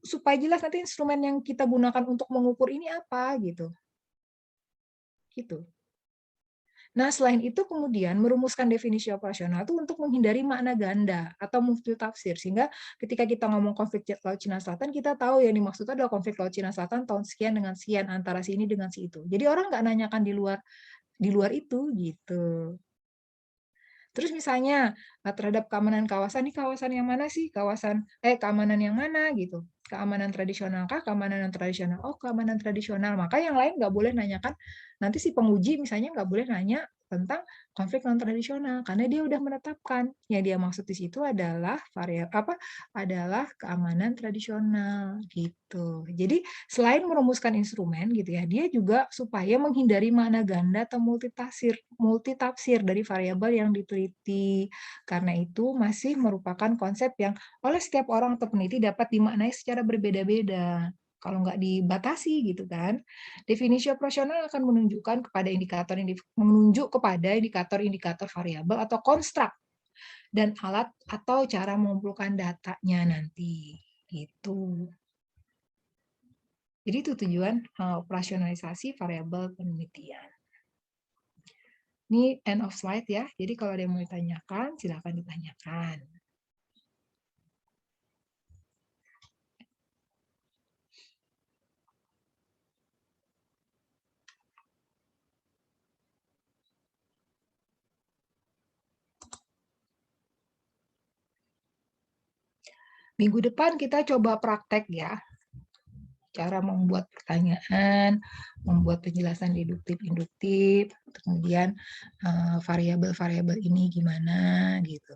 supaya jelas nanti instrumen yang kita gunakan untuk mengukur ini apa, gitu. Gitu. Nah, selain itu kemudian merumuskan definisi operasional itu untuk menghindari makna ganda atau multitafsir. Sehingga ketika kita ngomong konflik Laut Cina Selatan, kita tahu yang dimaksud adalah konflik Laut Cina Selatan tahun sekian dengan sekian, antara si ini dengan si itu. Jadi orang nggak nanyakan di luar itu, gitu. Terus misalnya terhadap keamanan kawasan, ini kawasan yang mana sih? Keamanan yang mana gitu? Keamanan tradisional kah? Keamanan non tradisional? Oh, keamanan tradisional. Maka yang lain nggak boleh nanyakan. Nanti si penguji misalnya nggak boleh nanya tentang konflik non tradisional karena dia udah menetapkan yang dia maksud di situ adalah adalah keamanan tradisional gitu. Jadi selain merumuskan instrumen gitu ya, dia juga supaya menghindari makna ganda atau multitafsir dari variabel yang diteliti. Karena itu masih merupakan konsep yang oleh setiap orang atau peneliti dapat dimaknai secara berbeda-beda. Kalau nggak dibatasi gitu kan. Definisi operasional akan menunjukkan kepada indikator-indikator variabel atau konstruk dan alat atau cara mengumpulkan datanya nanti gitu. Jadi itu tujuan operasionalisasi variabel penelitian. Ini end of slide ya. Jadi kalau ada yang mau ditanyakan, silakan ditanyakan. Minggu depan kita coba praktek ya. Cara membuat pertanyaan, membuat penjelasan deduktif-induktif, kemudian variabel-variabel ini gimana gitu.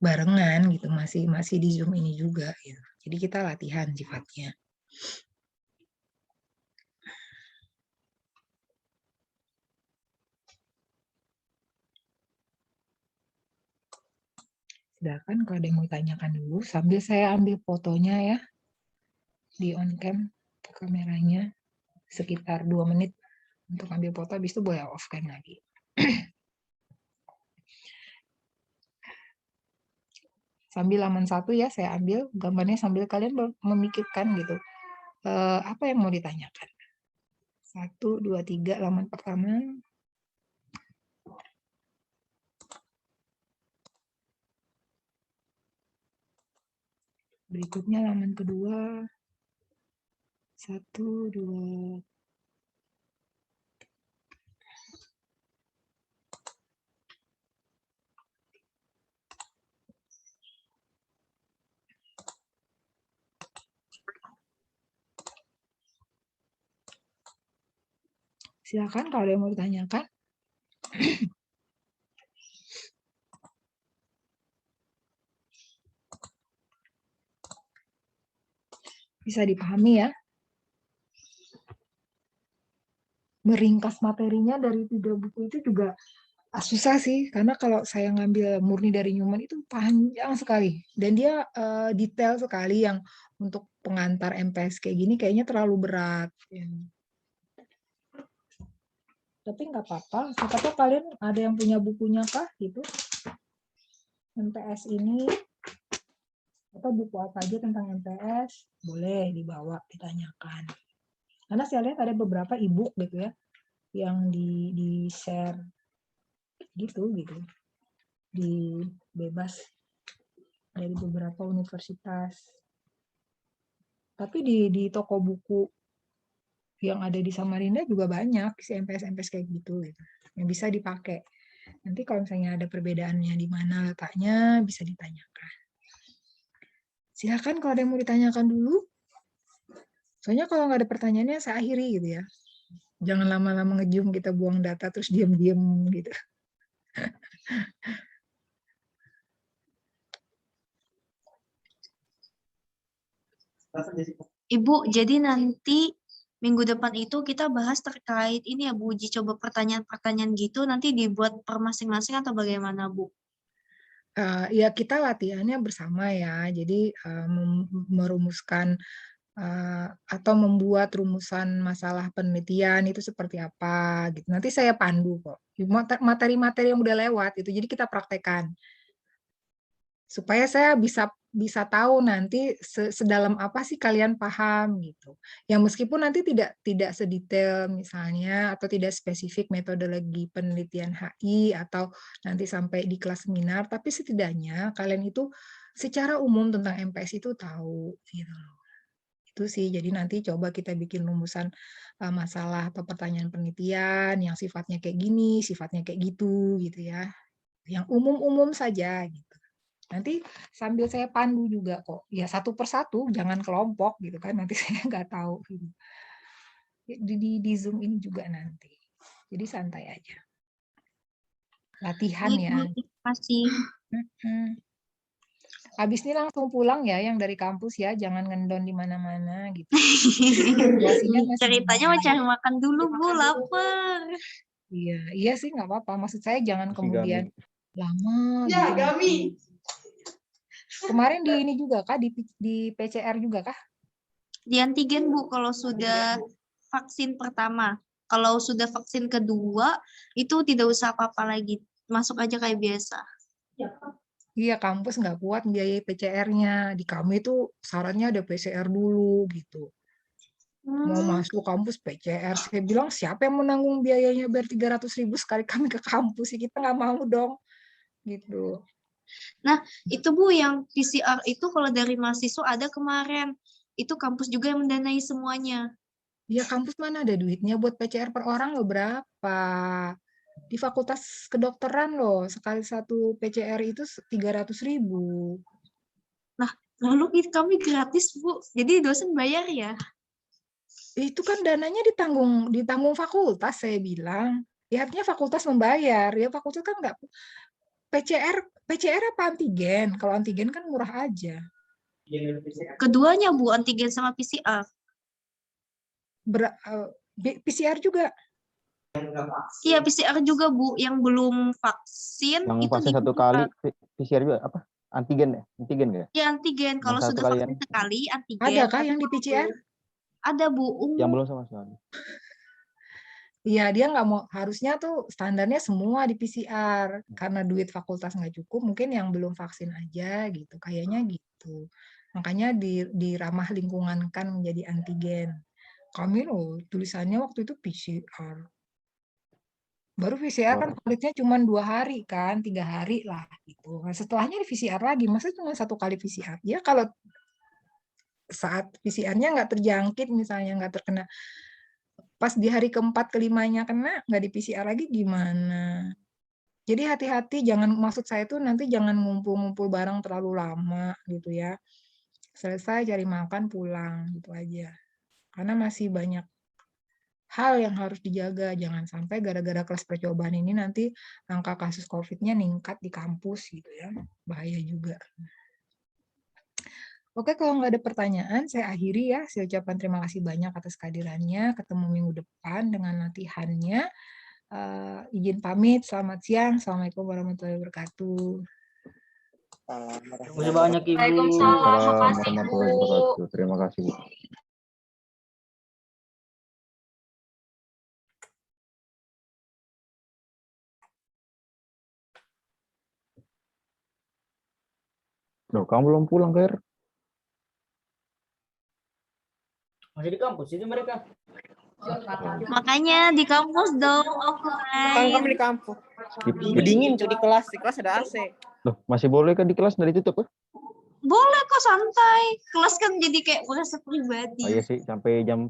Barengan gitu, masih di Zoom ini juga gitu. Jadi kita latihan sifatnya. Silakan kalau ada yang mau ditanyakan dulu, sambil saya ambil fotonya ya, di on cam kameranya, sekitar 2 menit untuk ambil foto, habis itu boleh off cam lagi. Sambil halaman 1 ya, saya ambil gambarnya sambil kalian memikirkan gitu, apa yang mau ditanyakan. 1, 2, 3, halaman pertama. Berikutnya halaman kedua. 1, 2. Silakan kalau ada yang mau ditanyakan. Bisa dipahami ya. Meringkas materinya dari 3 buku itu juga susah sih, karena kalau saya ngambil murni dari Newman itu panjang sekali. Dan dia detail sekali, yang untuk pengantar MPS kayak gini kayaknya terlalu berat. Ya. Tapi nggak apa-apa, siapa tahu kalian ada yang punya bukunya kah gitu. MPS ini, atau buku apa aja tentang MPS, boleh dibawa, ditanyakan. Karena saya lihat ada beberapa e-book gitu ya, yang di-share gitu, di bebas dari beberapa universitas. Tapi di toko buku yang ada di Samarinda juga banyak si MPS kayak gitu, yang bisa dipakai. Nanti kalau misalnya ada perbedaannya di mana letaknya, bisa ditanyakan. Silakan kalau ada yang mau ditanyakan dulu. Soalnya kalau nggak ada pertanyaannya, saya akhiri gitu ya. Jangan lama-lama nge-zoom kita buang data terus diam-diam gitu. Ibu, jadi nanti minggu depan itu kita bahas terkait ini ya Bu, uji coba pertanyaan-pertanyaan gitu, nanti dibuat per masing-masing atau bagaimana Bu? Ya kita latihannya bersama ya, jadi merumuskan atau membuat rumusan masalah penelitian itu seperti apa gitu. Nanti saya pandu kok. Materi-materi yang udah lewat itu, jadi kita praktekkan. Supaya saya bisa tahu nanti sedalam apa sih kalian paham gitu. Yang meskipun nanti tidak sedetail misalnya, atau tidak spesifik metodologi penelitian HI atau nanti sampai di kelas seminar, tapi setidaknya kalian itu secara umum tentang MPS itu tahu gitu loh. Itu sih, jadi nanti coba kita bikin rumusan masalah atau pertanyaan penelitian yang sifatnya kayak gini, sifatnya kayak gitu ya. Yang umum-umum saja gitu. Nanti sambil saya pandu juga kok. Ya satu persatu, jangan kelompok gitu kan. Nanti saya nggak tahu. Gitu. Di Zoom ini juga nanti. Jadi santai aja. Latihan Baik, ya. Bu, terima kasih. Habis ini langsung pulang ya yang dari kampus ya. Jangan ngendon di mana-mana gitu. Ceritanya mau cari makan dulu Bu, lapar. Iya sih nggak apa-apa. Maksud saya jangan kemudian lama. Ya, Gami. Kemarin di ini juga kah, di PCR juga kah? Di antigen Bu, kalau sudah vaksin pertama. Kalau sudah vaksin kedua, itu tidak usah apa-apa lagi. Masuk aja kayak biasa. Iya, kampus nggak kuat biaya PCR-nya. Di kami itu sarannya ada PCR dulu gitu. Mau masuk kampus PCR. Saya bilang siapa yang menanggung biayanya biar 300.000 sekali kami ke kampus. Kita nggak mau dong. Gitu. Nah, itu Bu yang PCR itu kalau dari mahasiswa ada kemarin. Itu kampus juga yang mendanai semuanya. Ya kampus mana ada duitnya buat PCR per orang loh berapa? Di fakultas kedokteran loh, sekali satu PCR itu 300.000. Nah, lalu kami gratis Bu. Jadi dosen bayar ya? Itu kan dananya ditanggung fakultas, saya bilang. Ya artinya fakultas membayar. Ya fakultas kan nggak PCR apa antigen? Kalau antigen kan murah aja. Keduanya Bu, antigen sama PCR. PCR juga. Iya, PCR juga Bu, yang belum vaksin Yang itu fase 1 dibuka. kali PCR juga apa? Antigen ya? Antigen nggak ya? Ya antigen, Yang kalau 1 sudah kali vaksin kan? sekali antigen. Adakah tapi yang di kalau PCR? belum- Ada Bu, Yang belum sama sekali. Iya, dia nggak mau, harusnya tuh standarnya semua di PCR. Karena duit fakultas nggak cukup, mungkin yang belum vaksin aja gitu. Kayaknya gitu. Makanya diramah lingkungankan menjadi antigen. Kami loh, tulisannya waktu itu PCR. Baru PCR kan validnya cuma 2 hari kan, 3 hari lah gitu. Nah, setelahnya di PCR lagi, masa cuma 1 kali PCR? Ya kalau saat PCR-nya nggak terjangkit, misalnya nggak terkena, pas di hari keempat kelimanya kena, nggak di PCR lagi gimana? Jadi hati-hati, maksud saya tuh nanti jangan ngumpul-ngumpul bareng terlalu lama gitu ya. Selesai cari makan pulang gitu aja. Karena masih banyak hal yang harus dijaga, jangan sampai gara-gara kelas percobaan ini nanti angka kasus COVID-nya ningkat di kampus gitu ya, bahaya juga. Oke, kalau nggak ada pertanyaan, saya akhiri ya. Saya ucapkan terima kasih banyak atas kehadirannya. Ketemu minggu depan dengan latihannya. Izin pamit, selamat siang. Assalamualaikum warahmatullahi wabarakatuh. Terima kasih banyak Ibu. Waalaikumsalam, Waalaikumsalam makasih warahmatullahi Bu. wabarakatuh. Terima kasih Bu. Loh, kamu belum pulang, Ker? Masih di kampus itu mereka. Makanya di kampus dong Kan offline. kami di kampus. Dingin cuy di kelas ada AC. Loh, masih boleh kan di kelas dari tutup? Boleh kok santai. Kelas kan jadi kayak merasa pribadi. Oh iya sih, sampai jam